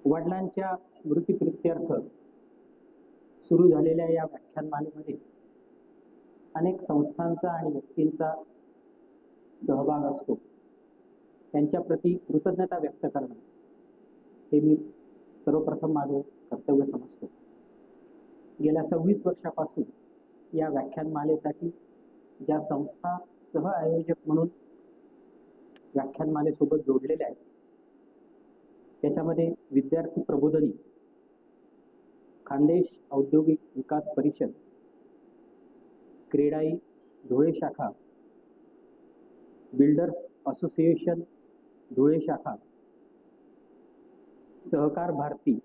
वडिलांच्या स्मृतिप्रित्यर्थ सुरू झालेल्या या व्याख्यानमालेमध्ये अनेक संस्थांचा आणि व्यक्तींचा सहभाग असतो. त्यांच्या प्रती कृतज्ञता व्यक्त करणं हे मी सर्वप्रथम माझं कर्तव्य समजतो. गेल्या 26 वर्षापासून या व्याख्यानमालेसाठी ज्या संस्था सह आयोजक म्हणून व्याख्यानमालेसोबत जोडलेल्या आहेत त्याच्यामध्ये विद्यार्थी प्रबोधिनी, खानदेश औद्योगिक विकास परिषद, क्रेडाई धुळे शाखा, बिल्डर्स असोसिएशन धुळे शाखा, Sahakar Bharati,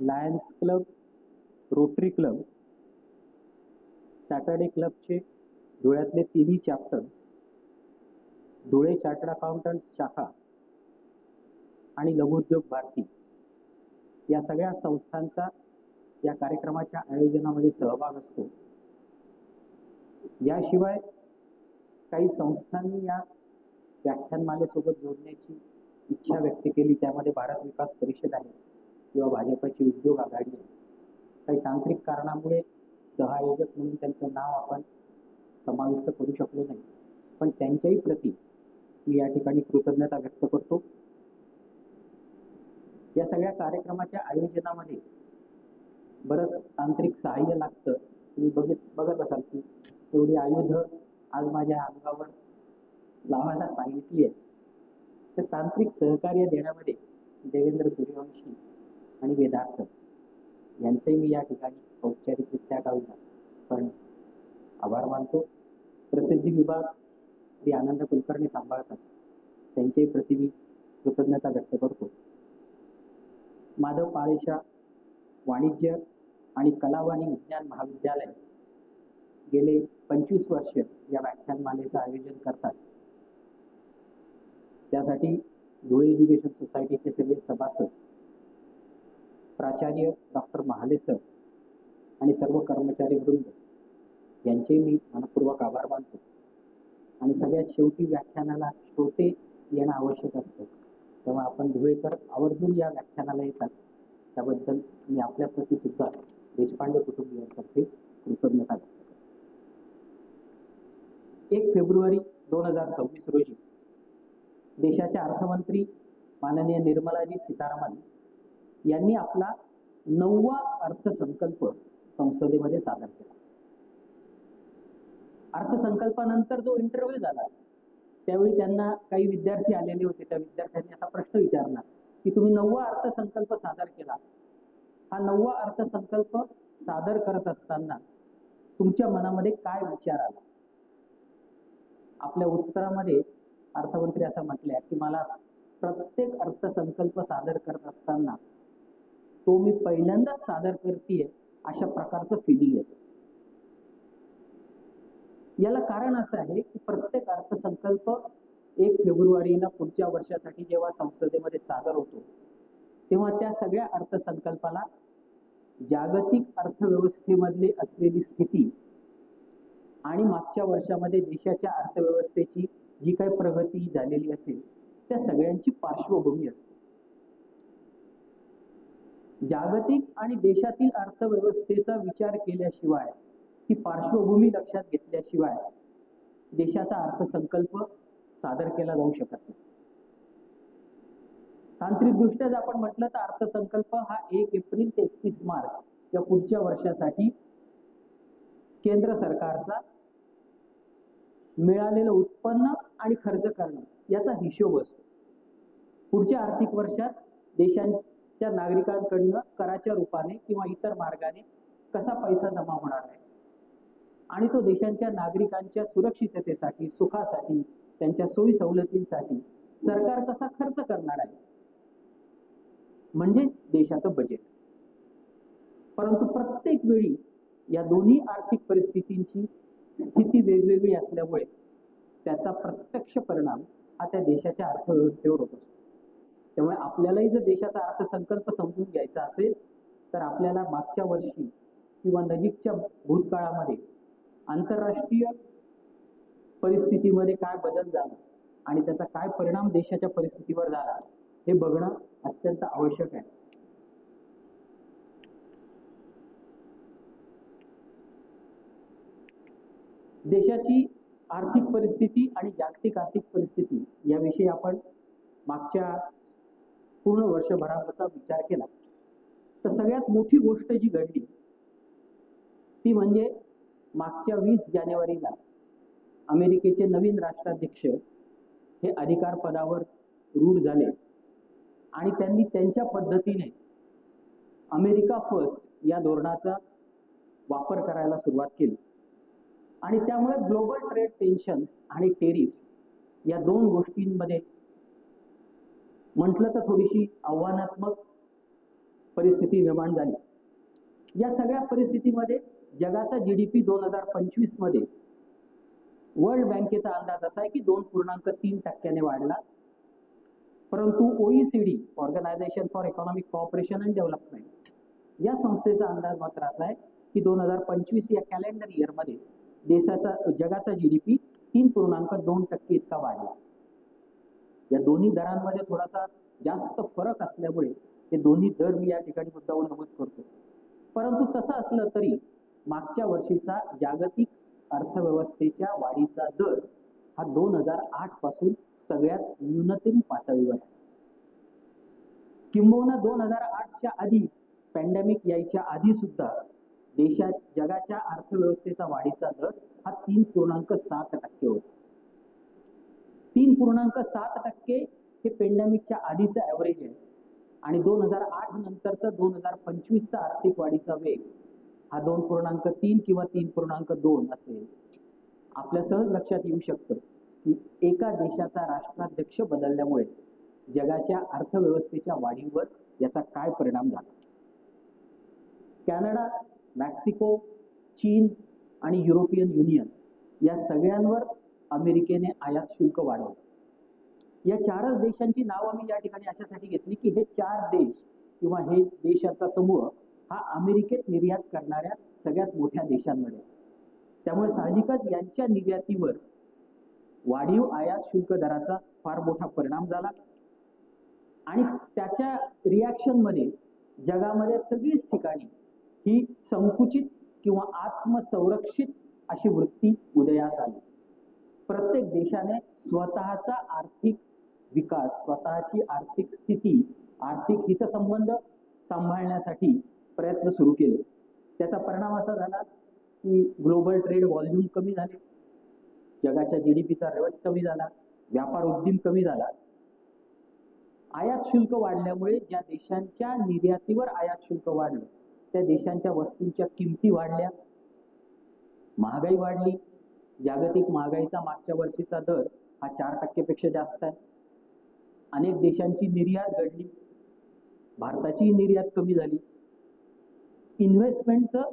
lions club, rotary club, Saturday क्लबचे धुळ्यातले तिन्ही चॅप्टर्स, धुळे चार्टर्ड अकाउंटंट्स शाखा आणि लघुउद्योग भारती या सगळ्या संस्थांचा या कार्यक्रमाच्या आयोजनामध्ये सहभाग असतो. याशिवाय काही संस्थांनी या व्याख्यानमालेसोबत जोडण्याची इच्छा व्यक्त केली. त्यामध्ये भारत विकास परिषद आहे किंवा भाजपची उद्योग आघाडी आहे. काही तांत्रिक कारणामुळे सहआयोजक म्हणून त्यांचं नाव आपण समाविष्ट करू शकलो नाही, पण त्यांच्याही प्रती मी या ठिकाणी कृतज्ञता व्यक्त करतो. या सगळ्या कार्यक्रमाच्या आयोजनामध्ये बरंच तांत्रिक सहाय्य लागतं. तुम्ही बघत असाल की तेवढी आयुध आज माझ्या अंगावर लावायला सांगितली आहे. तर तांत्रिक सहकार्य देण्यामध्ये देवेंद्र सूर्यवंशी आणि वेदार्थ यांचेही मी या ठिकाणी औपचारिकरित्या गावला पण आभार मानतो. प्रसिद्धी विभाग श्री आनंद कुलकर्णी सांभाळतात, त्यांच्याही प्रति मी कृतज्ञता व्यक्त करतो. माधव पाळेशा वाणिज्य आणि कला आणि विज्ञान महाविद्यालय गेले 25 वर्ष या व्याख्यानमालेचं आयोजन करतात. त्यासाठी धुळे एज्युकेशन सोसायटीचे सगळे सभासद, प्राचार्य डॉक्टर महाले सर आणि सर्व कर्मचारी वृंद यांचे मी मनपूर्वक आभार मानतो. आणि सगळ्यात शेवटी व्याख्यानाला श्रोते येणं आवश्यक असतं, तेव्हा आपण धुळेकर आवर्जून या व्याख्यानाला येतात. त्याबद्दल मी आपल्या प्रती सुद्धा देशपांडे कुटुंबियांतर्फे कृतज्ञता व्यक्त करतो. 1 फेब्रुवारी 2026 रोजी देशाच्या अर्थमंत्री माननीय निर्मलाजी सीतारामन यांनी आपला 9वा अर्थसंकल्प संसदेमध्ये सादर केला. अर्थसंकल्पानंतर जो इंटरव्ह्यू झाला त्यावेळी त्यांना काही विद्यार्थी आलेले होते. त्या विद्यार्थ्यांनी असा प्रश्न विचारला की तुम्ही 9वा अर्थसंकल्प सादर केला, हा 9वा अर्थसंकल्प सादर करत असताना तुमच्या मनामध्ये काय विचार आला? आपल्या उत्तरामध्ये अर्थमंत्री असं म्हटलंय की मला प्रत्येक अर्थसंकल्प सादर करत असताना तो मी पहिल्यांदाच सादर करतेय अशा प्रकारचं फिलिंग येतं. याला कारण असं आहे की प्रत्येक अर्थसंकल्प 1 फेब्रुवारीला पुढच्या वर्षासाठी जेव्हा संसदेमध्ये सादर होतो तेव्हा त्या सगळ्या अर्थसंकल्पाला जागतिक अर्थव्यवस्थेमधली असलेली स्थिती आणि मागच्या वर्षामध्ये देशाच्या अर्थव्यवस्थेची जी काही प्रगती झालेली असेल त्या सगळ्यांची पार्श्वभूमी असते. जागतिक आणि देशातील अर्थव्यवस्थेचा विचार केल्याशिवाय, ही पार्श्वभूमी लक्षात घेतल्याशिवाय देशाचा अर्थसंकल्प सादर केला जाऊ शकत नाही. तांत्रिकदृष्ट्या जर आपण म्हटलं तर अर्थसंकल्प हा 1 एप्रिल ते 31 मार्च या पुढच्या वर्षासाठी केंद्र सरकारचा मिळालेलं उत्पन्न आणि खर्च करणं याचा हिशोब असतो. पुढच्या आर्थिक वर्षात देशाच्या नागरिकांकडनं कराच्या रूपाने किंवा इतर मार्गाने कसा पैसा जमा होणार आहे आणि तो देशांच्या नागरिकांच्या सुरक्षिततेसाठी, सुखासाठी, त्यांच्या सोयी सवलतींसाठी सरकार कसा खर्च करणार आहे, म्हणजे देशाचं बजेट. परंतु प्रत्येक वेळी या दोन्ही आर्थिक परिस्थितींची स्थिती वेगवेगळी असल्यामुळे त्याचा प्रत्यक्ष परिणाम हा त्या देशाच्या अर्थव्यवस्थेवर होत असतो. त्यामुळे आपल्यालाही जर देशाचा अर्थसंकल्प समजून घ्यायचा असेल तर आपल्याला मागच्या वर्षी किंवा नजीकच्या भूतकाळामध्ये आंतरराष्ट्रीय परिस्थितीमध्ये काय बदल झाला आणि त्याचा काय परिणाम देशाच्या परिस्थितीवर झाला हे बघणं अत्यंत आवश्यक आहे. देशाची आर्थिक परिस्थिती आणि जागतिक आर्थिक परिस्थिती याविषयी आपण मागच्या पूर्ण वर्षभराचा विचार केला तर सगळ्यात मोठी गोष्ट जी घडली ती म्हणजे मागच्या 20 जानेवारीला अमेरिकेचे नवीन राष्ट्राध्यक्ष हे अधिकार पदावर रूढ झाले आणि त्यांनी त्यांच्या पद्धतीने अमेरिका फर्स्ट या धोरणाचा वापर करायला सुरुवात केली आणि त्यामुळे ग्लोबल ट्रेड टेन्शन्स आणि टेरिफ्स या दोन गोष्टींमध्ये म्हटलं तर थोडीशी आव्हानात्मक परिस्थिती निर्माण झाली. या सगळ्या परिस्थितीमध्ये जगाचा जीडीपी 2025 मध्ये वर्ल्ड बँकेचा अंदाज असा आहे की 2.3% वाढला, परंतु OECD organisation for economic cooperation and development या संस्थेचा अंदाज मात्र असा आहे की 2025 या कॅलेंडर इयरमध्ये जगाचा जीडीपी 3.2% इतका वाढला. या दोन्ही दरांमध्ये थोडासा जास्त फरक असल्यामुळे ते दोन्ही दर मी या ठिकाणी मुद्दावर नमूद करतो. परंतु तसं असलं तरी मागच्या वर्षीचा जागतिक अर्थव्यवस्थेच्या वाढीचा दर हा 2008 पासून सगळ्यात न्यूनतम पातळीवर आहे. किंबहुना 2008च्या आधी पॅन्डेमिक यायच्या आधी सुद्धा जगाच्या अर्थव्यवस्थेचा वाढीचा दर हा 3.7% होता. 3.7% हे पॅन्डेमिकच्या आधीचा ॲव्हरेज आहे आणि 2008 नंतरचा 2025चा आर्थिक वाढीचा वेग हा 2.3 किंवा 3.2 असेल. आपल्या सहज लक्षात येऊ शकतं की एका देशाचा राष्ट्राध्यक्ष बदलल्यामुळे जगाच्या अर्थव्यवस्थेच्या वाढीवर याचा काय परिणाम झाला. कॅनडा, मेक्सिको, चीन आणि युरोपियन युनियन या सगळ्यांवर अमेरिकेने आयात शुल्क वाढवलं. या चारच देशांची नावं मी या ठिकाणी अशासाठी घेतली की हे 4 देश किंवा हे देशाचा समूह हा अमेरिकेत निर्यात करणाऱ्या सगळ्यात मोठ्या देशांमध्ये. त्यामुळे साहजिकच यांच्या निर्यातीवर वाढीव आयात शुल्क दराचा फार मोठा परिणाम झाला आणि त्याच्या रिॲक्शनमध्ये जगामध्ये सगळीच ठिकाणी ही संकुचित किंवा आत्मसंरक्षित अशी वृत्ती उदयास आली. प्रत्येक देशाने स्वतःचा आर्थिक विकास, स्वतःची आर्थिक स्थिती, आर्थिक हितसंबंध सांभाळण्यासाठी प्रयत्न सुरू केले. त्याचा परिणाम असा झाला की ग्लोबल ट्रेड व्हॉल्यूम कमी झाले, जगाच्या जीडीपीचा रेट कमी झाला, व्यापार उद्दिम कमी झाला. आयात शुल्क वाढल्यामुळे ज्या देशांच्या निर्यातीवर आयात शुल्क वाढलं त्या देशांच्या वस्तूंच्या किमती वाढल्या, महागाई वाढली. जागतिक महागाईचा मागच्या वर्षीचा दर हा 4% पेक्षा जास्त आहे. अनेक देशांची निर्यात घडली, भारताची निर्यात कमी झाली. इन्व्हेस्टमेंटचं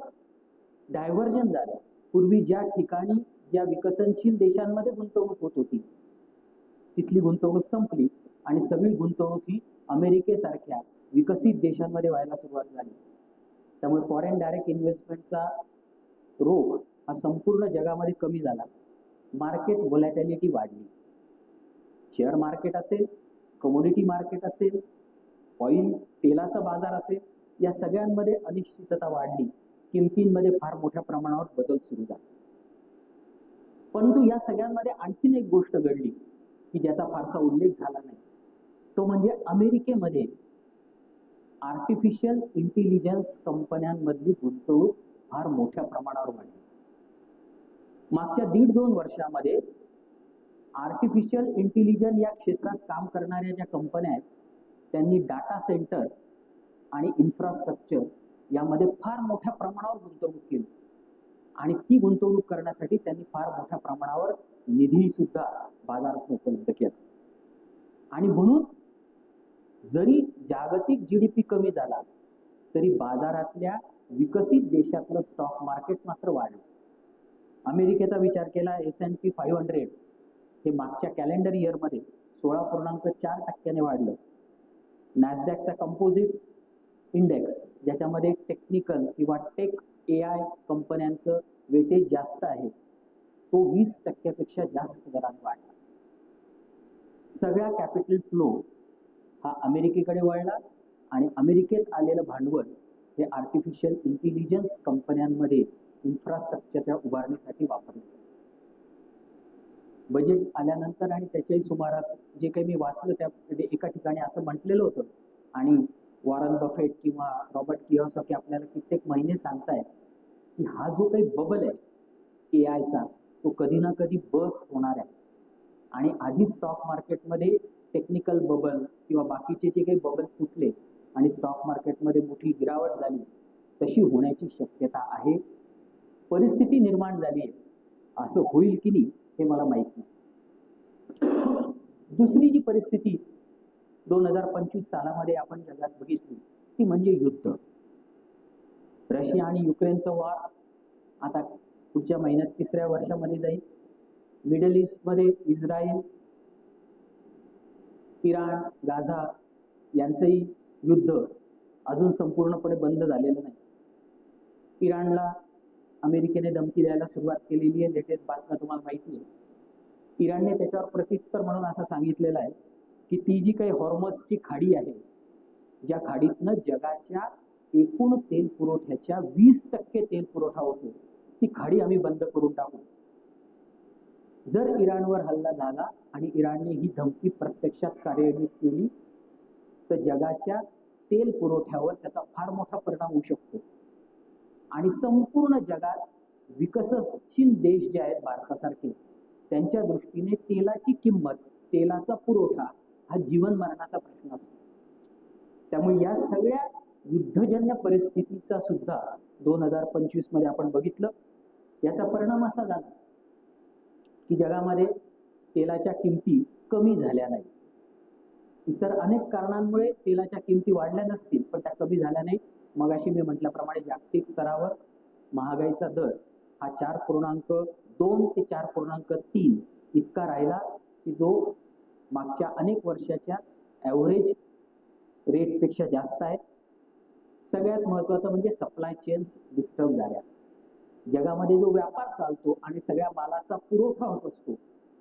डायव्हर्जन झालं. पूर्वी ज्या ठिकाणी ज्या विकसनशील देशांमध्ये गुंतवणूक होत होती तिथली गुंतवणूक संपली आणि सगळी गुंतवणूक ही अमेरिकेसारख्या विकसित देशांमध्ये व्हायला सुरुवात झाली. त्यामुळे फॉरेन डायरेक्ट इन्व्हेस्टमेंटचा रोग हा संपूर्ण जगामध्ये कमी झाला. मार्केट व्होलॅटिलिटी वाढली. शेअर मार्केट असेल, कमोडिटी मार्केट असेल, ऑइल तेलाचा बाजार असेल, या सगळ्यांमध्ये अनिश्चितता वाढली. किमतींमध्ये फार मोठ्या प्रमाणावर बदल सुरू झाला. परंतु या सगळ्यांमध्ये आणखीन एक गोष्ट घडली की ज्याचा फारसा उल्लेख झाला नाही, तो म्हणजे अमेरिकेमध्ये आर्टिफिशियल इंटेलिजन्स कंपन्यांमधली गुंतवणूक फार मोठ्या प्रमाणावर वाढली. मागच्या 1.5-2 वर्षामध्ये आर्टिफिशियल इंटेलिजन्स या क्षेत्रात काम करणाऱ्या ज्या कंपन्या आहेत त्यांनी डाटा सेंटर आणि इन्फ्रास्ट्रक्चर यामध्ये फार मोठ्या प्रमाणावर गुंतवणूक केली आणि ती गुंतवणूक करण्यासाठी त्यांनी फार मोठ्या प्रमाणावर निधी सुद्धा बाजारात उपलब्ध केला. आणि म्हणून जरी जागतिक जीडीपी कमी झाला तरी बाजारातल्या विकसित देशातलं स्टॉक मार्केट मात्र वाढलं. अमेरिकेचा विचार केला S&P 500 हे मागच्या कॅलेंडर इयरमध्ये 16.4% वाढलं. नॅसडॅकचा कंपोजिट इंडेक्स ज्याच्यामध्ये टेक्निकल किंवा टेक AI कंपन्यांचं वेटेज जास्त आहे तो 20% पेक्षा जास्त दराने वाढला. सगळ्या कॅपिटल फ्लो हा अमेरिकेकडे वळला आणि अमेरिकेत आलेलं भांडवल हे आर्टिफिशियल इंटेलिजन्स कंपन्यांमध्ये इन्फ्रास्ट्रक्चरच्या उभारणीसाठी वापरलं. बजेट आल्यानंतर आणि त्याच्याही सुमारास जे काही मी वाचलं त्यामध्ये एका ठिकाणी असं म्हटलेलं होतं, आणि वॉरन बफेट किंवा रॉबर्ट कियोसाकी आपल्याला कित्येक महिने सांगतायत की हा जो काही बबल आहे एआयचा तो कधी ना कधी बस्ट होणार आहे. आणि आधी स्टॉक मार्केटमध्ये टेक्निकल बबल किंवा बाकीचे जे काही बबल फुटले आणि स्टॉक मार्केटमध्ये मोठी गिरावट झाली, तशी होण्याची शक्यता आहे. परिस्थिती निर्माण झाली आहे, असं होईल की नाही हे मला माहित नाही. दुसरी जी परिस्थिती 2025 सालामध्ये आपण जगात बघितली ती म्हणजे युद्ध. रशिया आणि युक्रेनचं वार आता पुढच्या महिन्यात 3ऱ्या वर्षामध्ये जाईल. मिडल ईस्टमध्ये इस्रायल, इराण, गाझा यांचंही युद्ध अजून संपूर्णपणे बंद झालेलं नाही. इराणला अमेरिकेने धमकी द्यायला सुरुवात केलेली आहे. लेटेस्ट बातम्या तुम्हाला माहिती आहे. इराणने त्याच्यावर प्रत्युत्तर म्हणून असं सांगितलेलं आहे की ती जी काही हॉर्मझची खाडी आहे, ज्या खाडीतनं जगाच्या एकूण तेल पुरवठ्याच्या 20% तेल पुरवठा होतो, ती खाडी आम्ही बंद करून टाकू. जर इराणवर हल्ला झाला आणि इराणने ही धमकी प्रत्यक्षात कार्यान्वित केली तर जगाच्या तेल पुरवठ्यावर त्याचा फार मोठा परिणाम होऊ शकतो. आणि संपूर्ण जगात विकसनशील देश जे आहेत भारतासारखे, त्यांच्या दृष्टीने तेलाची किंमत, तेलाचा पुरवठा हा जीवन मरणाचा प्रश्न असतो. त्यामुळे या सगळ्या युद्धजन्य परिस्थितीचा सुद्धा 2025 मध्ये आपण बघितलं. याचा परिणाम असा झाला की जगामध्ये तेलाच्या किमती कमी झाल्या नाही. इतर अनेक कारणांमुळे तेलाच्या किमती वाढल्या नसतील, पण त्या कमी झाल्या नाही. मगाशी मी म्हटल्याप्रमाणे जागतिक स्तरावर महागाईचा दर हा 4.2 ते 4.3 इतका राहिला की जो मागच्या अनेक वर्षाच्या ॲव्हरेज रेटपेक्षा जास्त आहे. सगळ्यात महत्त्वाचं म्हणजे सप्लाय चेन्स डिस्टर्ब झाल्या. जगामध्ये जो व्यापार चालतो आणि सगळ्या मालाचा पुरवठा होत असतो,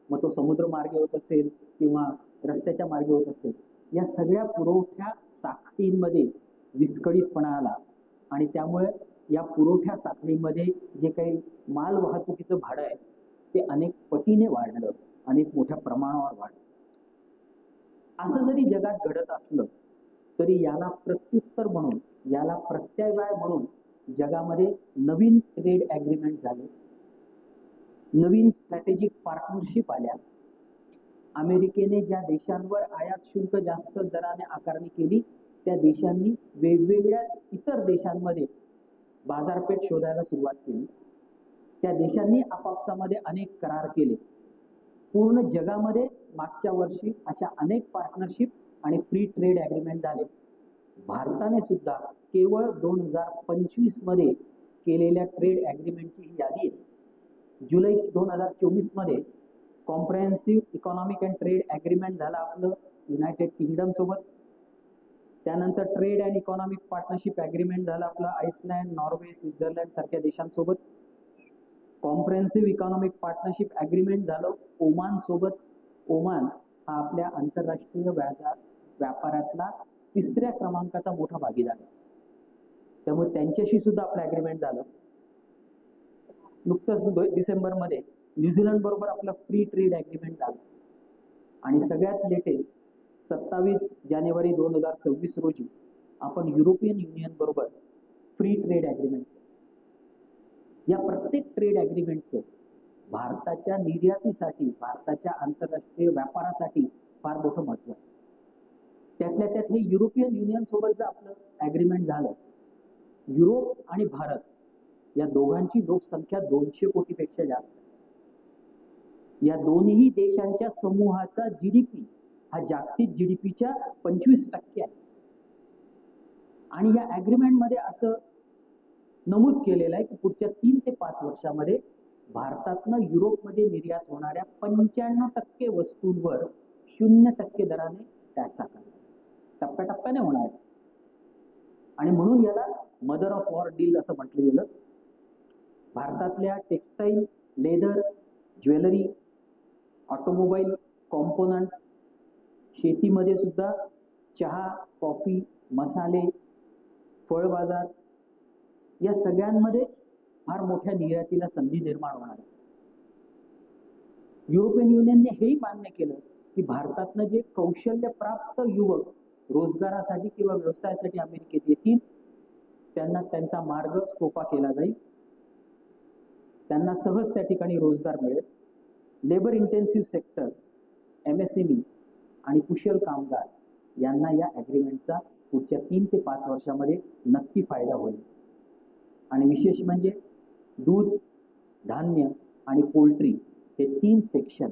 मग तो समुद्र मार्गे होत असेल किंवा रस्त्याच्या मार्गे होत असेल, या सगळ्या पुरवठ्या साखळींमध्ये विस्कळीतपणा आला आणि त्यामुळे या पुरवठ्या साखळीमध्ये जे काही माल वाहतुकीचं भाडं आहे ते अनेक पटीने वाढलं, अनेक मोठ्या प्रमाणावर वाढलं. असं जरी जगात घडत असलं तरी याला प्रत्युत्तर म्हणून, याला प्रत्याव्याय म्हणून जगामध्ये नवीन ट्रेड ॲग्रीमेंट झाले, नवीन स्ट्रॅटेजिक पार्टनरशिप आल्या. अमेरिकेने ज्या देशांवर आयात शुल्क जास्त दराने आकारणी केली त्या देशांनी वेगवेगळ्या इतर देशांमध्ये बाजारपेठ शोधायला सुरुवात केली. त्या देशांनी आपापसामध्ये अनेक करार केले. पूर्ण जगामध्ये मागच्या वर्षी अशा अनेक पार्टनरशिप आणि फ्री ट्रेड ॲग्रीमेंट झाले. भारताने सुद्धा केवळ 2025 मध्ये केलेल्या ट्रेड ॲग्रीमेंटची ही यादी आहे. जुलै 2024 मध्ये comprehensive economic and trade agreement झाला आपलं युनायटेड किंगडम सोबत. त्यानंतर trade and economic partnership agreement झालं आपलं आइसलँड, नॉर्वे, स्वित्झर्लंड सारख्या देशांसोबत. कॉम्प्रेहेन्सिव्ह इकॉनॉमिक पार्टनरशिप ॲग्रीमेंट झालं ओमान सोबत. ओमान हा आपल्या आंतरराष्ट्रीय व्यापारातला 3ऱ्या क्रमांकाचा मोठा भागीदार आहे. त्यामुळे त्यांच्याशी सुद्धा आपलं ॲग्रीमेंट झालं. नुकतंच डिसेंबरमध्ये न्यूझीलंड बरोबर आपलं फ्री ट्रेड ॲग्रीमेंट झालं. आणि सगळ्यात लेटेस्ट 27 जानेवारी 2026 रोजी आपण युरोपियन युनियन बरोबर फ्री ट्रेड ॲग्रीमेंट. या प्रत्येक ट्रेड ॲग्रीमेंटचं भारताच्या निर्यातीसाठी, भारताच्या आंतरराष्ट्रीय व्यापारासाठी फार मोठं महत्त्व आहे. त्यातल्या त्यात हे युरोपियन युनियन सोबत जर आपलं ॲग्रीमेंट झालं, युरोप आणि भारत या दोघांची लोकसंख्या 200 कोटीपेक्षा जास्त. या दोन्ही देशांच्या समूहाचा GDP हा जागतिक GDPच्या 25% आहे. आणि या ॲग्रीमेंटमध्ये असं नमूद केलेलं आहे की पुढच्या 3 ते 5 वर्षामध्ये भारतातनं युरोपमध्ये निर्यात होणाऱ्या 95% वस्तूंवर 0% दराने टॅक्स आकारला. टप्प्याटप्प्याने होणार आहे. आणि म्हणून याला मदर ऑफ ऑल डील असं म्हटलं गेलं. भारतातल्या textile, leather, jewellery, automobile, components, शेतीमध्ये सुद्धा चहा, कॉफी, मसाले, फळ बाजार या सगळ्यांमध्ये फार मोठ्या निर्यातीला संधी निर्माण होणार आहे. युरोपियन युनियनने हेही मान्य केलं की भारतातनं जे कौशल्य प्राप्त युवक रोजगारासाठी किंवा व्यवसायासाठी अमेरिकेत येतील त्यांना त्यांचा मार्ग सोपा केला जाईल, त्यांना सहज त्या ठिकाणी रोजगार मिळेल. लेबर इंटेन्सिव्ह सेक्टर, MSME आणि कुशल कामगार यांना या ॲग्रीमेंटचा पुढच्या 3 ते 5 वर्षामध्ये नक्की फायदा होईल. आणि विशेष म्हणजे दूध, धान्य आणि पोल्ट्री हे 3 सेक्शन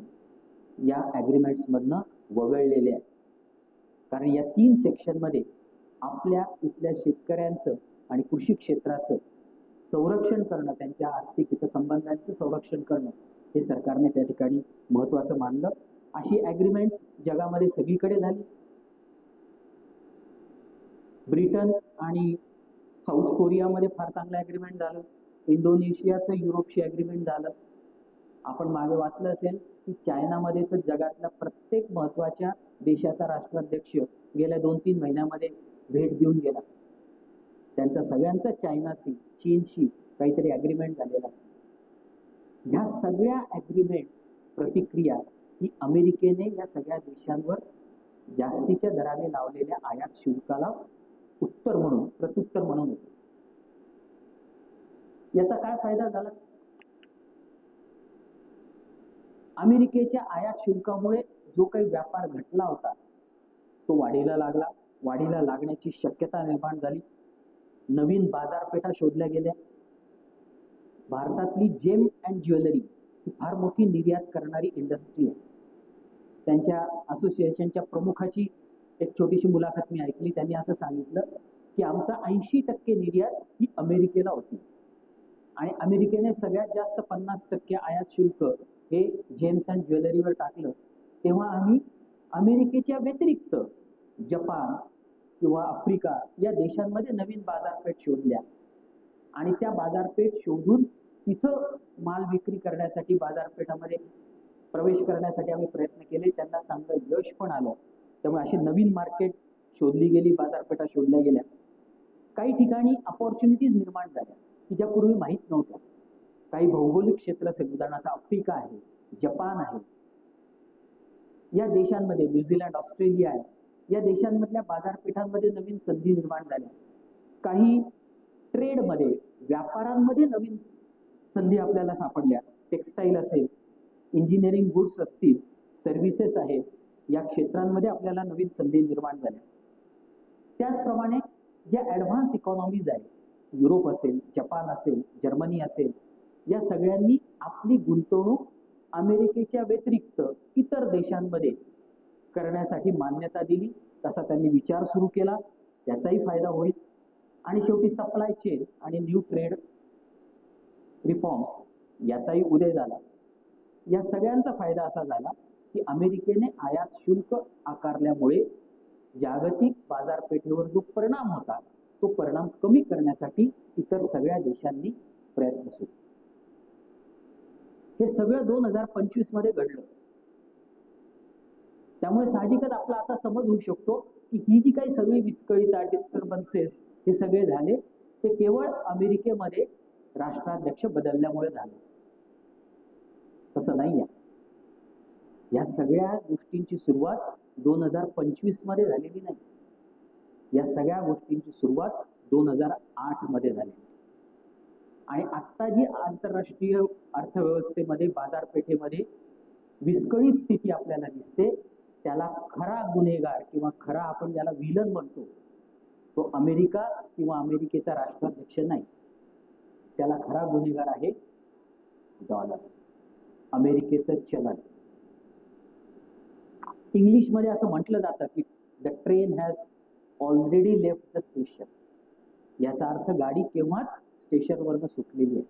या ॲग्रीमेंट्समधनं वगळलेले आहेत. कारण या 3 सेक्शनमध्ये आपल्या इथल्या शेतकऱ्यांचं आणि कृषी क्षेत्राचं संरक्षण करणं, त्यांच्या आर्थिक हितसंबंधांचं संरक्षण करणं हे सरकारने त्या ठिकाणी महत्त्वाचं मानलं. अशी ॲग्रीमेंट्स जगामध्ये सगळीकडे झाली. ब्रिटन आणि साऊथ कोरियामध्ये फार चांगलं ॲग्रीमेंट झालं. इंडोनेशियाचं युरोपशी ॲग्रीमेंट झालं. आपण मागे वाचलं असेल की चायनामध्ये तर जगातल्या प्रत्येक महत्त्वाच्या देशाचा राष्ट्राध्यक्ष गेल्या 2-3 महिन्यामध्ये भेट देऊन गेला. त्यांचा सगळ्यांचा चायनाशी, चीनशी काहीतरी ॲग्रीमेंट झालेला असेल. ह्या सगळ्या ॲग्रीमेंट्स प्रतिक्रिया ही अमेरिकेने या सगळ्या देशांवर जास्तीच्या दराने लावलेल्या आयात शुल्काला उत्तर म्हणून, प्रत्युत्तर म्हणून होते. याचा काय फायदा झाला? अमेरिकेच्या आयात शुल्कामुळे जो काही व्यापार घटला होता तो वाढीला लागला. वाढीला लागण्याची शक्यता निर्माण झाली. नवीन बाजारपेठा शोधल्या गेल्या. भारतातली जेम अँड ज्वेलरी ही फार मोठी निर्यात करणारी इंडस्ट्री आहे. त्यांच्या असोसिएशनच्या प्रमुखाची एक छोटीशी मुलाखत मी ऐकली. त्यांनी असं सांगितलं की आमचा 80% निर्यात ही अमेरिकेला होती आणि अमेरिकेने सगळ्यात जास्त 50% आयात शुल्क हे जेम्स अँड ज्वेलरीवर टाकलं. तेव्हा आम्ही अमेरिकेच्या व्यतिरिक्त जपान किंवा आफ्रिका या देशांमध्ये नवीन बाजारपेठ शोधल्या आणि त्या बाजारपेठ शोधून तिथं माल विक्री करण्यासाठी, बाजारपेठामध्ये प्रवेश करण्यासाठी आम्ही प्रयत्न केले. त्यांना चांगलं यश पण आलं. त्यामुळे अशी नवीन मार्केट शोधली गेली, बाजारपेठा शोधल्या गेल्या. काही ठिकाणी अपॉर्च्युनिटीज निर्माण झाल्या की ज्या पूर्वी माहीत नव्हत्या. काही भौगोलिक क्षेत्र असेल, उदाहरणार्थ आफ्रिका आहे, जपान आहे, या देशांमध्ये न्यूझीलंड, ऑस्ट्रेलिया आहे, या देशांमधल्या बाजारपेठांमध्ये नवीन संधी निर्माण झाल्या. काही ट्रेडमध्ये, व्यापारांमध्ये नवीन संधी आपल्याला सापडल्या. टेक्स्टाईल असेल, इंजिनिअरिंग गुड्स असतील, सर्व्हिसेस आहेत, या क्षेत्रांमध्ये आपल्याला नवीन संधी निर्माण झाल्या. त्याचप्रमाणे ज्या ॲडव्हान्स इकॉनॉमीज आहेत, युरोप असेल, जपान असेल, जर्मनी असेल, या सगळ्यांनी आपली गुंतवणूक अमेरिकेच्या व्यतिरिक्त इतर देशांमध्ये करण्यासाठी मान्यता दिली. तसा त्यांनी विचार सुरू केला. त्याचाही फायदा होईल. आणि शेवटी सप्लाय चेन आणि न्यू ट्रेड रिफॉर्म्स याचाही उदय झाला. या सगळ्यांचा फायदा असा झाला की अमेरिकेने आयात शुल्क आकारल्यामुळे जागतिक बाजारपेठेवर जो परिणाम होता तो परिणाम कमी करण्यासाठी इतर सगळ्या देशांनी प्रयत्न सुरू. हे सगळं 2025 मध्ये घडलं. त्यामुळे साहजिकच आपला असा समज होऊ शकतो की ही जी काही सगळी विस्कळीता, डिस्टर्बन्सेस हे सगळे झाले ते केवळ अमेरिकेमध्ये राष्ट्राध्यक्ष बदलल्यामुळे झाले. तसं नाही आहे. या सगळ्या गोष्टींची सुरुवात 2025 मध्ये झालेली नाही. या सगळ्या गोष्टींची सुरुवात 2008 मध्ये झाली. आणि आत्ता जी आंतरराष्ट्रीय अर्थव्यवस्थेमध्ये, बाजारपेठेमध्ये विस्कळीत स्थिती आपल्याला दिसते त्याला खरा गुन्हेगार किंवा खरा आपण ज्याला विलन म्हणतो तो अमेरिका किंवा अमेरिकेचा राष्ट्राध्यक्ष नाही. त्याला खरा गुन्हेगार आहे डॉलर, अमेरिकेचं चलन. इंग्लिशमध्ये असं म्हटलं जातं की the train has already left the station. याचा अर्थ गाडी केव्हाच स्टेशनवरनं सुटलेली आहे.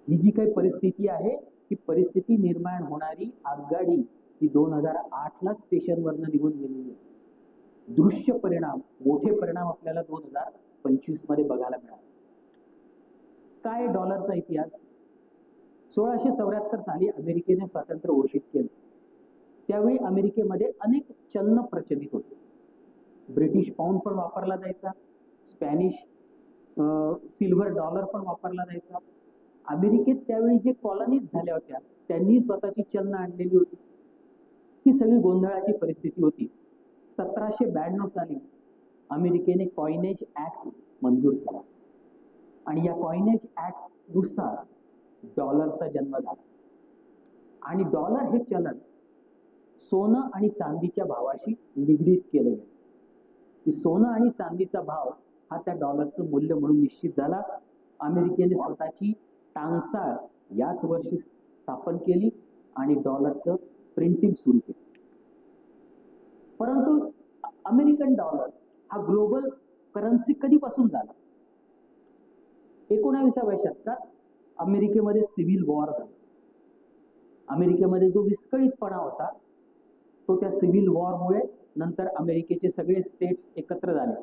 ही जी काही परिस्थिती आहे ही परिस्थिती निर्माण होणारी आगगाडी ही 2008ला स्टेशनवरनं निघून गेलेली आहे. दृश्य परिणाम, मोठे परिणाम आपल्याला 2025 मध्ये बघायला मिळाले. काय डॉलरचा इतिहास? 1674 साली अमेरिकेने स्वातंत्र्य घोषित केलं. त्यावेळी अमेरिकेमध्ये अनेक चलन प्रचलित होते. ब्रिटिश पाऊंड पण वापरला जायचा, स्पॅनिश सिल्वर डॉलर पण वापरला जायचा. अमेरिकेत त्यावेळी जे कॉलनीज झाल्या होत्या त्यांनी स्वतःची चलन आणलेली होती. ही सगळी गोंधळाची परिस्थिती होती. 1792 साली अमेरिकेने कॉइनेज ऍक्ट मंजूर केला आणि या कॉइनेज ऍक्ट नुसार डॉलरचा जन्म झाला. आणि डॉलर हे चलन सोनं आणि चांदीच्या भावाशी निगडीत केलं गेलं, की सोनं आणि चांदीचा भाव हा त्या डॉलरचं मूल्य म्हणून निश्चित झाला. अमेरिकेने स्वतःची टांगसाळ याच वर्षी स्थापन केली आणि डॉलरचं प्रिंटिंग सुरू केलं. परंतु अमेरिकन डॉलर हा ग्लोबल करन्सी कधीपासून झाला? 19व्या शतकात अमेरिकेमध्ये सिव्हिल वॉर झाला. अमेरिकेमध्ये जो विस्कळीतपणा होता तो त्या सिव्हिल वॉरमुळे नंतर अमेरिकेचे सगळे स्टेट्स एकत्र झाले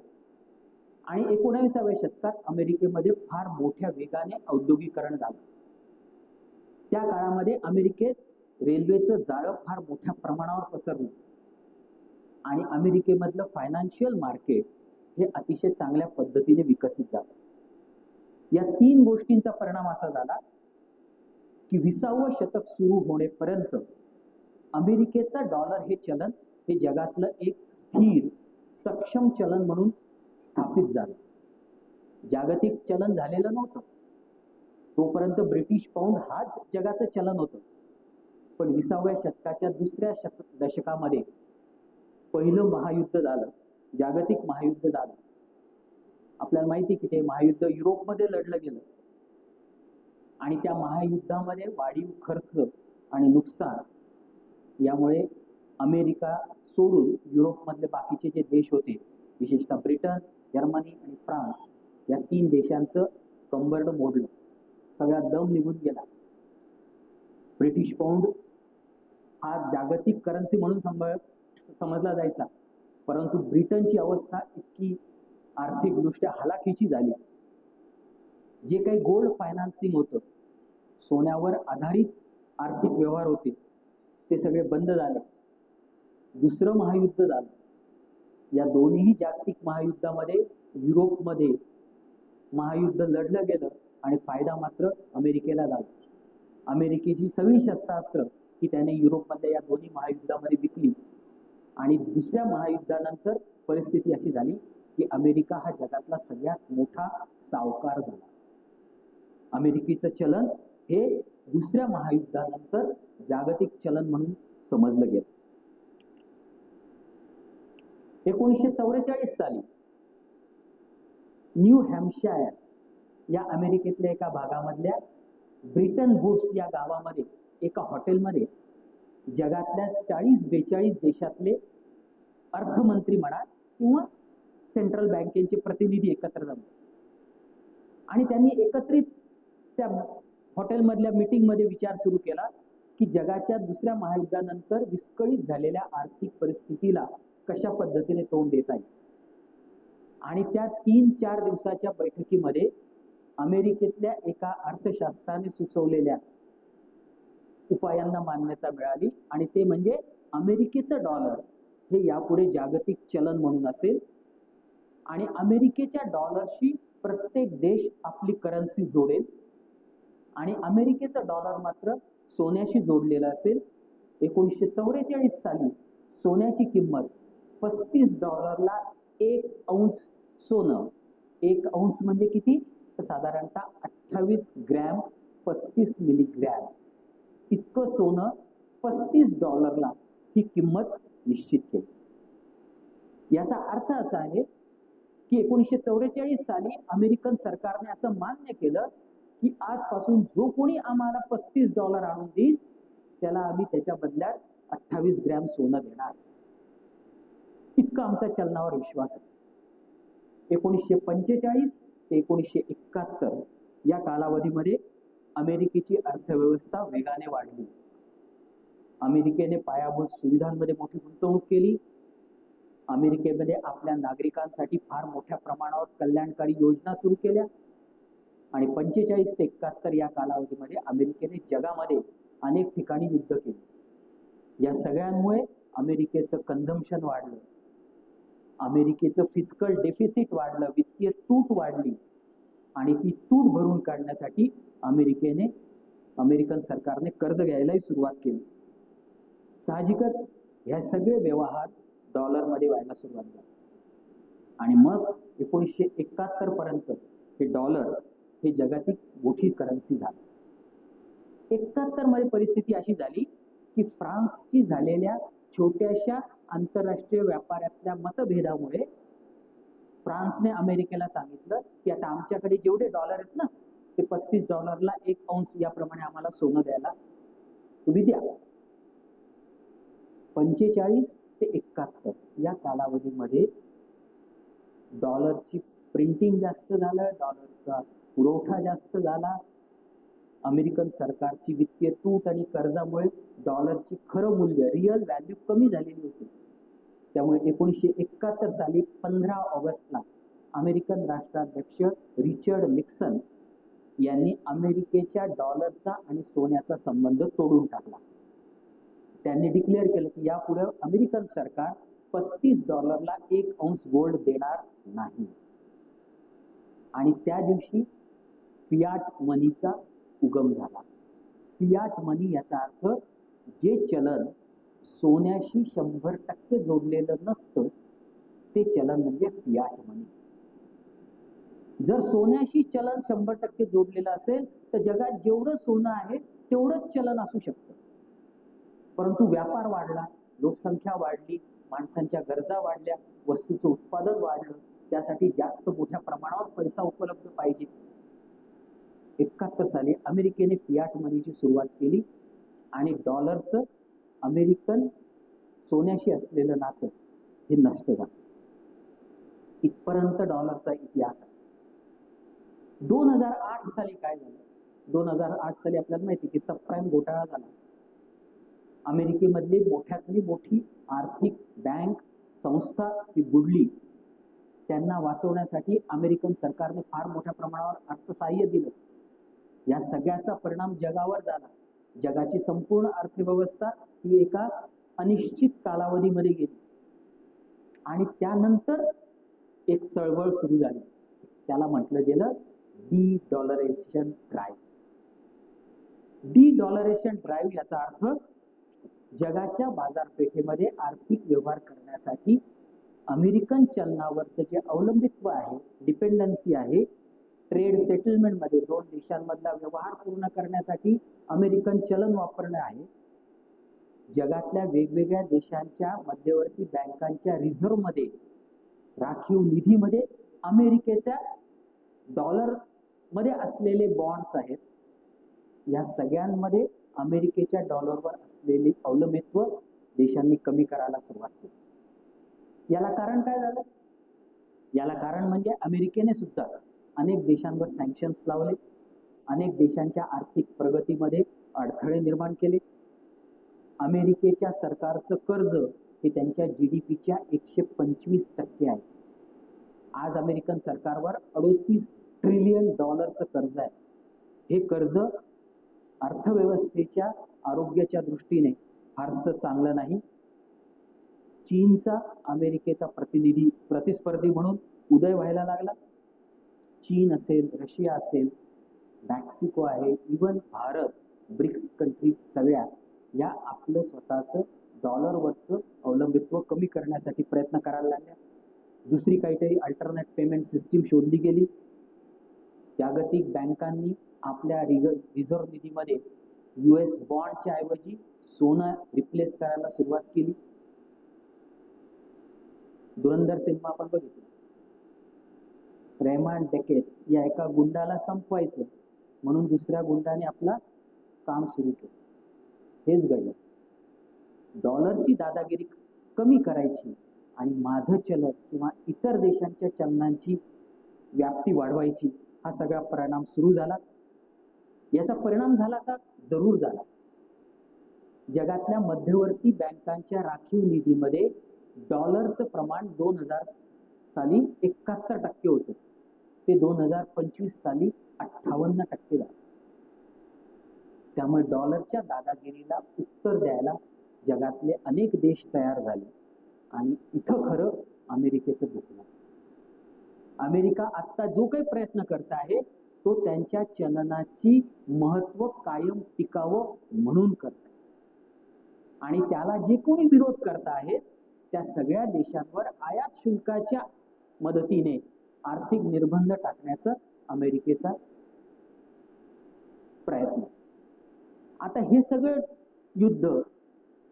आणि 19व्या शतकात अमेरिकेमध्ये फार मोठ्या वेगाने औद्योगिकरण झालं. त्या काळामध्ये अमेरिकेत रेल्वेचं जाळं फार मोठ्या प्रमाणावर पसरलं आणि अमेरिकेमधलं फायनान्शियल मार्केट हे अतिशय चांगल्या पद्धतीने विकसित झालं. या 3 गोष्टींचा परिणाम असा झाला की 20वं शतक सुरू होण्यापर्यंत अमेरिकेचा डॉलर हे चलन हे जगातलं एक स्थिर सक्षम चलन म्हणून स्थापित झालं. जागतिक चलन झालेलं नव्हतं. तोपर्यंत ब्रिटिश पाऊंड हाच जगाचं चलन होतं. पण 20व्या शतकाच्या दुसऱ्या दशकामध्ये पहिलं महायुद्ध झालं, जागतिक महायुद्ध झालं. आपल्याला माहिती की ते महायुद्ध युरोपमध्ये लढलं गेलं आणि त्या महायुद्धामध्ये वाढीव खर्च आणि नुकसान यामुळे अमेरिका सोडून युरोपमधले बाकीचे जे देश होते, विशेषतः ब्रिटन, जर्मनी आणि फ्रान्स या 3 देशांचं कंबरड मोडलं, सगळा दम निघून गेला. ब्रिटिश पाऊंड हा जागतिक करन्सी म्हणून समजला जायचा, परंतु ब्रिटनची अवस्था इतकी आर्थिकदृष्ट्या हलाखीची झाली. जे काही गोल्ड फायनान्सिंग होतं, सोन्यावर आधारित आर्थिक व्यवहार होते, ते सगळे बंद झाले. दुसरं महायुद्ध झालं. या दोन्ही जागतिक महायुद्धामध्ये युरोपमध्ये महायुद्ध लढलं गेलं आणि फायदा मात्र अमेरिकेला झाला. अमेरिकेची सगळी शस्त्रास्त्र की त्याने युरोपमधल्या या दोन्ही महायुद्धामध्ये विकली आणि दुसऱ्या महायुद्धानंतर परिस्थिती अशी झाली की अमेरिका हा जगातला सगळ्यात मोठा सावकार झाला. अमेरिकेचं चलन हे दुसऱ्या महायुद्धानंतर जागतिक चलन म्हणून समजलं गेलं. 1944 साली न्यू हॅम्पशायर या अमेरिकेतल्या एका भागामधल्या ब्रिटन वुड्स या गावामध्ये एका हॉटेलमध्ये जगातल्या 40-42 देशातले अर्थमंत्री म्हणा किंवा सेंट्रल बँकेचे प्रतिनिधी एकत्र जमले आणि त्यांनी एकत्रित त्या हॉटेलमधल्या मीटिंगमध्ये विचार सुरू केला की जगाच्या दुसऱ्या महायुद्धानंतर विस्कळीत झालेल्या आर्थिक परिस्थितीला कशा पद्धतीने तोंड देता येईल. आणि त्या 3-4 दिवसाच्या बैठकीमध्ये अमेरिकेतल्या एका अर्थशास्त्राने सुचवलेल्या उपायांना मान्यता मिळाली आणि ते म्हणजे अमेरिकेचं डॉलर हे यापुढे जागतिक चलन म्हणून असेल आणि अमेरिकेच्या डॉलरशी प्रत्येक देश आपली करन्सी जोडेल आणि अमेरिकेचं डॉलर मात्र सोन्याशी जोडलेलं असेल. 1944 साली सोन्याची किंमत $35 1 औंस सोनं, 1 औंस म्हणजे किती, तर साधारणतः 28 ग्रॅम 35 मिलीग्रॅम इतकं सोनं $35 ही किंमत निश्चित केली. याचा अर्थ असा आहे की 1944 साली अमेरिकन सरकारने असं मान्य केलं की आजपासून जो कोणी आम्हाला $35 आणून देईल त्याला आम्ही त्याच्या बदल्यात 28 ग्रॅम सोनं देणार. इतका आमचा चलनावर विश्वास आहे. 1945 ते 1971 या कालावधीमध्ये अमेरिकेची अर्थव्यवस्था वेगाने वाढली. अमेरिकेने पायाभूत सुविधांमध्ये मोठी गुंतवणूक केली. अमेरिकेमध्ये आपल्या नागरिकांसाठी फार मोठ्या प्रमाणावर कल्याणकारी योजना सुरू केल्या आणि 45 ते 71 या कालावधीमध्ये अमेरिकेने जगामध्ये अनेक ठिकाणी युद्ध केले. या सगळ्यांमुळे अमेरिकेचं कन्झम्पशन वाढलं. अमेरिकेचं फिस्कल डेफिसिट वाढलं, वित्तीय तूट वाढली आणि ती तूट भरून काढण्यासाठी अमेरिकन सरकारने कर्ज घ्यायलाही सुरुवात केली. साहजिकच ह्या सगळे व्यवहार डॉलरमध्ये व्हायला सुरुवात झाली आणि मग 1971 पर्यंत हे डॉलर हे जगातील मोठी करन्सी झाली. 71 मध्ये परिस्थिती अशी झाली की फ्रान्सची झालेल्या छोट्याशा आंतरराष्ट्रीय व्यापारातल्या मतभेदामुळे फ्रान्सने अमेरिकेला सांगितलं की आता आमच्याकडे जेवढे डॉलर आहेत ना ते $35 1 औंस याप्रमाणे आम्हाला सोनं द्यायला तुम्ही द्या. 45 ते 71 या कालावधीमध्ये डॉलरची प्रिंटिंग जास्त झालं, डॉलरचा पुरवठा जास्त झाला. अमेरिकन सरकारची वित्तीय तूट आणि कर्जामुळे डॉलरची खरं मूल्य रिअल व्हॅल्यू कमी झालेली होती. त्यामुळे 1971 साली 15 ऑगस्टला अमेरिकन राष्ट्राध्यक्ष रिचर्ड निक्सन यांनी अमेरिकेच्या डॉलरचा आणि सोन्याचा संबंध तोडून टाकला. त्यांनी डिक्लेअर केलं की यापुढे अमेरिकन सरकार $35 1 औंस गोल्ड देणार नाही. आणि त्या दिवशी फियाट मनीचा उगम झाला. फियाट मनी याचा अर्थ जे चलन सोन्याशी 100% जोडलेलं नसतं ते चलन म्हणजे फियाट मनी. जर सोन्याशी चलन 100% जोडलेलं असेल तर जगात जेवढं सोनं आहे तेवढंच चलन असू शकतं. परंतु व्यापार वाढला, लोकसंख्या वाढली, माणसांच्या गरजा वाढल्या, वस्तूचं उत्पादन वाढलं, त्यासाठी जास्त मोठ्या प्रमाणावर पैसा उपलब्ध पाहिजे. 71 साली अमेरिकेने फियाट मनीची सुरुवात केली आणि डॉलरचं अमेरिकन सोन्याशी असलेलं नातं हे नष्ट झालं. इथपर्यंत डॉलरचा इतिहास आहे. 2008 साली काय झालं? 2008 साली आपल्याला माहिती की सबप्राईम घोटाळा झाला. अमेरिकेमधली मोठ्यातली मोठी आर्थिक बँक संस्था ही बुडली. त्यांना वाचवण्यासाठी अमेरिकन सरकारने फार मोठ्या प्रमाणावर अर्थसहाय्य दिलं. या सगळ्याचा परिणाम जगावर झाला. जगाची संपूर्ण अर्थव्यवस्था ही एका अनिश्चित कालावधीमध्ये गेली आणि त्यानंतर एक चळवळ सुरू झाली. त्याला म्हटलं गेलं डी-डॉलरायझेशन ड्राईव्ह. डी-डॉलरायझेशन ड्राईव्ह याचा अर्थ जगाच्या बाजारपेठेमध्ये आर्थिक व्यवहार करण्यासाठी अमेरिकन चलनावरचं जे अवलंबित्व आहे, डिपेंडन्सी आहे, ट्रेड सेटलमेंट मध्ये दोन देशांमधला व्यवहार पूर्ण करण्यासाठी अमेरिकन चलन वापरणं आहे. जगातल्या वेगवेगळ्या देशांच्या मध्यवर्ती बँकांच्या रिझर्व्ह मध्ये राखीव निधीमध्ये अमेरिकेच्या डॉलर मध्ये असलेले बॉन्ड्स आहेत. या सगळ्यांमध्ये अमेरिकेच्या डॉलरवर असलेले अवलंबित्व देशांनी कमी करायला सुरुवात केली. याला कारण काय झालं? याला कारण म्हणजे अमेरिकेने सुद्धा अनेक देशांवर सँक्शन्स लावले, अनेक देशांच्या आर्थिक प्रगतीमध्ये अडथळे निर्माण केले. अमेरिकेच्या सरकारचं कर्ज हे त्यांच्या GDPच्या 125% आहे. आज अमेरिकन सरकारवर $38 ट्रिलियन कर्ज आहे. हे कर्ज अर्थव्यवस्थेच्या आरोग्याच्या दृष्टीने फारसं चांगलं नाही. चीनचा अमेरिकेचा प्रतिस्पर्धी म्हणून उदय व्हायला लागला. चीन असेल, रशिया असेल, मेक्सिको आहे, इवन भारत, ब्रिक्स कंट्री सगळ्या या आपलं स्वतःचं डॉलरवरचं अवलंबित्व कमी करण्यासाठी प्रयत्न करायला लागल्या. दुसरी काहीतरी अल्टरनेट पेमेंट सिस्टीम शोधली गेली. जागतिक बँकांनी आपल्या रिझर्व्ह निधीमध्ये US बॉन्डच्या ऐवजी सोनं रिप्लेस करायला सुरुवात केली. धुरंधर सिनेमा आपण बघितला. रेहमान डकेत या एका गुंडाला संपवायचं म्हणून दुसऱ्या गुंडाने आपला काम सुरू केलं. हेच घडलं. डॉलरची दादागिरी कमी करायची आणि माझं चलन किंवा इतर देशांच्या चलनांची व्याप्ती वाढवायची हा सगळा परिणाम सुरू झाला. याचा परिणाम झाला का? जरूर झाला. जगातल्या मध्यवर्ती बँकांच्या राखीव निधीमध्ये डॉलरचं प्रमाण 2000 साली 71% होतं. ते 2025 साली 58% झालं. त्यामुळे डॉलरच्या दादागिरीला उत्तर द्यायला जगातले अनेक देश तयार झाले आणि इथं खरं अमेरिकेचं दुखणं. अमेरिका आता जो काही प्रयत्न करत आहे तो त्यांच्या चलनाची महत्व कायम टिकावं म्हणून करत आहे. आणि त्याला जे कोणी विरोध करत आहेत त्या सगळ्या देशांवर आयात शुल्काच्या मदतीने आर्थिक निर्बंध टाकण्याचा अमेरिकेचा प्रयत्न. आता हे सगळं युद्ध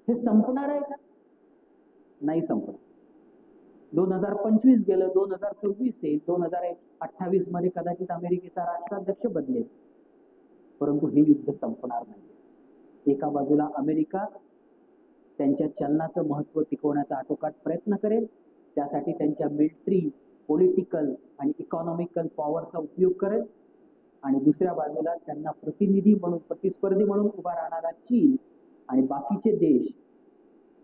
हे संपणार आहे का? नाही संपणार. 2025 गेलं, 2026 येईल, 2028 मध्ये कदाचित अमेरिकेचा राष्ट्राध्यक्ष बदलेल, परंतु हे युद्ध संपणार नाही. एका बाजूला अमेरिका त्यांच्या चलनाचं महत्व टिकवण्याचा आटोकाट प्रयत्न करेल, त्यासाठी त्यांच्या मिलिटरी, पॉलिटिकल आणि इकॉनॉमिकल पॉवरचा उपयोग करेल, आणि दुसऱ्या बाजूला त्यांना प्रतिनिधी म्हणून, प्रतिस्पर्धी म्हणून उभा राहणारा चीन आणि बाकीचे देश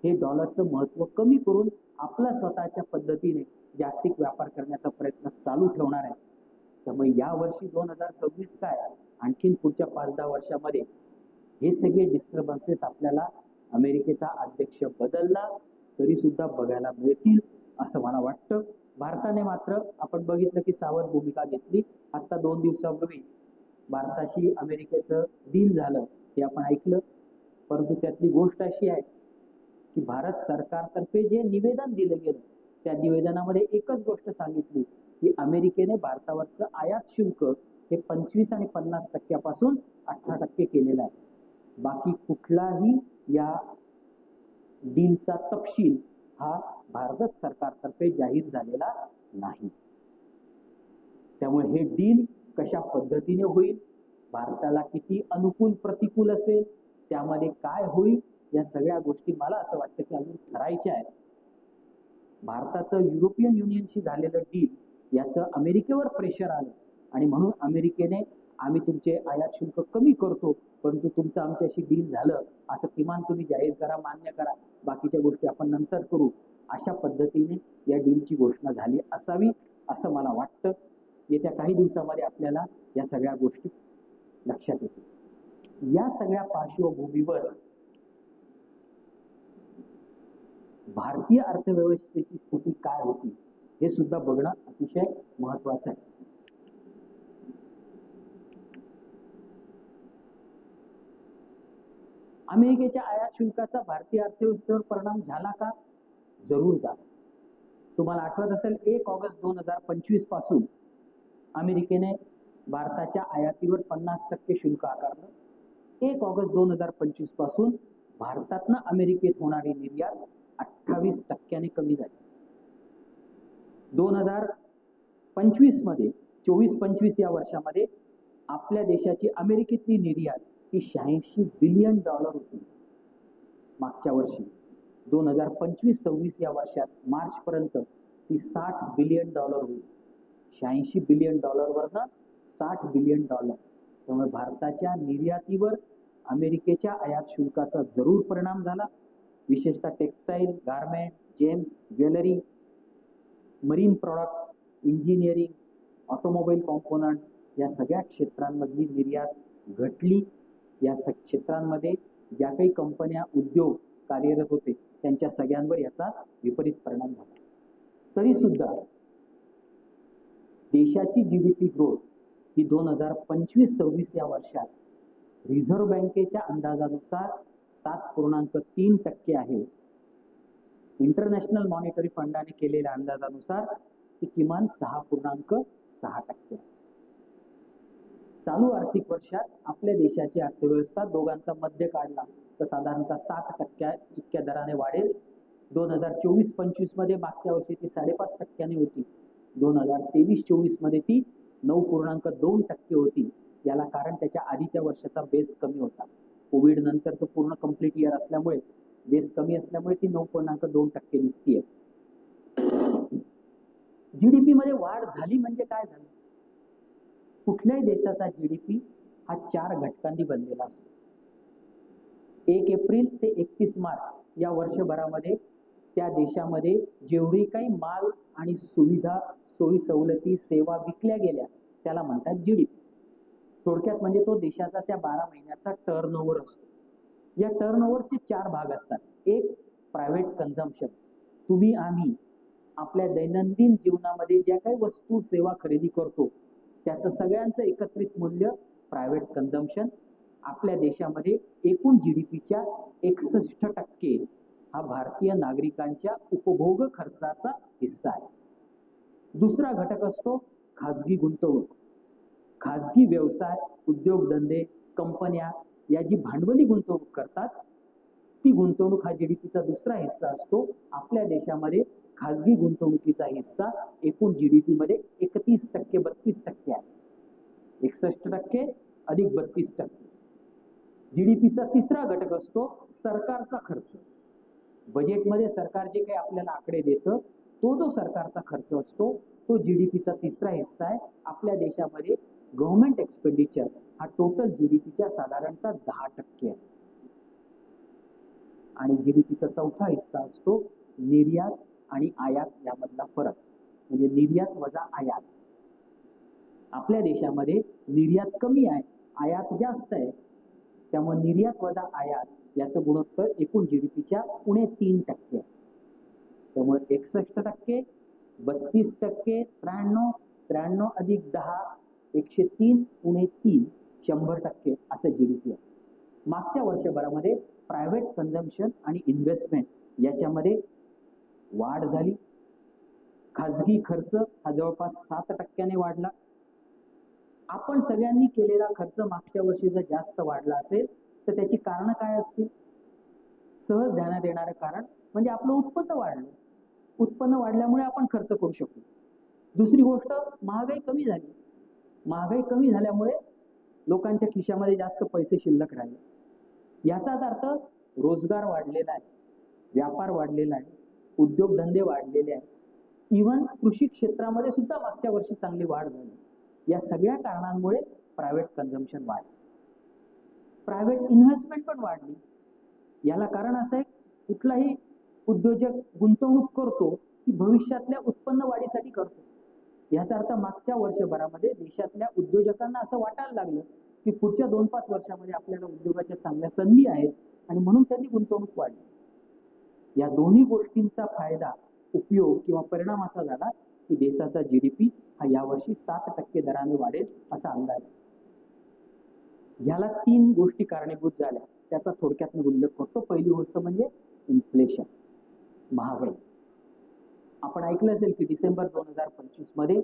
हे डॉलरचं महत्व कमी करून आपला स्वतःच्या पद्धतीने जागतिक व्यापार करण्याचा प्रयत्न चालू ठेवणार आहे. त्यामुळे या वर्षी 2026 काय, आणखीन पुढच्या 5-10 वर्षामध्ये हे सगळे डिस्टर्बन्सेस आपल्याला अमेरिकेचा अध्यक्ष बदलला तरी सुद्धा बघायला मिळतील असं मला वाटतं. भारताने मात्र आपण बघितलं की सावध भूमिका घेतली. आता 2 दिवसापूर्वी भारताशी अमेरिकेचं डील झालं हे आपण ऐकलं, परंतु त्यातली गोष्ट अशी आहे की भारत सरकारतर्फे जे निवेदन दिलं गेलं त्या निवेदनामध्ये एकच गोष्ट सांगितली की अमेरिकेने भारतावरचं आयात शुल्क हे 25 आणि 50% 18% केलेलं आहे. बाकी कुठलाही या डीलचा तपशील हा भारत सरकारतर्फे जाहीर झालेला नाही. त्यामुळे हे डील कशा पद्धतीने होईल, भारताला किती अनुकूल प्रतिकूल असेल, त्यामध्ये काय होईल, या सगळ्या गोष्टी मला असं वाटतं की अजून ठरायच्या आहेत. भारताचं युरोपियन युनियनशी झालेलं डील याचं अमेरिकेवर प्रेशर आलं आणि म्हणून अमेरिकेने आम्ही तुमचे आयात शुल्क कमी करतो, परंतु तुमचं आमच्याशी डील झालं असं किमान तुम्ही जाहीर करा, मान्य करा, बाकीच्या गोष्टी आपण नंतर करू, अशा पद्धतीने या डीलची घोषणा झाली असावी असं मला वाटतं. येत्या काही दिवसामध्ये आपल्याला या सगळ्या गोष्टी लक्षात येतील. या सगळ्या पार्श्वभूमीवर भारतीय अर्थव्यवस्थेची स्थिती काय होती हे सुद्धा बघणं अतिशय महत्वाचं आहे. अमेरिकेच्या आयात शुल्काचा भारतीय अर्थव्यवस्थेवर परिणाम झाला का? जरूर झाला. तुम्हाला आठवत असेल 1 ऑगस्ट 2025 पासून अमेरिकेने भारताच्या आयातीवर 50% शुल्क आकारलं. 1 ऑगस्ट 2025 पासून भारतातनं अमेरिकेत होणारी निर्यात 28% कमी झाली. 2025 मध्ये 24-25 या वर्षामध्ये आपल्या देशाची अमेरिकेतली निर्यात ही $86 बिलियन होती. मागच्या वर्षी 2025-26 या वर्षात मार्च पर्यंत ती $60 बिलियन होईल. $86 बिलियन वरनं $60 बिलियन. त्यामुळे भारताच्या निर्यातीवर अमेरिकेच्या आयात शुल्काचा जरूर परिणाम झाला. विशेषतः textile, garment, James, jewellery, marine products, engineering, automobile components या सगळ्या क्षेत्रांमधली निर्यात घटली. या क्षेत्रांमध्ये ज्या काही कंपन्या, उद्योग कार्यरत होते त्यांच्या सगळ्यांवर याचा विपरीत परिणाम झाला. तरी सुद्धा देशाची जीडीपी ग्रोथ ही 2025-26 या वर्षात रिझर्व्ह बँकेच्या अंदाजानुसार 7.3% आहे. इंटरनॅशनल मॉनिटरी फंडाने केलेल्या अंदाजानुसार ती किमान 6.6%. चालू आर्थिक वर्षात आपल्या देशाची अर्थव्यवस्था दोघांचा मध्य काढला तर साधारणतः 7% इतक्या दराने वाढेल. 2024-25 मध्ये मागच्या वर्षी ती 5.5% होती. 2023-24 मध्ये ती 9.2% होती. याला कारण त्याच्या आधीच्या वर्षाचा बेस कमी होता. कोविड नंतरचं पूर्ण कंप्लीट इयर असल्यामुळे बेस कमी असल्यामुळे ती 9.2% दिसतीये. जीडीपी मध्ये वाढ झाली म्हणजे काय झालं? कुठल्याही देशाचा जीडीपी हा 4 घटकांनी बनलेला असतो. 1 एप्रिल ते 31 मार्च या वर्षभरामध्ये त्या देशामध्ये जेवढी काही माल आणि सुविधा, सोयी सवलती, सेवा विकल्या गेल्या त्याला म्हणतात जीडीपी. थोडक्यात म्हणजे तो देशाचा त्या 12 महिन्याचा टर्नओव्हर असतो. या टर्नओव्हरचे 4 भाग असतात. एक प्रायव्हेट कन्झम्पशन, तुम्ही आम्ही आपल्या दैनंदिन जीवनामध्ये ज्या काही वस्तू सेवा खरेदी करतो त्याचं सगळ्यांचं एकत्रित मूल्य प्रायव्हेट कन्झम्पशन आपल्या देशामध्ये एकूण जीडीपीच्या 61% हा भारतीय नागरिकांच्या उपभोग खर्चाचा हिस्सा आहे. दुसरा घटक असतो खाजगी गुंतवणूक. खाजगी व्यवसाय, उद्योगधंदे, कंपन्या या जी भांडवली गुंतवणूक करतात ती गुंतवणूक हा जीडीपीचा दुसरा हिस्सा असतो. आपल्या देशामध्ये खाजगी गुंतवणुकीचा हिस्सा एकूण जीडीपी मध्ये 31% 32% आहे. 61% अधिक 32%. जीडीपीचा तिसरा घटक असतो सरकारचा खर्च. बजेटमध्ये सरकार जे काही आपल्याला आकडे देतं तो जो सरकारचा खर्च असतो तो जीडीपीचा तिसरा हिस्सा आहे. आपल्या देशामध्ये गव्हर्नमेंट एक्सपेंडिचर हा टोटल जीडीपीच्या साधारणतः 10% आहे. आणि जीडीपीचा चौथा हिस्सा असतो निर्यात आणि आयात यामधला फरक, म्हणजे निर्यात वजा आयात. आपल्या देशामध्ये निर्यात कमी आहे, आयात जास्त आहे. त्यामुळे निर्यात वजा आयात याचं गुणोत्तर एकूण जीडीपीच्या 3% आहे. त्यामुळे 61%, 32%, 93, 93 अधिक 10, 103, 3, 100% असं जीडीपी आहे. मागच्या वर्षभरामध्ये प्रायव्हेट कन्झम्पशन आणि इन्व्हेस्टमेंट याच्यामध्ये वाढ झाली. खाजगी खर्च हा जवळपास 7% वाढला. आपण सगळ्यांनी केलेला खर्च मागच्या वर्षी जर जास्त वाढला असेल तर त्याची कारण काय असतील? सहज ध्यानात येणारं कारण म्हणजे आपलं उत्पन्न वाढलं. उत्पन्न वाढल्यामुळे आपण खर्च करू शकतो. दुसरी गोष्ट महागाई कमी झाली. महागाई कमी झाल्यामुळे लोकांच्या खिशामध्ये जास्त पैसे शिल्लक राहिले. याचाच अर्थ रोजगार वाढलेला आहे, व्यापार वाढलेला आहे, उद्योगधंदे वाढलेले आहेत. इव्हन कृषी क्षेत्रामध्ये सुद्धा मागच्या वर्षी चांगली वाढ झाली. या सगळ्या कारणांमुळे प्रायव्हेट कन्झम्पशन वाढलं. प्रायव्हेट इन्व्हेस्टमेंट पण वाढली. याला कारण असं आहे कुठलाही उद्योजक गुंतवणूक करतो की भविष्यातल्या उत्पन्न वाढीसाठी करतो. याचा अर्थ मागच्या वर्षभरामध्ये देशातल्या उद्योजकांना असं वाटायला लागलं की पुढच्या 2-5 वर्षामध्ये आपल्याला उद्योगाच्या चांगल्या संधी आहेत आणि म्हणून त्यांनी गुंतवणूक वाढली. या दोन्ही गोष्टींचा फायदा, उपयोग किंवा परिणाम असा झाला की देशाचा जीडीपी हा यावर्षी 7% दराने वाढेल असा अंदाज आहे. ह्याला 3 गोष्टी कारणीभूत झाल्या, त्याचा थोडक्यात मी उल्लेख करतो. पहिली गोष्ट म्हणजे इन्फ्लेशन, महागाई. आपण ऐकलं असेल की डिसेंबर 2025 मध्ये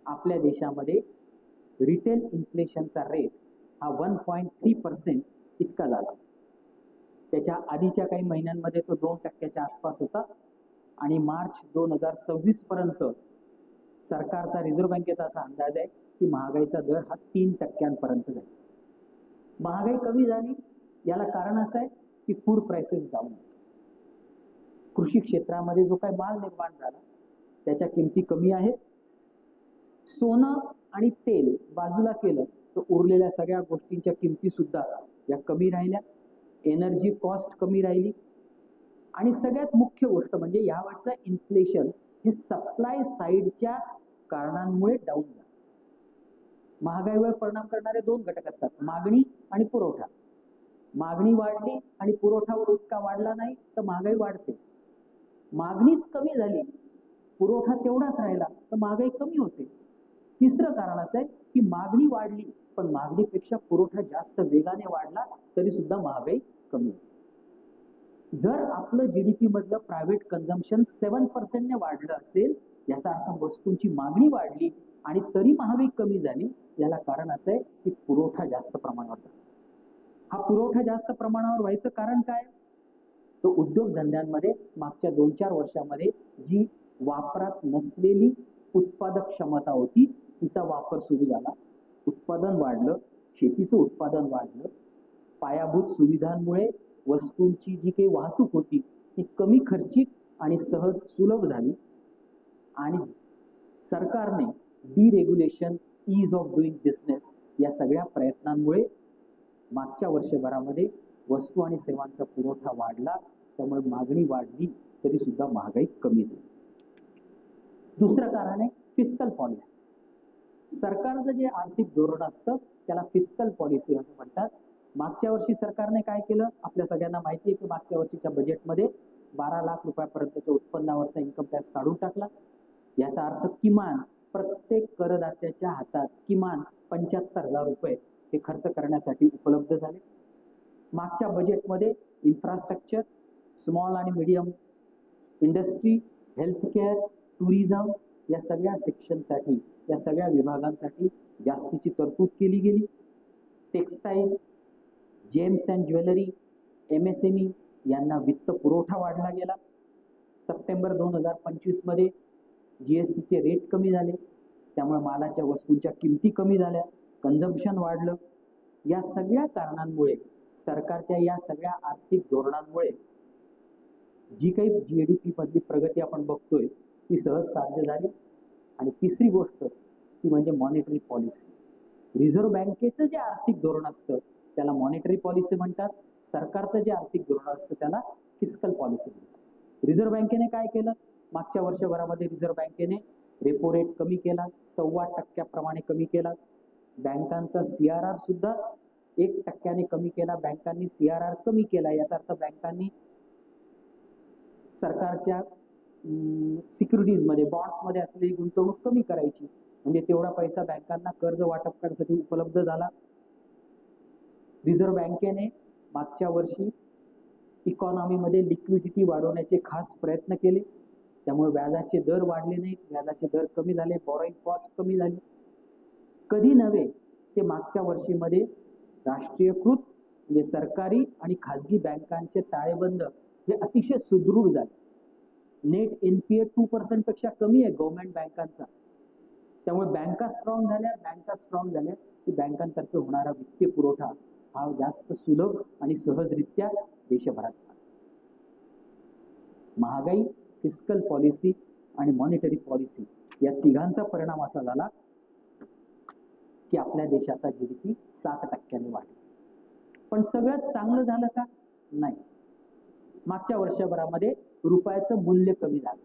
आपल्या देशामध्ये रिटेल इन्फ्लेशनचा रेट हा 1.3% इतका झाला. त्याच्या आधीच्या काही महिन्यांमध्ये तो 2% आसपास होता आणि मार्च 2026 पर्यंत सरकारचा, रिझर्व्ह बँकेचा असा अंदाज आहे की महागाईचा दर हा 3% जाईल. महागाई कमी झाली याला कारण असं आहे की फूड प्राइसेस डाऊन. कृषी क्षेत्रामध्ये जो काही माल निर्माण झाला त्याच्या किमती कमी आहेत. सोनं आणि तेल बाजूला केलं तर उरलेल्या सगळ्या गोष्टींच्या किमती सुद्धा या कमी राहिल्या. एनर्जी कॉस्ट कमी राहिली. आणि सगळ्यात मुख्य गोष्ट म्हणजे यावरचं इन्फ्लेशन हे सप्लाय साईडच्या कारणांमुळे डाऊन झालं. महागाईवर परिणाम करणारे 2 घटक असतात, मागणी आणि पुरवठा. मागणी वाढली आणि पुरवठा इतका वाढला नाही तर महागाई वाढते. मागणीच कमी झाली, पुरवठा तेवढाच राहिला तर महागाई कमी होते. तिसरं कारण असं आहे की मागणी वाढली पण मागणीपेक्षा पुरवठा जास्त वेगाने वाढला तरी सुद्धा महागाई कमी होते. जर आपलं जीडीपी मधलं प्रायव्हेट कन्झम्पशन 7% ने वाढलं असेल याचा अर्थ वस्तूंची मागणी वाढली आणि तरी महागाई कमी झाली. याला कारण असं आहे की पुरवठा जास्त प्रमाणावर झाला. हा पुरवठा जास्त प्रमाणावर व्हायचं कारण काय? तो उद्योगधंद्यांमध्ये मागच्या 2-4 वर्षामध्ये जी वापरात नसलेली उत्पादक क्षमता होती तिचा वापर सुरू झाला. उत्पादन वाढलं, शेतीचं उत्पादन वाढलं. पायाभूत सुविधांमुळे वस्तूंची जी काही वाहतूक होती ती कमी खर्चिक आणि सहज सुलभ झाली. आणि सरकारने डिरेग्युलेशन, ईज ऑफ डुईंग बिझनेस या सगळ्या प्रयत्नांमुळे मागच्या वर्षभरामध्ये वस्तू आणि सेवांचा पुरवठा वाढला. त्यामुळे मागणी वाढली तरी सुद्धा महागाई कमी झाली. दुसरं कारण आहे फिस्कल पॉलिसी. सरकारचं जे आर्थिक धोरण असतं त्याला फिस्कल पॉलिसी असं म्हणतात. मागच्या वर्षी सरकारने काय केलं आपल्या सगळ्यांना माहिती आहे की मागच्या वर्षीच्या बजेटमध्ये 12 लाख रुपयापर्यंतच्या उत्पन्नावरचा इन्कम टॅक्स काढून टाकला. याचा अर्थ किमान प्रत्येक करदात्याच्या हातात किमान 75,000 रुपये हे खर्च करण्यासाठी उपलब्ध झाले. मागच्या बजेटमध्ये इन्फ्रास्ट्रक्चर, स्मॉल आणि मीडियम इंडस्ट्री, हेल्थकेअर, टुरिझम या सगळ्या सेक्शनसाठी, या सगळ्या विभागांसाठी जास्तीची तरतूद केली गेली. Textile, gems and jewellery, MSME यांना वित्त पुरवठा वाढला गेला. सप्टेंबर 2025 मध्ये GSTचे रेट कमी झाले, त्यामुळे मालाच्या वस्तूंच्या किमती कमी झाल्या, कन्झम्पशन वाढलं. या सगळ्या कारणांमुळे, सरकारच्या या सगळ्या आर्थिक धोरणांमुळे जी काही GDP मधली प्रगती आपण बघतोय ती सहज साध्य झाली. आणि तिसरी गोष्ट ती म्हणजे मॉनिटरी पॉलिसी. रिझर्व्ह बँकेचं जे आर्थिक धोरण असतं त्याला मॉनिटरी पॉलिसी म्हणतात. सरकारचं जे आर्थिक धोरण असतं त्याला फिस्कल पॉलिसी म्हणतात. रिझर्व्ह बँकेने काय केलं? मागच्या वर्षभरामध्ये रिझर्व्ह बँकेने रेपो रेट कमी केला, 1.25% कमी केला. बँकांचा CRR सुद्धा 1% कमी केला. बँकांनी CRR कमी केला, याचा अर्थ बँकांनी सरकारच्या सिक्युरिटीजमध्ये, बॉन्ड्समध्ये असलेली गुंतवणूक कमी करायची, म्हणजे तेवढा पैसा बँकांना कर्ज वाटप करण्यासाठी उपलब्ध झाला. रिझर्व्ह बँकेने मागच्या वर्षी इकॉनॉमीमध्ये लिक्विडिटी वाढवण्याचे खास प्रयत्न केले, त्यामुळे व्याजाचे दर वाढले नाहीत, व्याजाचे दर कमी झाले, बॉरोइंग कॉस्ट कमी झाली. कधी नव्हे ते मागच्या वर्षीमध्ये राष्ट्रीयकृत म्हणजे सरकारी आणि खाजगी बँकांचे ताळेबंद हे अतिशय सुदृढ झाले. नेट NPA 2% पेक्षा कमी आहे गव्हर्नमेंट बँकांचा. त्यामुळे बँका स्ट्रॉंग झाल्या की बँकांतर्फे होणारा वित्तीय पुरवठा हा जास्त सुलभ आणि सहजरित्या देशभरात झाला. महागाई, फिस्कल पॉलिसी आणि मॉनिटरी पॉलिसी या तिघांचा परिणाम असा झाला की आपल्या देशाचा GDP 7% वाढला. पण सगळं चांगलं झालं का? नाही. मागच्या वर्षभरामध्ये रुपयाचं मूल्य कमी झालं.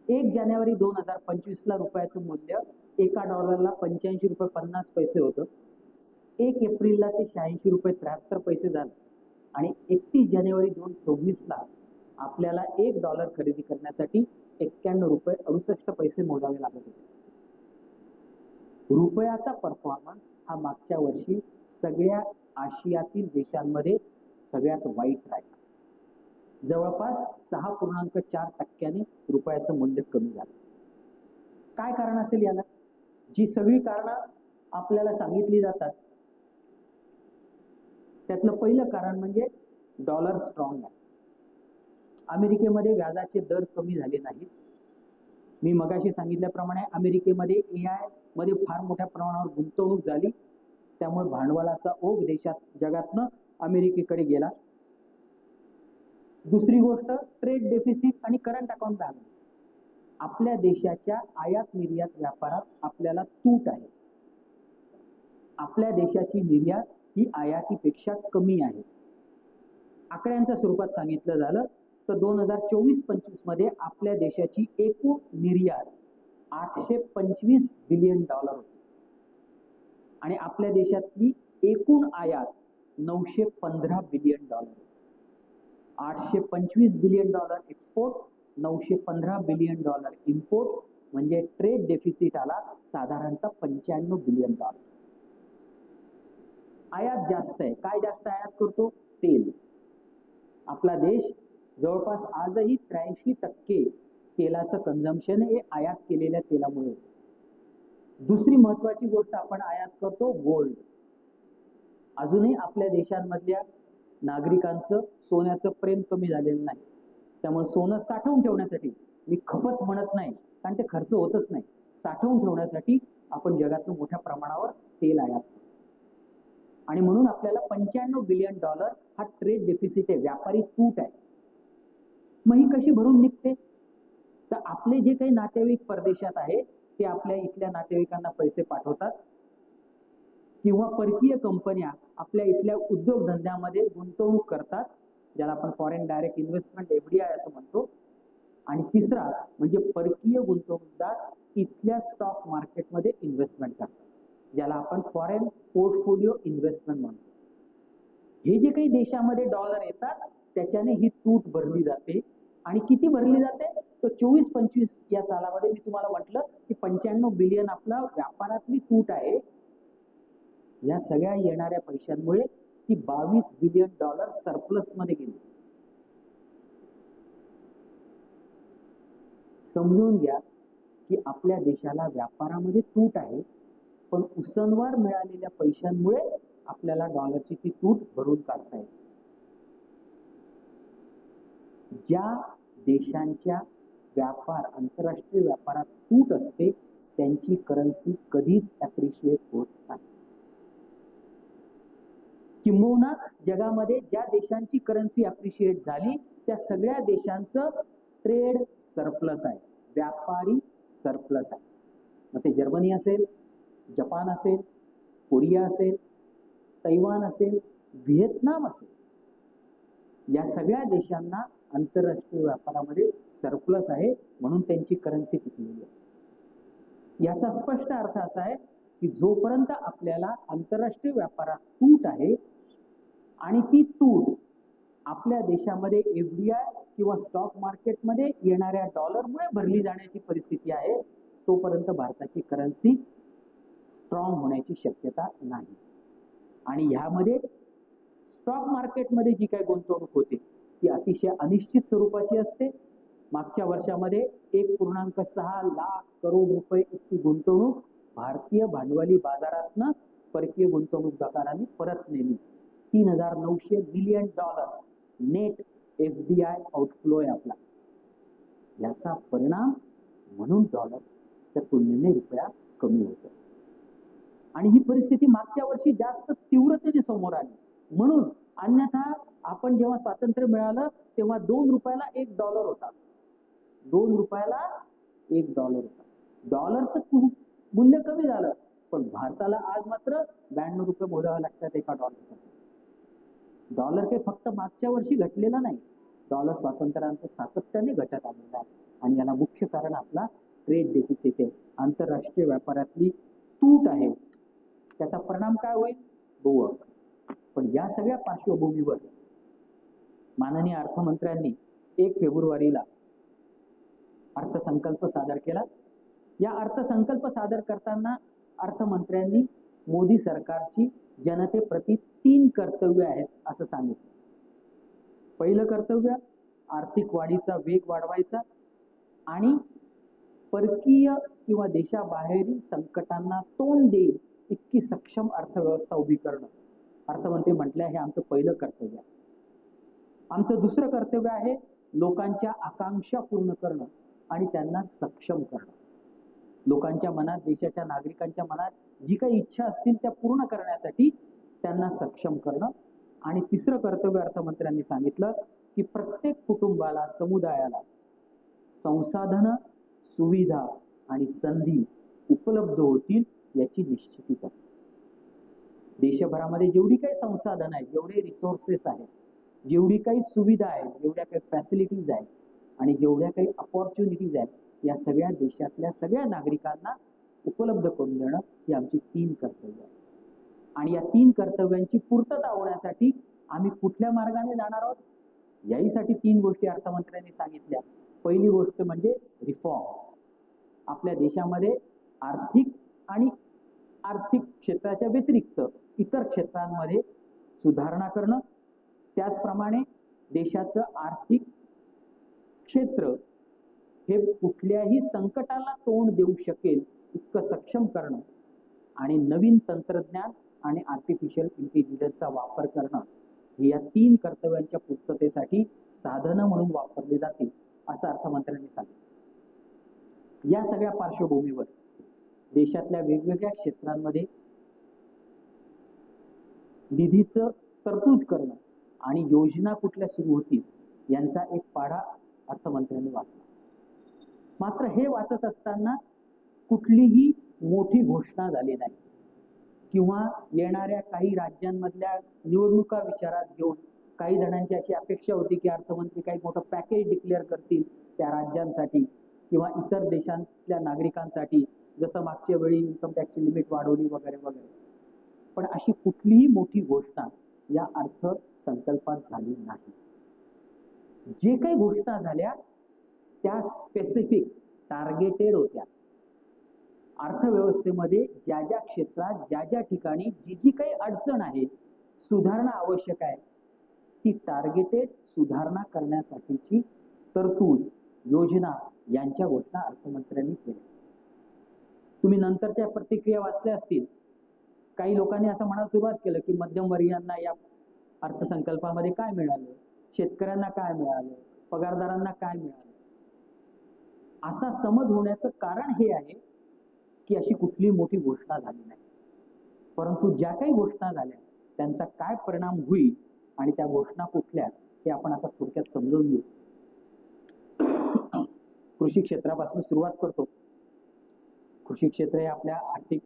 1 जानेवारी 2025 ला रुपयाचं मूल्य एका डॉलरला 85 रुपये 50 पैसे होतं. 1 एप्रिलला ते 86 रुपये 73 पैसे झालं. आणि 31 जानेवारी 2024 ला आपल्याला $1 खरेदी करण्यासाठी 91 रुपये 68 पैसे मोजावे लागत होते. रुपयाचा परफॉर्मन्स हा मागच्या वर्षी सगळ्या आशियातील देशांमध्ये सगळ्यात वाईट राहिला. जवळपास 6.4% रुपयाचं मूल्य कमी झालं. काय कारण असेल याला? जी सगळी कारणं आपल्याला सांगितली जातात त्यातलं पहिलं कारण म्हणजे डॉलर स्ट्रॉंग आहे. अमेरिकेमध्ये व्याजाचे दर कमी झाले नाहीत. मी मगाशी सांगितल्याप्रमाणे अमेरिकेमध्ये AI मध्ये फार मोठ्या प्रमाणावर गुंतवणूक झाली, त्यामुळे भांडवलाचा ओघ जगातनं अमेरिकेकडे गेला. दुसरी गोष्ट ट्रेड डेफिसिट आणि करंट अकाउंट बॅलन्स. आपल्या देशाच्या आयात निर्यात व्यापारात आपल्याला तूट आहे. आपल्या देशाची निर्यात ही आयातीपेक्षा कमी आहे. आकड्यांच्या स्वरूपात सांगितलं झालं तर 2024-25 मध्ये आपल्या देशाची एकूण निर्यात $825 बिलियन होती आणि आपल्या देशातली एकूण आयात $915 billion. 825 billion export, $915 billion import, म्हणजे ट्रेड डेफिसिट आला साधारणतः $95 बिलियन. आयात जास्त आहे. काय जास्त आयात करतो? तेल. आपला देश जवळपास आजही 83% तेलाचं कन्झम्पशन हे आयात केलेल्या तेलामुळे. दुसरी महत्वाची गोष्ट आपण आयात करतो गोल्ड. अजूनही आपल्या देशांमधल्या नागरिकांचं सोन्याचं प्रेम कमी झालेलं नाही, त्यामुळे सोनं साठवून ठेवण्यासाठी, मी खपत म्हणत नाही कारण ते खर्च होतच नाही, साठवून ठेवण्यासाठी आपण जगातून मोठ्या प्रमाणावर तेल आयात करतो. आणि म्हणून आपल्याला $95 बिलियन हा ट्रेड डेफिसिट आहे, व्यापारी तूट आहे. मग ही कशी भरून निघते? तर आपले जे काही नातेवाईक परदेशात आहे ते आपल्या इथल्या नातेवाईकांना पैसे पाठवतात किंवा परकीय कंपन्या आपल्या इथल्या उद्योगधंद्यामध्ये गुंतवणूक करतात, ज्याला आपण फॉरेन डायरेक्ट इन्व्हेस्टमेंट FDI असं म्हणतो. आणि तिसरा म्हणजे परकीय गुंतवणूकदार इथल्या स्टॉक मार्केटमध्ये इन्व्हेस्टमेंट करतात, ज्याला आपण फॉरेन पोर्टफोलिओ इन्व्हेस्टमेंट म्हणतो. हे जे काही देशामध्ये डॉलर येतात त्याच्याने ही तूट भरली जाते. आणि किती भरली जाते? तर 24-25 या सालामध्ये मी तुम्हाला म्हटलं की 95 बिलियन आपला व्यापारातली तूट आहे. या सगळ्या येणाऱ्या पैशांमुळे ती 22 बिलियन डॉलर सरप्लस मध्ये गेली. समजून घ्या की आपल्या देशाला व्यापारामध्ये तूट आहे, पण उसनवार मिळालेल्या पैशांमुळे आपल्याला डॉलरची ती तूट भरून काढता येते. ज्या देशांच्या आंतरराष्ट्रीय व्यापारात तूट असते त्यांची करन्सी कधीच अप्रिशिएट होत नाही. किंबहुना जगामध्ये ज्या देशांची करन्सी अप्रिशिएट झाली त्या सगळ्या देशांचं ट्रेड सरप्लस आहे, व्यापारी सरप्लस आहे. मग ते जर्मनी असेल, जपान असेल, कोरिया असेल, तैवान असेल, व्हिएतनाम असेल, या सगळ्या देशांना आंतरराष्ट्रीय व्यापारामध्ये सरप्लस आहे, म्हणून त्यांची करन्सी टिकलेली आहे. याचा स्पष्ट अर्थ असा आहे की जोपर्यंत आपल्याला आंतरराष्ट्रीय व्यापारात तूट आहे आणि ती तूट आपल्या देशामध्ये एफडीआय किंवा स्टॉक मार्केटमध्ये येणाऱ्या डॉलरमुळे भरली जाण्याची परिस्थिती आहे, तोपर्यंत भारताची करन्सी स्ट्रॉंग होण्याची शक्यता नाही. आणि ह्यामध्ये स्टॉक मार्केटमध्ये जी काही गुंतवणूक होते ती अतिशय अनिश्चित स्वरूपाची असते. मागच्या वर्षामध्ये 1.6 लाख करोड रुपये इतकी गुंतवणूक भारतीय भांडवली बाजारातनं परकीय गुंतवणूकदारांनी परत नेली. 3,900 billion dollars net FDI outflow आहे आपला. याचा परिणाम म्हणून डॉलरच्या तुलनेने रुपया कमी होतो. आणि ही परिस्थिती मागच्या वर्षी जास्त तीव्रतेने समोर आली. म्हणून अन्यथा आपण जेव्हा स्वातंत्र्य मिळालं तेव्हा 2 रुपयाला 1 डॉलर होता. 2 रुपयाला 1 डॉलर होता. डॉलरचं मूल्य कमी झालं, पण भारताला आज मात्र 92 रुपये मोजावे लागतात एका डॉलरसाठी. डॉलर काही फक्त मागच्या वर्षी घटलेला नाही, डॉलर स्वातंत्र्यानंतर सातत्याने घटत आलेला आहे. आणि याला मुख्य कारण आपला ट्रेड डेफिसिट आहे, आंतरराष्ट्रीय व्यापारातली तूट आहे. त्याचा परिणाम काय होईल बघू. पण या सगळ्या पार्श्वभूमीवर माननीय अर्थमंत्र्यांनी 1 फेब्रुवारीला अर्थसंकल्प सादर केला. या अर्थसंकल्प सादर करताना अर्थमंत्र्यांनी मोदी सरकारची जनतेप्रती 3 कर्तव्य आहेत असं सांगितलं. पहिलं कर्तव्य आर्थिक वाढीचा वेग वाढवायचा आणि परकीय किंवा देशाबाहेरील संकटांना तोंड देईल इतकी सक्षम अर्थव्यवस्था उभी करणं. अर्थमंत्री म्हटल्या हे आमचं पहिलं कर्तव्य आहे. आमचं दुसरं कर्तव्य आहे लोकांच्या आकांक्षा पूर्ण करणं आणि त्यांना सक्षम करणं. लोकांच्या मनात, देशाच्या नागरिकांच्या मनात जी काही इच्छा असतील त्या पूर्ण करण्यासाठी त्यांना सक्षम करणं. आणि तिसरं कर्तव्य अर्थमंत्र्यांनी सांगितलं की प्रत्येक कुटुंबाला, समुदायाला संसाधनं, सुविधा आणि संधी उपलब्ध होतील याची निश्चिती करा. देशभरामध्ये जेवढी काही संसाधन आहेत, जेवढे रिसोर्सेस आहेत, जेवढी काही सुविधा आहेत, जेवढ्या काही फॅसिलिटीज आहेत आणि जेवढ्या काही अपॉर्च्युनिटीज आहेत, या सगळ्या देशातल्या सगळ्या नागरिकांना उपलब्ध करून देणं ही आमची 3 कर्तव्य आहे. आणि या 3 कर्तव्यांची पूर्तता होण्यासाठी आम्ही कुठल्या मार्गाने जाणार आहोत याहीसाठी 3 गोष्टी अर्थमंत्र्यांनी सांगितल्या. पहिली गोष्ट म्हणजे रिफॉर्म्स. आपल्या देशामध्ये आर्थिक क्षेत्राच्या व्यतिरिक्त इतर क्षेत्रांमध्ये सुधारणा करणं, त्याचप्रमाणे देशाचं आर्थिक क्षेत्र हे कुठल्याही संकटाला तोंड देऊ शकेल इतकं सक्षम करणं आणि नवीन तंत्रज्ञान आणि आर्टिफिशियल इंटेलिजन्सचा वापर करणं हे या 3 कर्तव्यांच्या पूर्ततेसाठी साधनं म्हणून वापरले जातील असं अर्थमंत्र्यांनी सांगितलं. या सगळ्या पार्श्वभूमीवर देशातल्या वेगवेगळ्या क्षेत्रांमध्ये निधीचं तरतूद करणं आणि योजना कुठल्या सुरू होतील यांचा एक पाढा अर्थमंत्र्यांनी वाचला. मात्र हे वाचत असताना कुठलीही मोठी घोषणा झाली नाही किंवा येणाऱ्या काही राज्यांमधल्या निवडणुका विचारात घेऊन काही जणांची अशी अपेक्षा होती की अर्थमंत्री काही मोठं पॅकेज डिक्लेअर करतील त्या राज्यांसाठी किंवा इतर देशांतल्या नागरिकांसाठी, जसं मागच्या वेळी इन्कम टॅक्सची लिमिट वाढवली वगैरे वगैरे. पण अशी कुठलीही मोठी घोषणा या अर्थसंकल्पात झाली नाही. जे काही घोषणा झाल्या त्या स्पेसिफिक टार्गेटेड होत्या. अर्थव्यवस्थेमध्ये ज्या ज्या क्षेत्रात ज्या ज्या ठिकाणी जी जी काही अडचण आहे, सुधारणा आवश्यक आहे, ती टार्गेटेड सुधारणा करण्यासाठीची तरतूद, योजना यांच्या घोषणा अर्थमंत्र्यांनी केल्या. तुम्ही नंतरच्या प्रतिक्रिया वाचल्या असतील. काही लोकांनी असं म्हणायला सुरुवात केलं की मध्यमवर्गीयांना या अर्थसंकल्पामध्ये काय मिळालं, शेतकऱ्यांना काय मिळालं, पगारदारांना काय मिळालं. असा समज होण्याचं कारण हे आहे की अशी कुठली मोठी घोषणा झाली नाही. परंतु ज्या काही घोषणा झाल्या त्यांचा काय परिणाम होईल आणि त्या घोषणा कुठल्या हे आपण आता थोडक्यात समजून घेऊ. कृषी क्षेत्रापासून सुरुवात करतो. कृषी क्षेत्र हे आपल्या आर्थिक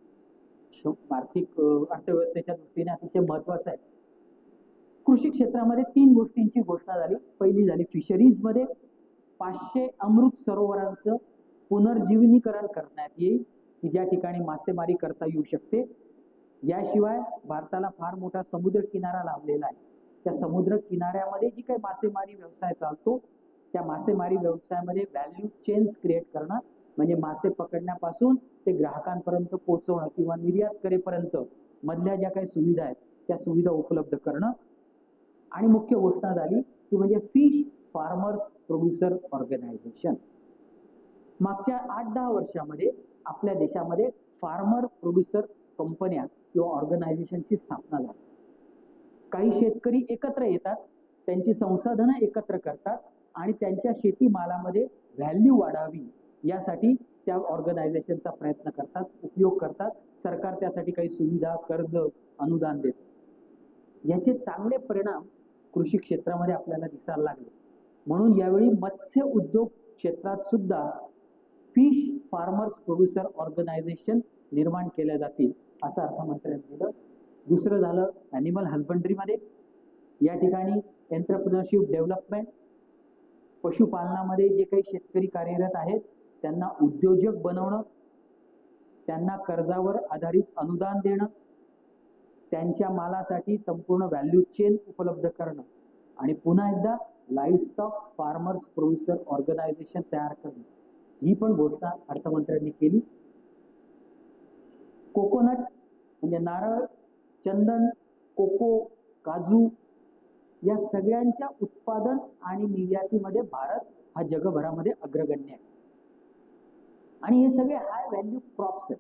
अर्थव्यवस्थेच्या दृष्टीने अतिशय महत्वाचं आहे. कृषी क्षेत्रामध्ये 3 गोष्टींची घोषणा झाली. पहिली झाली फिशरीज मध्ये 500 अमृत सरोवरांचं पुनर्जीवनीकरण करण्यात येईल की ज्या ठिकाणी मासेमारी करता येऊ शकते. याशिवाय भारताला फार मोठा समुद्र किनारा लाभलेला आहे. त्या समुद्र किनाऱ्यामध्ये जी काही मासेमारी व्यवसाय चालतो त्या मासेमारी व्यवसायामध्ये व्हॅल्यू चेन्स क्रिएट करणं, म्हणजे मासे पकडण्यापासून ते ग्राहकांपर्यंत पोहोचवणं किंवा निर्यात करेपर्यंत मधल्या ज्या काही सुविधा आहेत त्या सुविधा उपलब्ध करणं. आणि मुख्य घोषणा झाली ती म्हणजे फिश फार्मर्स प्रोड्युसर ऑर्गनायझेशन. मागच्या 8-10 वर्षामध्ये आपल्या देशामध्ये फार्मर प्रोड्युसर कंपन्या किंवा ऑर्गनायझेशनची स्थापना झाली. काही शेतकरी एकत्र येतात, त्यांची संसाधनं एकत्र करतात आणि त्यांच्या शेतीमालामध्ये व्हॅल्यू वाढावी यासाठी त्या ऑर्गनायझेशनचा प्रयत्न करतात, उपयोग करतात. सरकार त्यासाठी काही सुविधा, कर्ज, अनुदान देते. याचे चांगले परिणाम कृषी क्षेत्रामध्ये आपल्याला दिसायला लागले. म्हणून यावेळी मत्स्य उद्योग क्षेत्रात सुद्धा फिश फार्मर्स प्रोड्युसर ऑर्गनायझेशन निर्माण केल्या जातील असं अर्थमंत्र्यांनी दिलं. दुसरं झालं ॲनिमल हजबंड्रीमध्ये. या ठिकाणी एंटरप्रिनरशिप डेव्हलपमेंट, पशुपालनामध्ये जे काही शेतकरी कार्यरत आहेत त्यांना उद्योजक बनवणं, त्यांना कर्जावर आधारित अनुदान देणं, त्यांच्या मालासाठी संपूर्ण व्हॅल्यू चेन उपलब्ध करणं आणि पुन्हा एकदा लाईव्हस्टॉक फार्मर्स प्रोड्युसर ऑर्गनायझेशन तयार करणं, ही पण घोषणा अर्थमंत्र्यांनी केली. कोकोनट म्हणजे नारळ, चंदन, कोको, काजू या सगळ्यांच्या उत्पादन आणि निर्यातीमध्ये भारत हा जगभरामध्ये अग्रगण्य आहे. आणि हे सगळे हाय व्हॅल्यू क्रॉप्स आहेत.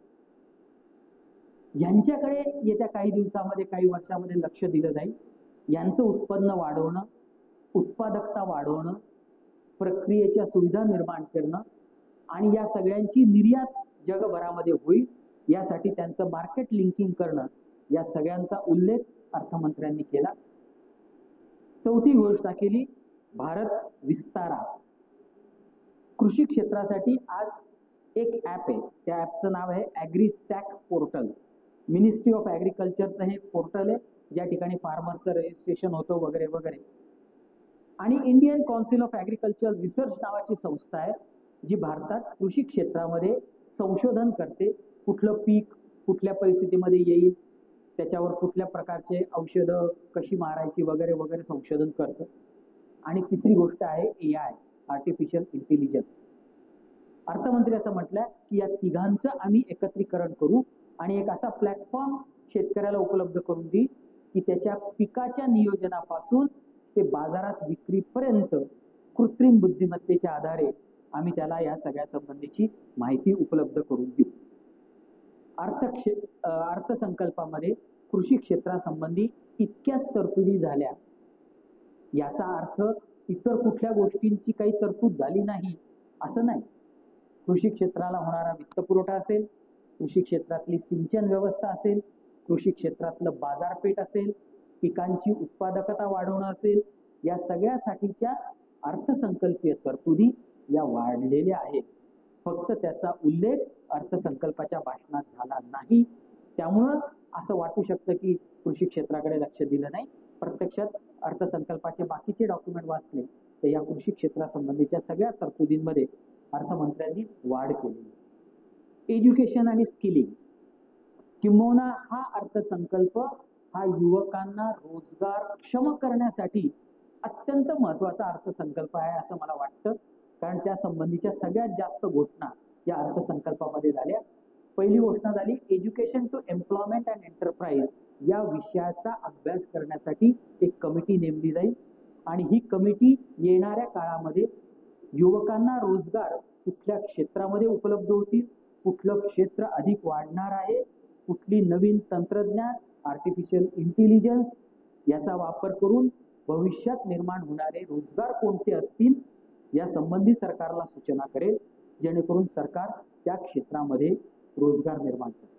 यांच्याकडे येत्या काही दिवसामध्ये, काही वर्षामध्ये लक्ष दिलं जाईल. यांचं उत्पन्न वाढवणं, उत्पादकता वाढवणं, प्रक्रियेच्या सुविधा निर्माण करणं आणि या सगळ्यांची निर्यात जगभरामध्ये होईल यासाठी त्यांचं मार्केट लिंकिंग करणं, या सगळ्यांचा उल्लेख अर्थमंत्र्यांनी केला. चौथी घोषणा केली भारत विस्तारा. कृषी क्षेत्रासाठी आज एक ऍप आहे, त्या ऍपचं नाव आहे ॲग्रीस्टॅक पोर्टल. मिनिस्ट्री ऑफ ॲग्रिकल्चरचं हे पोर्टल आहे ज्या ठिकाणी फार्मरचं रजिस्ट्रेशन होतं वगैरे वगैरे. आणि Indian council of agriculture research नावाची संस्था आहे जी भारतात कृषी क्षेत्रामध्ये संशोधन करते. कुठलं पीक कुठल्या परिस्थितीमध्ये येईल, त्याच्यावर कुठल्या प्रकारचे औषधं कशी मारायची वगैरे वगैरे संशोधन करतं. आणि तिसरी गोष्ट आहे AI, आर्टिफिशियल इंटेलिजन्स. अर्थमंत्री असं म्हटलं की या तिघांचं आम्ही एकत्रीकरण करू आणि एक असा प्लॅटफॉर्म शेतकऱ्याला उपलब्ध करून देईल की त्याच्या पिकाच्या नियोजनापासून ते बाजारात विक्रीपर्यंत कृत्रिम बुद्धिमत्तेच्या आधारे आम्ही त्याला या सगळ्या संबंधीची माहिती उपलब्ध करून देऊ. अर्थसंकल्पामध्ये कृषी क्षेत्रासंबंधी इतक्याच तरतुदी झाल्या, याचा अर्थ इतर कुठल्या गोष्टींची काही तरतूद झाली नाही असं नाही. कृषी क्षेत्राला होणारा वित्तपुरवठा असेल, कृषी क्षेत्रातली सिंचन व्यवस्था असेल, कृषी क्षेत्रातलं बाजारपेठ असेल, पिकांची उत्पादकता वाढवणं असेल, या सगळ्यासाठीच्या अर्थसंकल्पीय तरतुदी या वाढलेल्या आहेत. फक्त त्याचा उल्लेख अर्थसंकल्पाच्या भाषणात झाला नाही. त्यामुळं असं वाटू शकतं की कृषी क्षेत्राकडे लक्ष दिलं नाही. प्रत्यक्षात अर्थसंकल्पाचे बाकीचे डॉक्युमेंट वाचले तर या कृषी क्षेत्रासंबंधीच्या सगळ्या तरतुदींमध्ये अर्थमंत्र्यांनी वाढ केली. एज्युकेशन आणि स्किलिंग, किंबहुना हा अर्थसंकल्प हा युवकांना रोजगारक्षम करण्यासाठी अत्यंत महत्वाचा अर्थसंकल्प आहे असं मला वाटतं, कारण त्या संबंधीच्या सगळ्यात जास्त घोषणा या अर्थसंकल्पामध्ये झाल्या. पहिली घोषणा झाली education to employment and enterprise या विषयाचा अभ्यास करण्यासाठी एक कमिटी नेमली जाईल आणि ही कमिटी येणाऱ्या काळामध्ये युवकांना रोजगार कुठल्या क्षेत्रामध्ये उपलब्ध होतील, कुठलं क्षेत्र अधिक वाढणार आहे, कुठली नवीन तंत्रज्ञान आर्टिफिशियल इंटेलिजन्स याचा वापर करून भविष्यात निर्माण होणारे रोजगार कोणते असतील या संबंधी सरकारला सूचना करेल, जेणेकरून सरकार त्या क्षेत्रामध्ये रोजगार निर्माण करेल.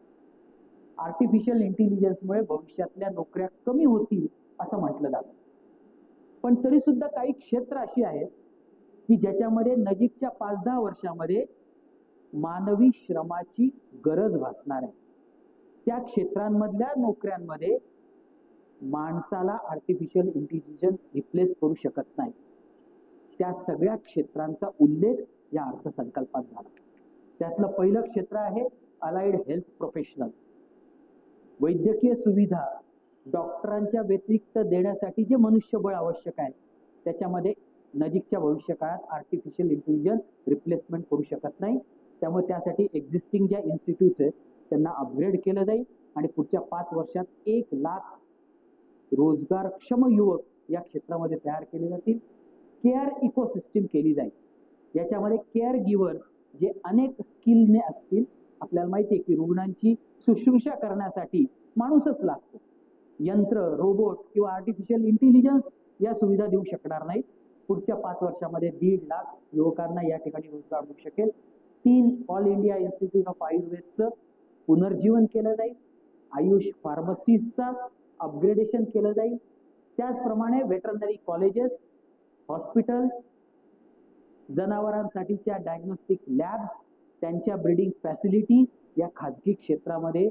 आर्टिफिशियल इंटेलिजन्समुळे भविष्यातल्या नोकऱ्या कमी होतील असं म्हटलं जातं, पण तरी सुद्धा काही क्षेत्र अशी आहेत की ज्याच्यामध्ये नजीकच्या 5-10 वर्षामध्ये मानवी श्रमाची गरज भासणार आहे. त्या क्षेत्रांमधल्या नोकऱ्यांमध्ये माणसाला आर्टिफिशियल इंटेलिजन्स रिप्लेस करू शकत नाही. त्या सगळ्या क्षेत्रांचा उल्लेख या अर्थसंकल्पात झाला. त्यातलं पहिलं क्षेत्र आहे अलाइड हेल्थ प्रोफेशनल. वैद्यकीय सुविधा डॉक्टरांच्या व्यतिरिक्त देण्यासाठी जे मनुष्यबळ आवश्यक आहे त्याच्यामध्ये नजीकच्या भविष्य काळात आर्टिफिशियल इंटेलिजन्स रिप्लेसमेंट करू शकत नाही. त्यामुळे त्यासाठी एक्झिस्टिंग ज्या इन्स्टिट्यूट्स आहेत त्यांना अपग्रेड केलं जाईल आणि पुढच्या 5 वर्षात 1 लाख रोजगारक्षम युवक या क्षेत्रामध्ये तयार केले जातील. केअर इकोसिस्टीम केली जाईल. याच्यामध्ये केअर गिव्हर्स जे अनेक स्किलने असतील. आपल्याला माहिती आहे की रुग्णांची शुश्रूषा करण्यासाठी माणूसच लागतो. यंत्र, रोबोट किंवा आर्टिफिशियल इंटेलिजन्स या सुविधा देऊ शकणार नाहीत. पुढच्या 5 वर्षामध्ये 1.5 लाख युवकांना या ठिकाणी रोजगार मिळू शकेल. 3 ऑल इंडिया इन्स्टिट्यूट ऑफ आयुर्वेदचं पुनर्जीवन केलं जाईल. आयुष फार्मसीजचा अपग्रेडेशन केलं जाईल. त्याचप्रमाणे वेटरनरी कॉलेजेस, हॉस्पिटल, जनावरांसाठीच्या डायग्नोस्टिक लॅब्स, त्यांच्या ब्रीडिंग फॅसिलिटी या खाजगी क्षेत्रामध्ये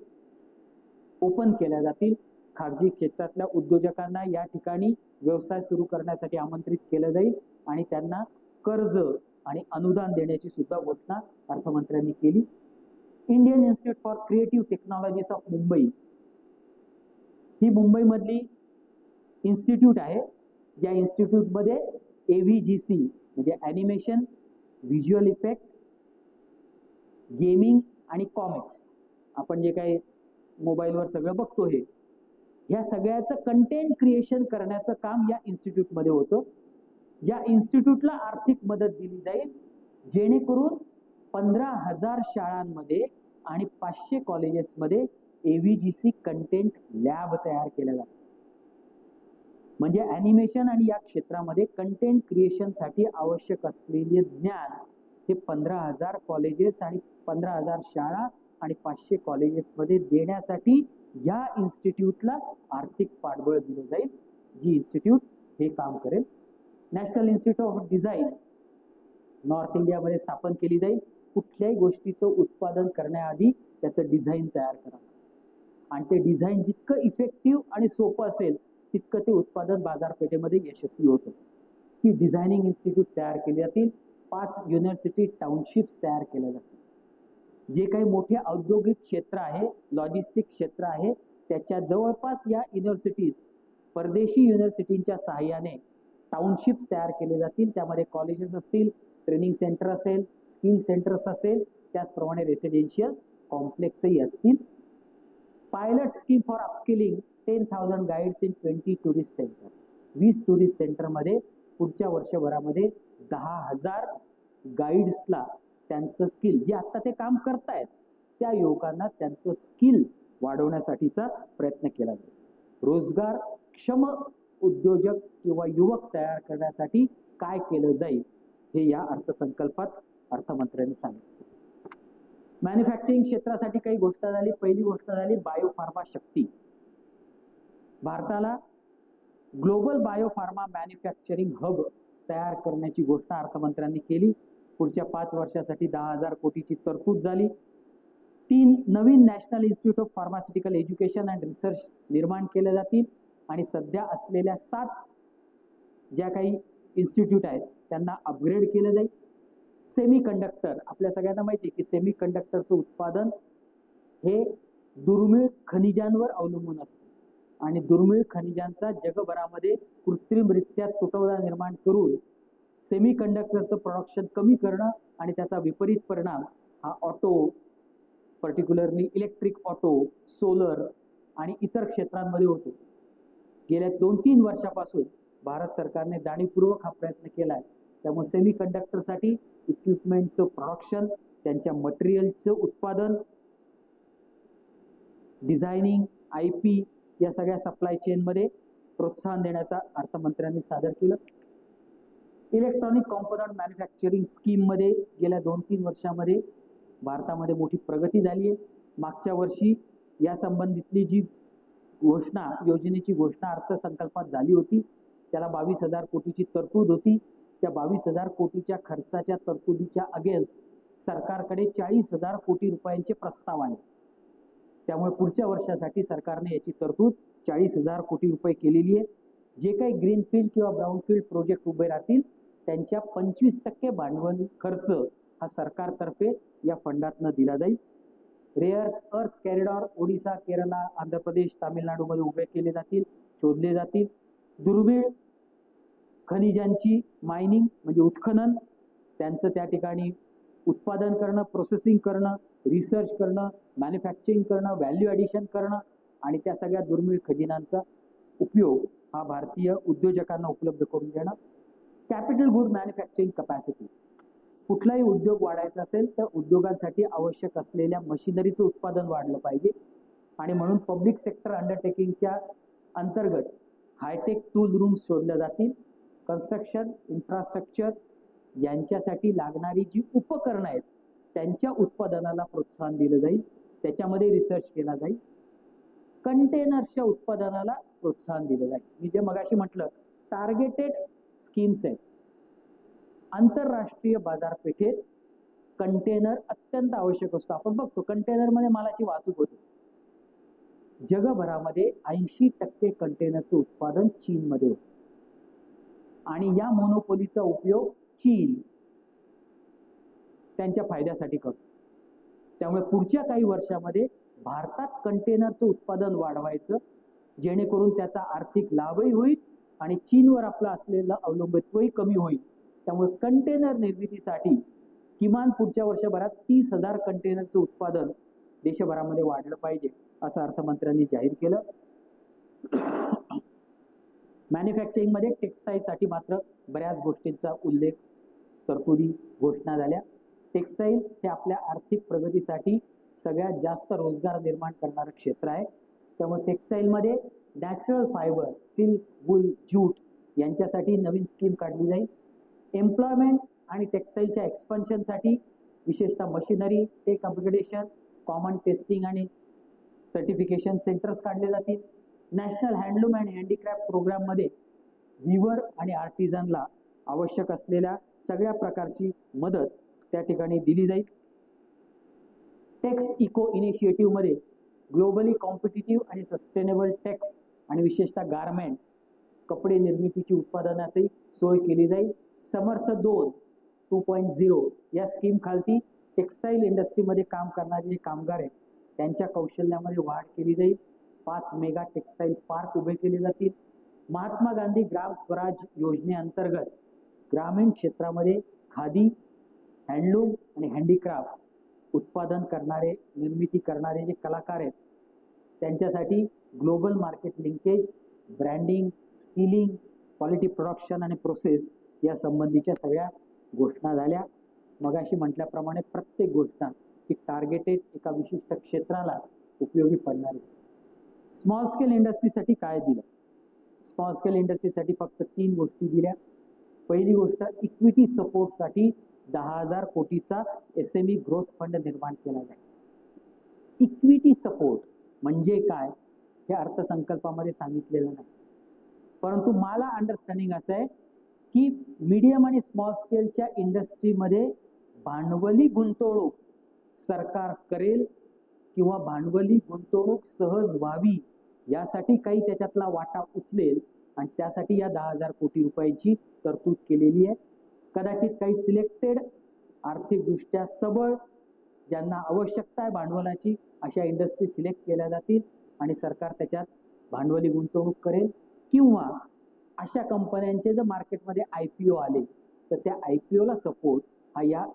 ओपन केल्या जातील. खाजगी क्षेत्रातल्या उद्योजकांना या ठिकाणी व्यवसाय सुरू करण्यासाठी आमंत्रित केलं जाईल आणि त्यांना कर्ज आणि अनुदान देण्याची सुद्धा घोषणा अर्थमंत्र्यांनी केली. Indian institute for creative technologies of Mumbai ही मुंबईमधली इन्स्टिट्यूट आहे. ज्या इन्स्टिट्यूटमध्ये AVGC म्हणजे ॲनिमेशन, व्हिज्युअल इफेक्ट, गेमिंग आणि कॉमिक्स, आपण जे काही मोबाईलवर सगळं बघतो हे, ह्या सगळ्याचं कंटेंट क्रिएशन करण्याचं काम या इन्स्टिट्यूटमध्ये होतं. या इन्स्टिट्यूटला आर्थिक मदत दिली जाईल जेणेकरून 15,000 शाळांमध्ये आणि 500 कॉलेजेसमध्ये AVGC कंटेंट लॅब तयार केल्या जातात. म्हणजे ॲनिमेशन आणि या क्षेत्रामध्ये कंटेंट क्रिएशनसाठी आवश्यक असलेले ज्ञान हे 15,000 कॉलेजेस आणि 15,000 शाळा आणि 500 कॉलेजेसमध्ये देण्यासाठी या इन्स्टिट्यूटला आर्थिक पाठबळ दिलं जाईल, जी इन्स्टिट्यूट हे काम करेल. National institute of design north इंडियामध्ये स्थापन केली जाईल. कुठल्याही गोष्टीचं उत्पादन करण्याआधी त्याचं डिझाईन तयार करावं आणि ते डिझाईन जितकं इफेक्टिव्ह आणि सोपं असेल तितकं ते उत्पादन बाजारपेठेमध्ये यशस्वी होतं. ही डिझायनिंग इन्स्टिट्यूट तयार केली जातील. 5 युनिव्हर्सिटी टाउनशिप्स तयार केल्या जातील. जे काही मोठे औद्योगिक क्षेत्र आहे, लॉजिस्टिक क्षेत्र आहे, त्याच्या जवळपास या युनिव्हर्सिटीज परदेशी युनिव्हर्सिटींच्या सहाय्याने टाउनशिप्स तयार केले जातील. त्यामध्ये कॉलेजेस असतील, ट्रेनिंग सेंटर असेल, स्किल सेंटर्स असेल, त्याचप्रमाणे रेसिडेन्शियल कॉम्प्लेक्सही असतील. Pilot scheme for upskilling 10,000 guides in 20 tourist centre. 20 tourist सेंटरमध्ये पुढच्या वर्षभरामध्ये 10,000 गाईड्सला त्यांचं स्किल, जे आता ते काम करतायत त्या युवकांना त्यांचं स्किल वाढवण्यासाठीचा प्रयत्न केला जाईल. रोजगार क्षम उद्योजक किंवा युवक तयार करण्यासाठी काय केलं जाईल हे या अर्थसंकल्पात अर्थमंत्र्यांनी सांगितलं. मॅन्युफॅक्चरिंग क्षेत्रासाठी काही गोष्ट झाली. पहिली गोष्ट झाली बायोफार्मा शक्ती. भारताला ग्लोबल बायोफार्मा मॅन्युफॅक्चरिंग हब तयार करण्याची घोषणा अर्थमंत्र्यांनी केली. पुढच्या 5 वर्षासाठी 10,000 कोटीची तरतूद झाली. 3 नवीन national institute of pharmaceutical education and research निर्माण केले जातील आणि सध्या असलेल्या 7 ज्या काही इन्स्टिट्यूट आहेत त्यांना अपग्रेड केलं जाईल. सेमी कंडक्टर, आपल्या सगळ्यांना माहिती आहे की सेमी कंडक्टरचं उत्पादन हे दुर्मिळ खनिजांवर अवलंबून असतं आणि दुर्मिळ खनिजांचा जगभरामध्ये कृत्रिमरित्या तुटवडा निर्माण करून सेमी कंडक्टरचं प्रोडक्शन कमी करणं आणि त्याचा विपरीत परिणाम हा auto, particularly electric auto, solar आणि इतर क्षेत्रांमध्ये होतो. गेल्या 2-3 वर्षापासून भारत सरकारने जाणीवपूर्वक हा प्रयत्न केला आहे. त्यामुळे सेमी कंडक्टरसाठी इक्विपमेंटचं प्रोडक्शन, त्यांच्या मटेरियलचं उत्पादन, डिझायनिंग, IP या सगळ्या सप्लाय चेनमध्ये प्रोत्साहन देण्याचा अर्थमंत्र्यांनी सादर केलं. इलेक्ट्रॉनिक कॉम्पोनंट मॅन्युफॅक्चरिंग स्कीममध्ये गेल्या 2-3 वर्षामध्ये भारतामध्ये मोठी प्रगती झाली आहे. मागच्या वर्षी या संबंधितली जी योजनेची घोषणा अर्थसंकल्पात झाली होती, त्याला 22,000 कोटीची तरतूद होती. त्या 22,000 कोटीच्या खर्चाच्या तरतुदीच्या अगेन्स्ट सरकारकडे 40,000 कोटी रुपयांचे प्रस्ताव आले. त्यामुळे पुढच्या वर्षासाठी सरकारने याची तरतूद 40,000 कोटी रुपये केलेली आहे. जे काही ग्रीनफील्ड किंवा ब्राऊनफील्ड प्रोजेक्ट उभे राहतील त्यांच्या 25% भांडवल खर्च हा सरकारतर्फे या फंडातनं दिला जाईल. रेअर अर्थ कॉरिडॉर ओडिसा, केरला, आंध्र प्रदेश, तामिळनाडूमध्ये उभे केले जातील, शोधले जातील. दुर्मिळ खनिजांची मायनिंग म्हणजे उत्खनन, त्यांचं त्या ठिकाणी उत्पादन करणं, प्रोसेसिंग करणं, रिसर्च करणं, मॅन्युफॅक्चरिंग करणं, व्हॅल्यू ॲडिशन करणं आणि त्या सगळ्या दुर्मिळ खजिनांचा उपयोग हा भारतीय उद्योजकांना उपलब्ध करून देणं. कॅपिटल गुड मॅन्युफॅक्चरिंग कपॅसिटी, कुठलाही उद्योग वाढायचा असेल त्या उद्योगांसाठी आवश्यक असलेल्या मशिनरीचं उत्पादन वाढलं पाहिजे आणि म्हणून पब्लिक सेक्टर अंडरटेकिंगच्या अंतर्गत हायटेक टूल रूम्स शोधल्या जातील. कन्स्ट्रक्शन, इन्फ्रास्ट्रक्चर यांच्यासाठी लागणारी जी उपकरणं आहेत त्यांच्या उत्पादनाला प्रोत्साहन दिलं जाईल, त्याच्यामध्ये रिसर्च केला जाईल. कंटेनर्सच्या उत्पादनाला प्रोत्साहन दिलं जाईल. मी जे मगाशी म्हटलं टार्गेटेड स्कीम्स आहेत. आंतरराष्ट्रीय बाजारपेठेत कंटेनर अत्यंत आवश्यक असतो. आपण बघतो कंटेनरमध्ये मालाची वाहतूक होते. जगभरामध्ये 80% कंटेनरचं उत्पादन चीनमध्ये होतं आणि या मोनोपोलीचा उपयोग चीन त्यांच्या फायद्यासाठी करतो. त्यामुळे पुढच्या काही वर्षामध्ये भारतात कंटेनरचं उत्पादन वाढवायचं, जेणेकरून त्याचा आर्थिक लाभही होईल आणि चीनवर आपलं असलेलं अवलंबित्वही कमी होईल. त्यामुळे कंटेनर निर्मितीसाठी किमान पुढच्या वर्षभरात 30,000 कंटेनरचं उत्पादन देशभरामध्ये वाढलं पाहिजे असं अर्थमंत्र्यांनी जाहीर केलं. मॅन्युफॅक्चरिंगमध्ये टेक्सटाईलसाठी मात्र बऱ्याच गोष्टींचा उल्लेख, तरतुदी, घोषणा झाल्या. टेक्सटाईल हे आपल्या आर्थिक प्रगतीसाठी सगळ्यात जास्त रोजगार निर्माण करणारं क्षेत्र आहे. त्यामुळे टेक्सटाईलमध्ये natural fibre, silk, wool, jute यांच्यासाठी नवीन स्कीम काढली जाईल. एम्प्लॉयमेंट आणि टेक्सटाईलच्या एक्सपान्शनसाठी विशेषतः machinery, tech upgradation, common testing आणि सर्टिफिकेशन सेंटर्स काढले जातील. नॅशनल हँडलूम अँड हँडीक्राफ्ट प्रोग्राममध्ये विवर आणि आर्टिझनला आवश्यक असलेल्या सगळ्या प्रकारची मदत त्या ठिकाणी दिली जाईल. टेक्स इको इनिशिएटिव्हमध्ये ग्लोबली कॉम्पिटिटिव्ह आणि सस्टेनेबल टेक्स आणि विशेषतः गारमेंट्स, कपडे निर्मितीची उत्पादनाची सोय केली जाईल. समर्थ 2.0 या स्कीम खालती टेक्सटाईल इंडस्ट्रीमध्ये काम करणारे जे कामगार आहेत त्यांच्या कौशल्यामध्ये वाढ केली जाईल. 5 मेगा टेक्सटाईल पार्क उभे केले जातील. महात्मा गांधी ग्राम स्वराज योजनेअंतर्गत ग्रामीण क्षेत्रामध्ये खादी, हँडलूम आणि हँडीक्राफ्ट उत्पादन करणारे, निर्मिती करणारे जे कलाकार आहेत त्यांच्यासाठी global market linkage, branding, skilling, quality production आणि प्रोसेस या संबंधीच्या सगळ्या घोषणा झाल्या. मगाशी म्हटल्याप्रमाणे प्रत्येक घोषणा ही टार्गेटेड एका विशिष्ट क्षेत्राला उपयोगी पडणार आहे. स्मॉल स्केल इंडस्ट्रीसाठी काय दिलं? स्मॉल स्केल इंडस्ट्रीसाठी फक्त 3 गोष्टी दिल्या. पहिली गोष्ट, इक्विटी सपोर्टसाठी 10,000 कोटीचा SME ग्रोथ फंड निर्माण केला जाईल. इक्विटी सपोर्ट म्हणजे काय हे अर्थसंकल्पामध्ये सांगितलेलं नाही, परंतु मला अंडरस्टँडिंग असं आहे की मीडियम आणि स्मॉल स्केलच्या इंडस्ट्रीमध्ये भांडवली गुंतवणूक सरकार करेल किंवा भांडवली गुंतवणूक सहज व्हावी यासाठी काही त्याच्यातला वाटा उचलेल आणि त्यासाठी या 10,000 कोटी रुपयाची तरतूद केलेली आहे. कदाचित काही सिलेक्टेड आर्थिकदृष्ट्या सबळ, ज्यांना आवश्यकता आहे भांडवलाची, अशा इंडस्ट्री सिलेक्ट केल्या जातील आणि सरकार त्याच्यात भांडवली गुंतवणूक करेल, किंवा अशा कंपन्यांचे जर मार्केटमध्ये IPO आले तर त्या IPO ला सपोर्ट हा या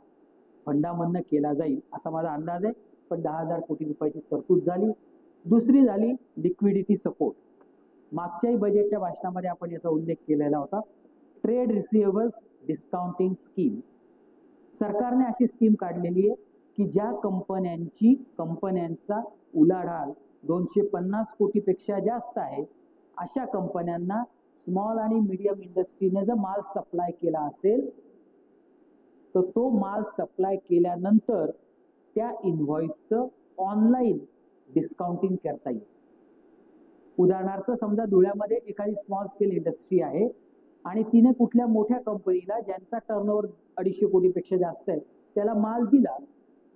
फंडामधनं केला जाईल असा माझा अंदाज आहे. पण 10,000 कोटी रुपयाची तरतूद झाली. दुसरी झाली लिक्विडिटी सपोर्ट. मागच्याही बजेटच्या भाषणामध्ये आपण याचा उल्लेख केलेला होता. Trade receivables discounting scheme. सरकारने अशी स्कीम काढलेली आहे की ज्या कंपन्यांचा उलाढाल 250 कोटीपेक्षा जास्त आहे अशा कंपन्यांना स्मॉल आणि मीडियम इंडस्ट्रीने जर माल सप्लाय केला असेल तर तो माल सप्लाय केल्यानंतर त्या इनव्हॉइसचं ऑनलाईन डिस्काउंटिंग करता येईल. उदाहरणार्थ समजा धुळ्यामध्ये एखादी स्मॉल स्केल इंडस्ट्री आहे आणि तिने कुठल्या मोठ्या कंपनीला ज्यांचा टर्नओव्हर 250 कोटीपेक्षा जास्त आहे त्याला माल दिला.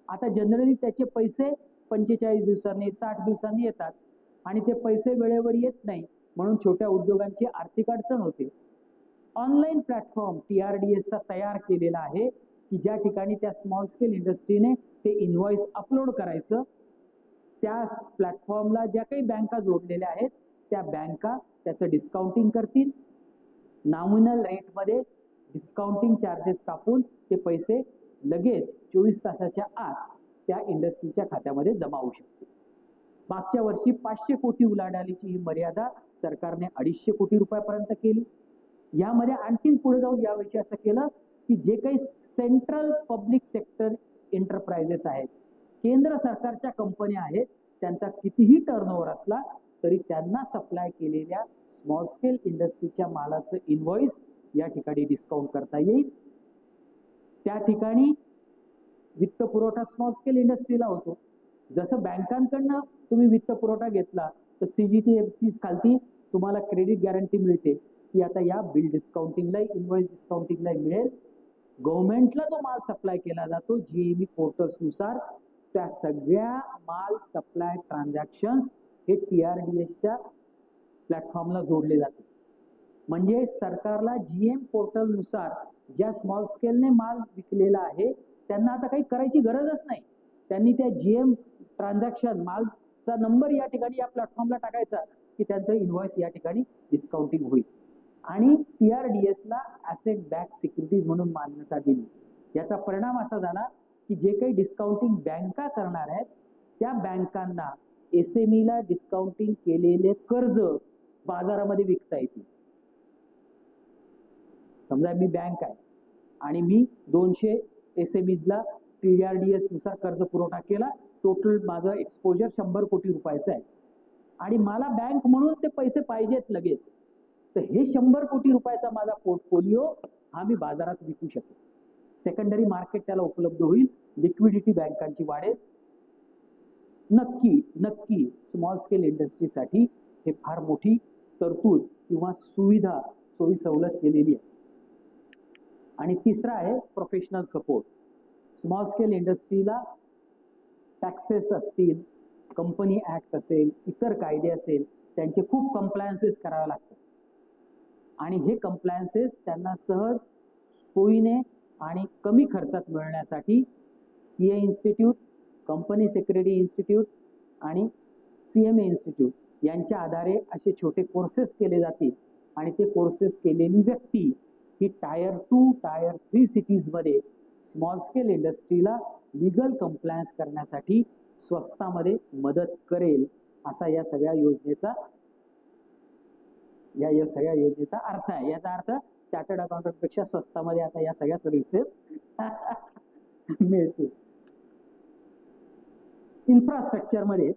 आता जनरली त्याचे पैसे 45 दिवसांनी 60 दिवसांनी येतात आणि ते पैसे वेळेवर येत नाही, म्हणून छोट्या उद्योगांची आर्थिक अडचण होते. ऑनलाईन प्लॅटफॉर्म TRDS चा तयार केलेला आहे की ज्या ठिकाणी त्या स्मॉल स्केल इंडस्ट्रीने ते इनव्हॉइस अपलोड करायचं. त्या प्लॅटफॉर्मला ज्या काही बँका जोडलेल्या आहेत त्या बँका त्याचं डिस्काउंटिंग करतील. नॉमिनल रेटमध्ये डिस्काउंटिंग चार्जेस कापून ते पैसे लगेच 24 तासाच्या आत त्या इंडस्ट्रीच्या खात्यामध्ये जमा होऊ शकते. मागच्या वर्षी 500 कोटी उलाढालीची ही मर्यादा सरकारने 250 कोटी रुपयापर्यंत केली. यामध्ये आणखीन पुढे जाऊन यावर्षी असं केलं की जे काही सेंट्रल पब्लिक सेक्टर एंटरप्राइजेस आहेत, केंद्र सरकारच्या कंपन्या आहेत, त्यांचा कितीही टर्नओव्हर असला तरी त्यांना सप्लाय केलेल्या स्मॉल स्केल इंडस्ट्रीच्या मालाचं इनव्हॉइस या ठिकाणी डिस्काउंट करता येईल. त्या ठिकाणी वित्त पुरवठा स्मॉल स्केल इंडस्ट्रीला होतो. जसं बँकांकडनं तुम्ही वित्त पुरवठा घेतला तर CGTMSE खालती तुम्हाला क्रेडिट गॅरंटी मिळते की आता या बिल डिस्काउंटिंगला इनव्हॉइस डिस्काउंटिंगला मिळेल. गव्हर्नमेंटला जो माल सप्लाय केला जातो GME पोर्टल्स नुसार त्या सगळ्या माल सप्लाय ट्रान्झॅक्शन्स हे TRDSच्या प्लॅटफॉर्मला जोडले जाते. म्हणजे सरकारला GM पोर्टल नुसार ज्या स्मॉल स्केलने माल विकलेला आहे त्यांना आता काही करायची गरजच नाही. त्यांनी त्या GM ट्रान्झॅक्शन मालचा नंबर या ठिकाणी या प्लॅटफॉर्मला टाकायचा की त्यांचं इनव्हॉइस या ठिकाणी डिस्काउंटिंग होईल. आणि TRDSला ॲसेट बॅक सिक्युरिटीज म्हणून मान्यता दिली. याचा परिणाम असा झाला की जे काही डिस्काउंटिंग बँका करणार आहेत त्या बँकांना SMEला डिस्काउंटिंग केलेले कर्ज बाजारामध्ये विकता येतील. समजा मी बँक आहे आणि मी 200 SMEsला TRDS नुसार कर्ज पुरवठा केला. टोटल माझं एक्सपोजर 100 कोटी रुपयाचं आहे आणि मला बँक म्हणून ते पैसे पाहिजेत लगेच. तर हे 100 कोटी रुपयाचा माझा पोर्टफोलिओ हा मी बाजारात विकू शकेल. सेकंडरी मार्केट त्याला उपलब्ध होईल. लिक्विडिटी बँकांची वाढेल. नक्की स्मॉल स्केल इंडस्ट्रीसाठी हे फार मोठी तरतूद किंवा सुविधा सोयी सवलत केलेली आहे. आणि तिसरा आहे प्रोफेशनल सपोर्ट. स्मॉल स्केल इंडस्ट्रीला टॅक्सेस असतील, कंपनी ऍक्ट असेल, इतर कायदे असेल, त्यांचे खूप कंप्लायन्सेस करावे लागतात आणि हे कंप्लायन्सेस त्यांना सहज सोयीने आणि कमी खर्चात मिळण्यासाठी CA institute, company secretary institute आणि CMA इन्स्टिट्यूट यांच्या आधारे असे छोटे कोर्सेस केले जातील आणि ते कोर्सेस केलेली व्यक्ती ही टायर 2, टायर 3 सिटीजमध्ये स्मॉल स्केल इंडस्ट्रीला लीगल कंप्लायन्स करण्यासाठी स्वस्तामध्ये मदत करेल असा या सगळ्या योजनेचा अर्थ आहे. याचा अर्थ चार्टर्ड अकाउंटंट पेक्षा स्वस्तामध्ये आता या सगळ्या सर्व्हिसेस मिळतील. इन्फ्रास्ट्रक्चरमध्ये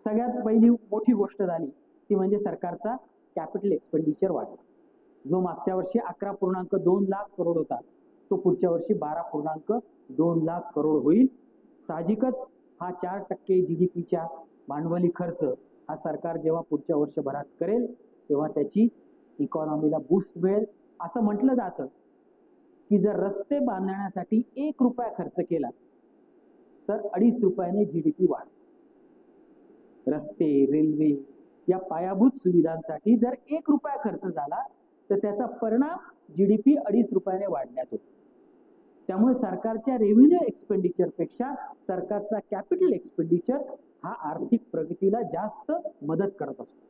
सगळ्यात पहिली मोठी गोष्ट झाली ती म्हणजे सरकारचा कॅपिटल एक्सपेंडिचर वाढला. जो मागच्या वर्षी 11.2 लाख करोड होता तो पुढच्या वर्षी 12.2 लाख करोड होईल. साहजिकच हा 4% GDPच्या भांडवली खर्च हा सरकार जेव्हा पुढच्या वर्षभरात करेल तेव्हा त्याची इकॉनॉमीला बूस्ट मिळेल. असं म्हटलं जातं की जर रस्ते बांधण्यासाठी 1 रुपया खर्च केला तर 2.5 रुपयाने GDP वाढ. रस्ते, रेल्वे या पायाभूत सुविधांसाठी जर 1 रुपया खर्च झाला तर त्याचा परिणाम GDP 2.5 रुपयाने वाढण्यात होतो. त्यामुळे सरकारच्या रेव्हेन्यू एक्सपेंडिचर पेक्षा सरकारचा कॅपिटल एक्सपेंडिचर हा आर्थिक प्रगतीला जास्त मदत करत असतो.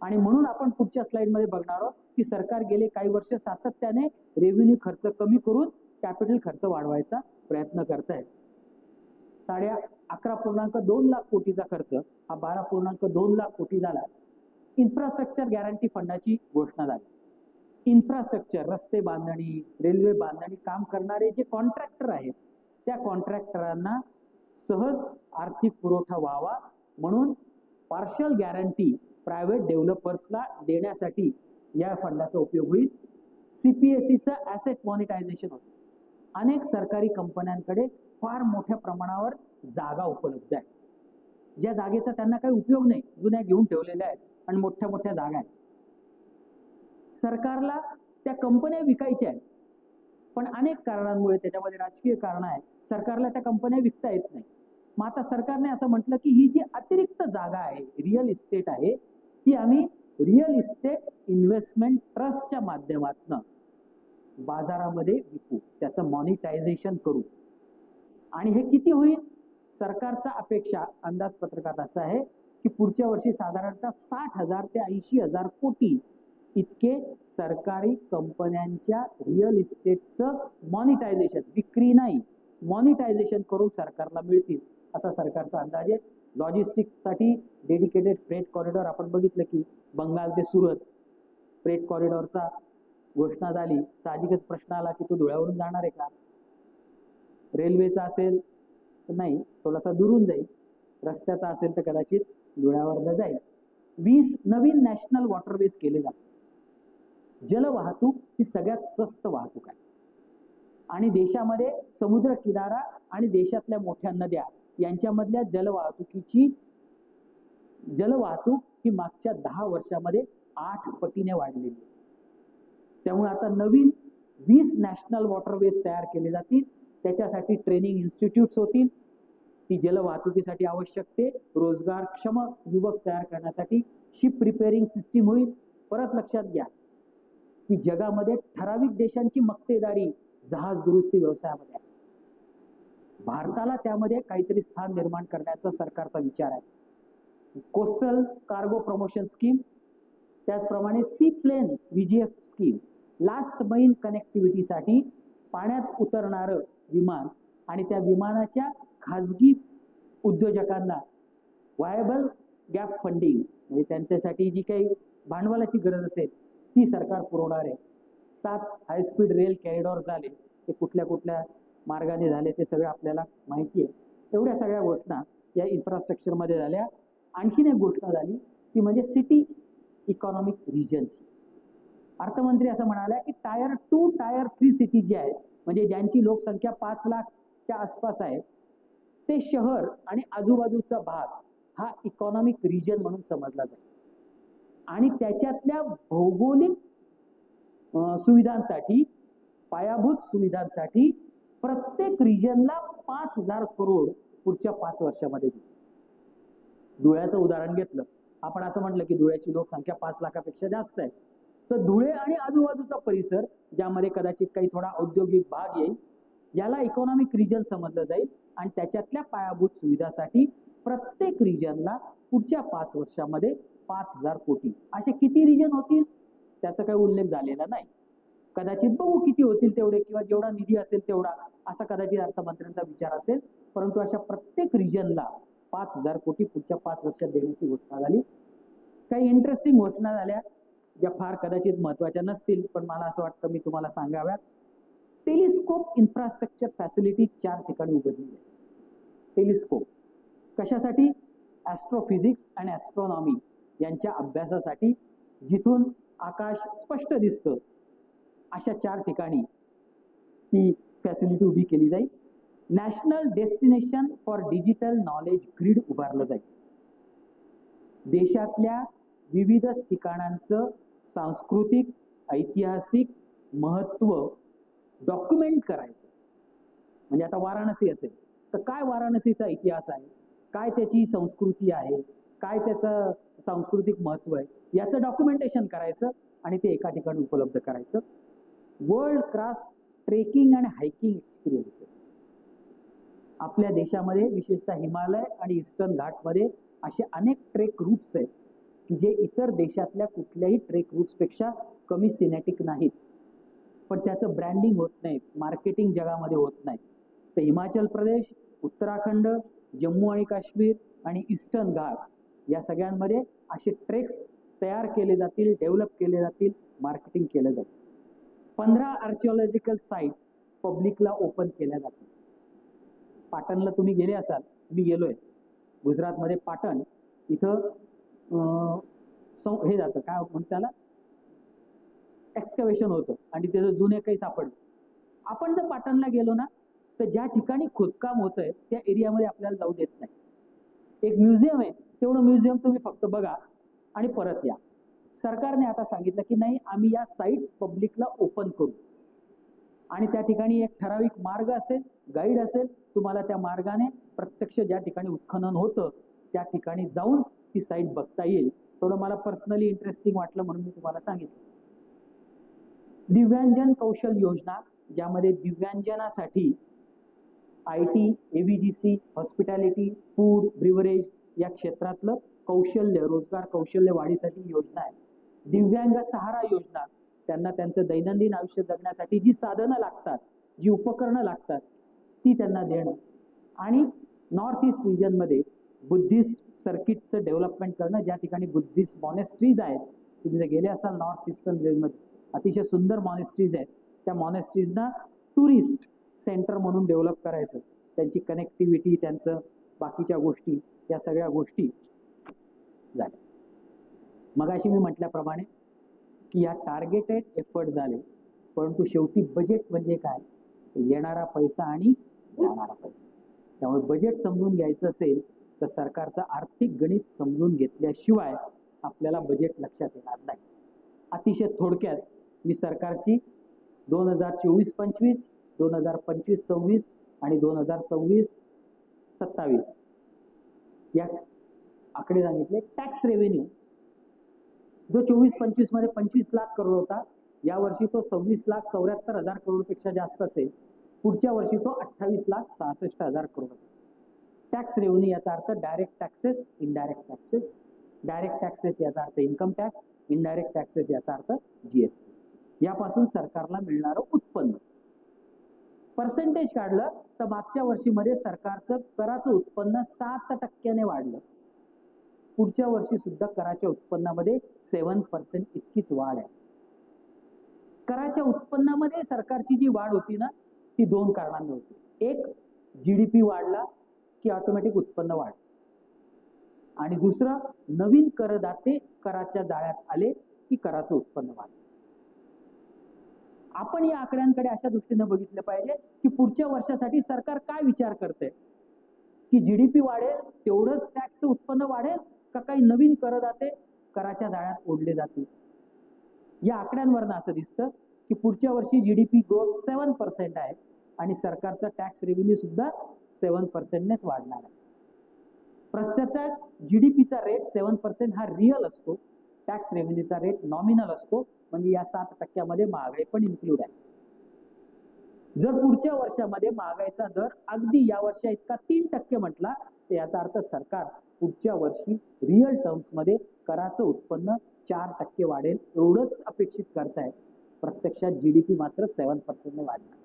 आणि म्हणून आपण पुढच्या स्लाइडमध्ये बघणार आहोत की सरकार गेले काही वर्ष सातत्याने रेव्हेन्यू खर्च कमी करून कॅपिटल खर्च वाढवायचा प्रयत्न करत आहे. 11.2 लाख कोटीचा खर्च हा 12.2 लाख कोटी झाला. इन्फ्रास्ट्रक्चर गॅरंटी फंडाची घोषणा झाली. इन्फ्रास्ट्रक्चर, रस्ते बांधणी, रेल्वे बांधणी काम करणारे जे कॉन्ट्रॅक्टर आहेत त्या कॉन्ट्रॅक्टरांना सहज आर्थिक पुरवठा व्हावा म्हणून पार्शल गॅरंटी प्रायव्हेट डेव्हलपर्सला देण्यासाठी या फंडाचा उपयोग होईल. CPSEचं ॲसेट मॉनिटायझेशन होतं. अनेक सरकारी कंपन्यांकडे फार मोठ्या प्रमाणावर जागा उपलब्ध आहे. ज्या जागेचा त्यांना काही उपयोग नाही, जुन्या घेऊन ठेवलेल्या आहेत आणि मोठ्या मोठ्या जागा आहेत. सरकारला त्या कंपन्या विकायच्या आहेत, पण अनेक कारणांमुळे, त्याच्यामध्ये राजकीय कारण आहे, सरकारला त्या कंपन्या विकता येत नाही. मग आता सरकारने असं म्हटलं की ही जी अतिरिक्त जागा आहे, रिअल इस्टेट आहे, ती आम्ही रिअल इस्टेट इन्व्हेस्टमेंट ट्रस्टच्या माध्यमातून बाजारामध्ये विकू, त्याचं मॉनिटायझेशन करू. आणि हे किती होईल? सरकारचा अपेक्षा अंदाजपत्रकात असा आहे की पुढच्या वर्षी साधारणतः 60,000 ते 80,000 कोटी इतके सरकारी कंपन्यांच्या रिअल इस्टेटचं मॉनिटायझेशन, विक्री नाही, मॉनिटायझेशन करून सरकारला मिळतील असा सरकारचा अंदाज आहे. लॉजिस्टिक्ससाठी डेडिकेटेड फ्रेट कॉरिडॉर आपण बघितलं की बंगाल ते सुरत फ्रेट कॉरिडॉरचा घोषणा झाली. साहजिकच प्रश्न आला की तो धुळ्यावरून जाणार आहे का? रेल्वेचा असेल तर नाही, थोडासा दुरून जाईल. रस्त्याचा असेल तर कदाचित धुळ्यावरनं जाईल. 20 नवीन नॅशनल वॉटरवेज केले जातात. जलवाहतूक ही सगळ्यात स्वस्त वाहतूक आहे आणि देशामध्ये समुद्र किनारा आणि देशातल्या मोठ्या नद्या यांच्यामधल्या जलवाहतूक ही मागच्या 10 वर्षामध्ये 8 पटीने वाढलेली आहे. त्यामुळे आता नवीन 20 नॅशनल वॉटरवेज तयार केले जातील. त्याच्यासाठी ट्रेनिंग इन्स्टिट्यूट्स होतील. ती जलवाहतुकीसाठी आवश्यक ते रोजगारक्षम युवक तयार करण्यासाठी शिप रिपेअरिंग सिस्टीम होईल. परत लक्षात घ्या की जगामध्ये ठराविक देशांची मक्तेदारी जहाज दुरुस्ती व्यवसायामध्ये आहे. भारताला त्यामध्ये काहीतरी स्थान निर्माण करण्याचा सरकारचा विचार आहे. कोस्टल कार्गो प्रमोशन स्कीम, त्याचप्रमाणे sea plane VGF scheme, last mile कनेक्टिव्हिटीसाठी पाण्यात उतरणारं विमान आणि त्या विमानाच्या खाजगी उद्योजकांना व्हायबल गॅप फंडिंग, म्हणजे त्यांच्यासाठी जी काही भांडवलाची गरज असेल ती सरकार पुरवणार आहे. 7 हायस्पीड रेल कॉरिडॉर झाले, ते कुठल्या कुठल्या मार्गाने झाले ते सगळं आपल्याला माहिती आहे. एवढ्या सगळ्या घोषणा या इन्फ्रास्ट्रक्चरमध्ये झाल्या. आणखीन एक घोषणा झाली ती म्हणजे सिटी इकॉनॉमिक रिजनची. अर्थमंत्री असं म्हणाल्या की टायर 2, टायर 3 सिटी जी आहे, म्हणजे ज्यांची लोकसंख्या 5 लाखच्या आसपास आहे, ते शहर आणि आजूबाजूचा भाग हा इकॉनॉमिक रिजन म्हणून समजला जाईल. आणि त्याच्यातल्या भौगोलिक सुविधांसाठी, पायाभूत सुविधांसाठी प्रत्येक रिजनला 5,000 करोड पुढच्या 5 वर्षामध्ये देईल. धुळ्याचं उदाहरण घेतलं, आपण असं म्हटलं की धुळ्याची लोकसंख्या 5 लाखापेक्षा जास्त आहे, तर धुळे आणि आजूबाजूचा परिसर ज्यामध्ये कदाचित काही थोडा औद्योगिक भाग येईल, याला इकॉनॉमिक रिजन समजलं जाईल. आणि त्याच्यातल्या पायाभूत सुविधासाठी प्रत्येक रिजनला पुढच्या 5 वर्षामध्ये 5,000 कोटी. असे किती रिजन होतील त्याचा काही उल्लेख झालेला नाही. कदाचित बघू किती होतील तेवढे, किंवा जेवढा निधी असेल तेवढा, असा कदाचित अर्थमंत्र्यांचा विचार असेल. परंतु अशा प्रत्येक रिजनला 5,000 कोटी पुढच्या 5 वर्षात देण्याची घोषणा झाली. काही इंटरेस्टिंग घोषणा झाल्या ज्या फार कदाचित महत्वाच्या नसतील, पण मला असं वाटतं मी तुम्हाला सांगाव्यात. टेलिस्कोप इन्फ्रास्ट्रक्चर फॅसिलिटी 4 ठिकाणी उघडली आहे. टेलिस्कोप कशासाठी? ॲस्ट्रोफिजिक्स आणि ॲस्ट्रॉनॉमी यांच्या अभ्यासासाठी, जिथून आकाश स्पष्ट दिसतं अशा 4 ठिकाणी ती फॅसिलिटी उभी केली जाईल. National destination for digital knowledge grid उभारलं जाईल. देशातल्या विविध ठिकाणांचं सांस्कृतिक, ऐतिहासिक महत्त्व डॉक्युमेंट करायचं. म्हणजे आता वाराणसी असेल तर काय वाराणसीचा इतिहास आहे, काय त्याची संस्कृती आहे, काय त्याचं सांस्कृतिक महत्त्व आहे, याचं डॉक्युमेंटेशन करायचं आणि ते एका ठिकाणी उपलब्ध करायचं. वर्ल्ड क्लास ट्रेकिंग आणि हायकिंग एक्सपिरियन्सेस. आपल्या देशामध्ये विशेषतः हिमालय आणि ईस्टर्न घाटमध्ये असे अनेक ट्रेक रूट्स आहेत की जे इतर देशातल्या कुठल्याही ट्रेक रूट्सपेक्षा कमी सिनेटिक नाहीत, पण त्याचं ब्रँडिंग होत नाही, मार्केटिंग जगामध्ये होत नाही. तर हिमाचल प्रदेश, उत्तराखंड, जम्मू आणि काश्मीर आणि ईस्टर्न घाट या सगळ्यांमध्ये असे ट्रेक्स तयार केले जातील, डेव्हलप केले जातील, मार्केटिंग केलं जाईल. 15 आर्किओलॉजिकल साईट पब्लिकला ओपन केल्या जातील. पाटणला तुम्ही गेले असाल, मी गेलोय गुजरातमध्ये पाटण, इथं हे जातं काय म्हणतात त्याला, एक्सकॅव्हेशन होतं आणि त्याचं जुने काही सापडलं. आपण जर पाटणला गेलो ना, तर ज्या ठिकाणी खोदकाम होतंय त्या एरियामध्ये आपल्याला जाऊ देत नाही. एक म्युझियम आहे, तेवढं म्युझियम तुम्ही फक्त बघा आणि परत या. सरकारने आता सांगितलं की नाही, आम्ही या साईट्स पब्लिकला ओपन करू आणि त्या ठिकाणी एक ठराविक मार्ग असेल, गाईड असेल, तुम्हाला त्या मार्गाने प्रत्यक्ष ज्या ठिकाणी उत्खनन होतं त्या ठिकाणी जाऊन ती साईट बघता येईल. थोडं मला पर्सनली इंटरेस्टिंग वाटलं म्हणून मी तुम्हाला सांगितलं. दिव्यांजन कौशल योजना, ज्यामध्ये दिव्यांजनासाठी IT, AVGC, hospitality, food, beverage या क्षेत्रातलं कौशल्य, रोजगार कौशल्य वाढीसाठी योजना आहे. दिव्यांग सहारा योजना, त्यांना त्यांचं दैनंदिन आयुष्य जगण्यासाठी जी साधनं लागतात, जी उपकरणं लागतात ती त्यांना देणं. आणि नॉर्थ ईस्ट रिजनमध्ये बुद्धिस्ट सर्किटचं डेव्हलपमेंट करणं, ज्या ठिकाणी बुद्धिस्ट मॉनेस्ट्रीज आहेत. तुम्ही जर गेले असाल नॉर्थ ईस्टर्न रिजनमध्ये, अतिशय सुंदर मॉनेस्ट्रीज आहेत. त्या मॉनेस्ट्रीजना टुरिस्ट सेंटर म्हणून डेव्हलप करायचं, त्यांची कनेक्टिव्हिटी, त्यांचं बाकीच्या गोष्टी, या सगळ्या गोष्टी झाल्या. मगाशी मी म्हटल्याप्रमाणे की या टार्गेटेड एफर्ट झाले, परंतु शेवटी बजेट म्हणजे काय, येणारा पैसा आणि जाणारा पैसा. त्यामुळे बजेट समजून घ्यायचं असेल तर सरकारचं आर्थिक गणित समजून घेतल्याशिवाय आपल्याला बजेट लक्षात येणार नाही. अतिशय थोडक्यात मी सरकारची 2024-25, 2025-26 आणि 2026-27 या आकडे सांगितले. टॅक्स रेव्हेन्यू जो 24-25 मध्ये 25 लाख करोड होता, यावर्षी तो 26,74,000 करोडपेक्षा जास्त असेल. पुढच्या वर्षी तो 28,66,000 करोड असेल. टॅक्स रेव्हेन्यू याचा अर्थ direct taxes, indirect taxes. Direct taxes याचा अर्थ इन्कम टॅक्स, इनडायरेक्ट टॅक्सेस याचा अर्थ GST. यापासून सरकारला मिळणारं उत्पन्न. पर्सेंटेज काढलं तर मागच्या वर्षीमध्ये सरकारचं कराचं उत्पन्न 7% वाढलं. पुढच्या वर्षी सुद्धा कराच्या उत्पन्नामध्ये 7% इतकीच वाढ आहे. कराच्या उत्पन्नामध्ये सरकारची जी वाढ होती ना, ती 2 कारणांनी होती. एक, GDP वाढला की ऑटोमॅटिक उत्पन्न वाढ, आणि दुसरं, नवीन करदाते कराच्या जाळ्यात आले की कराचं उत्पन्न वाढलं. आपण या आकड्यांकडे अशा दृष्टीने बघितलं पाहिजे की पुढच्या वर्षासाठी सरकार काय विचार करते, की GDP वाढेल तेवढंच टॅक्सचं उत्पन्न वाढेल का काही नवीन करदाते कराच्या जाळ्यात ओढले जातील. या आकड्यांवरनं असं दिसतं की पुढच्या वर्षी GDP ग्रोथ 7% आहे आणि सरकारचा टॅक्स रेव्हेन्यू सुद्धा 7% नेच वाढणार आहे. प्रत्यक्षात GDPचा रेट 7% हा रिअल असतो, टॅक्स रेव्हेन्यूचा रेट नॉमिनल असतो, म्हणजे या 7% मध्ये महागाई पण इन्क्लूड आहे. जर पुढच्या वर्षामध्ये महागाईचा दर अगदी या वर्षा इतका 3% म्हटला तर याचा अर्थ सरकार पुढच्या वर्षी रिअल टर्म्स मध्ये कराचं उत्पन्न 4% वाढेल एवढंच अपेक्षित करताय. प्रत्यक्षात GDP मात्र 7% ने वाढणार.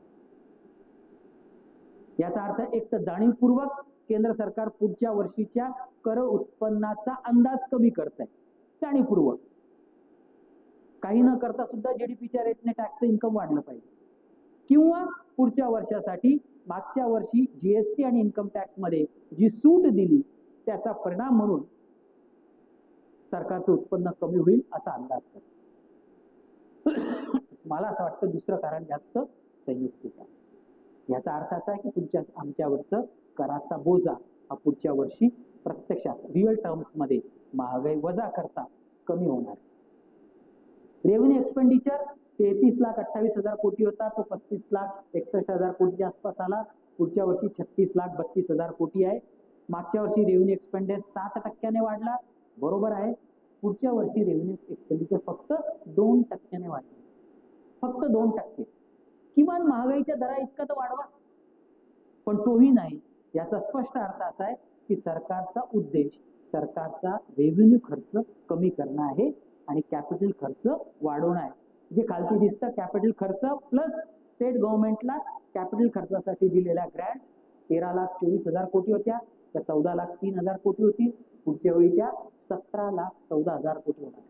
याचा अर्थ एक तर जाणीवपूर्वक केंद्र सरकार पुढच्या वर्षीच्या कर उत्पन्नाचा अंदाज कमी करत आहे, जाणीवपूर्वक. काही न करता सुद्धा GDPच्या रेटने टॅक्स इन्कम वाढलं पाहिजे, किंवा पुढच्या वर्षासाठी मागच्या वर्षी GST आणि इन्कम टॅक्स मध्ये जी सूट दिली त्याचा परिणाम म्हणून सरकारचं उत्पन्न कमी होईल असा अंदाज करतो. मला असं वाटतं दुसरं कारण जास्त संयुक्तिक आहे. याचा अर्थ असा आहे की आमच्यावरचं कराचा बोजा हा पुढच्या वर्षी प्रत्यक्षात रिअल टर्म्स मध्ये महागाई वजा करता कमी होणार. रेव्हेन्यू एक्सपेंडिचर 33,28,000 कोटी होता, तो 35,61,000 कोटीच्या आसपास आला. पुढच्या वर्षी 36,32,000 कोटी आहे. मागच्या वर्षी रेव्हेन्यू एक्सपेंडिचर 7% वाढला, बरोबर आहे. पुढच्या वर्षी रेव्हेन्यू एक्सपेंडिचर फक्त 2% वाढले, फक्त 2%. किमान महागाईच्या दरा इतका तर वाढवा, पण तोही नाही. याचा स्पष्ट अर्थ असा आहे की सरकारचा उद्देश सरकारचा रेव्हेन्यू खर्च कमी करणं आहे आणि कॅपिटल खर्च वाढवणं आहे. जे खालती दिसतं कॅपिटल खर्च प्लस स्टेट गव्हर्नमेंटला कॅपिटल खर्चासाठी दिलेल्या ग्रँट्स 13,24,000 कोटी होत्या, त्या 14,03,000 कोटी होतील. पुढच्या वेळी त्या 17,14,000 कोटी होणार.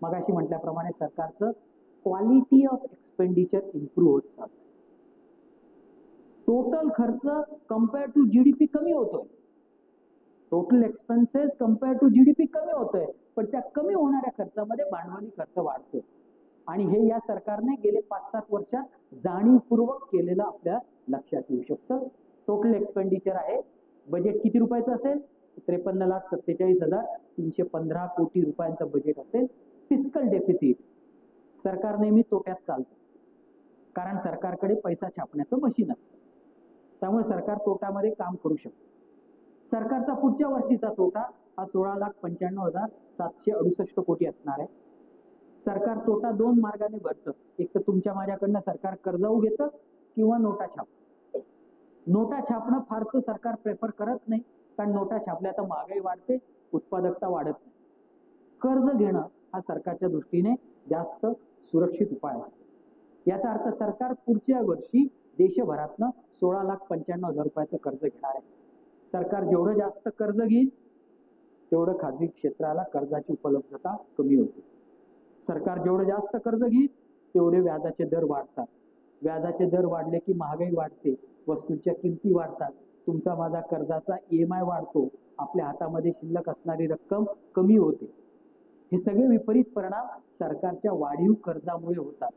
मग अशी म्हटल्याप्रमाणे सरकारचं क्वालिटी ऑफ एक्सपेंडिचर इम्प्रूव्ह होत चालतं. टोटल खर्च कम्पेअर टू जीडीपी कमी होतोय. Total expenses compare to GDP कमी होतोय, पण त्या कमी होणाऱ्या खर्चामध्ये भांडवली खर्च वाढतो. आणि हे या सरकारने गेले 5-7 वर्षात जाणीवपूर्वक केलेलं आपल्या लक्षात येऊ शकतं. टोटल एक्सपेंडिचर आहे, बजेट किती रुपयाचं असेल? 53,47,315 कोटी रुपयांचं बजेट असेल. फिस्कल डेफिसिट, सरकार नेहमी तोट्यात चालतं, कारण सरकारकडे पैसा छापण्याचं मशीन असतं, त्यामुळे सरकार तोट्यामध्ये काम करू शकतं. सरकारचा पुढच्या वर्षीचा तोटा हा 16,95,768 कोटी असणार आहे. सरकार तोटा 2 मार्गाने भरतं. एक तर तुमच्या माझ्याकडनं सरकार कर्जाऊ घेतं किंवा नोटा छापतं. नोटा छापणं फारसं सरकार प्रेफर करत नाही, कारण नोटा छापल्या तर महागाई वाढते, उत्पादकता वाढत नाही. कर्ज घेणं हा सरकारच्या दृष्टीने जास्त सुरक्षित उपाय आहे. याचा अर्थ सरकार पुढच्या वर्षी देशभरातनं 16,95,000 रुपयाचं कर्ज घेणार आहे. सरकार जेवढं जास्त कर्ज घेईल तेवढं खाजगी क्षेत्राला कर्जाची उपलब्धता कमी होते. सरकार जेवढं जास्त कर्ज घेईल तेवढे व्याजाचे दर वाढतात. व्याजाचे दर वाढले की महागाई वाढते, वस्तूंच्या किमती वाढतात, तुमचा माझा कर्जाचा EMI वाढतो, आपल्या हातामध्ये शिल्लक असणारी रक्कम कमी होते. हे सगळे विपरीत परिणाम सरकारच्या वाढीव कर्जामुळे होतात.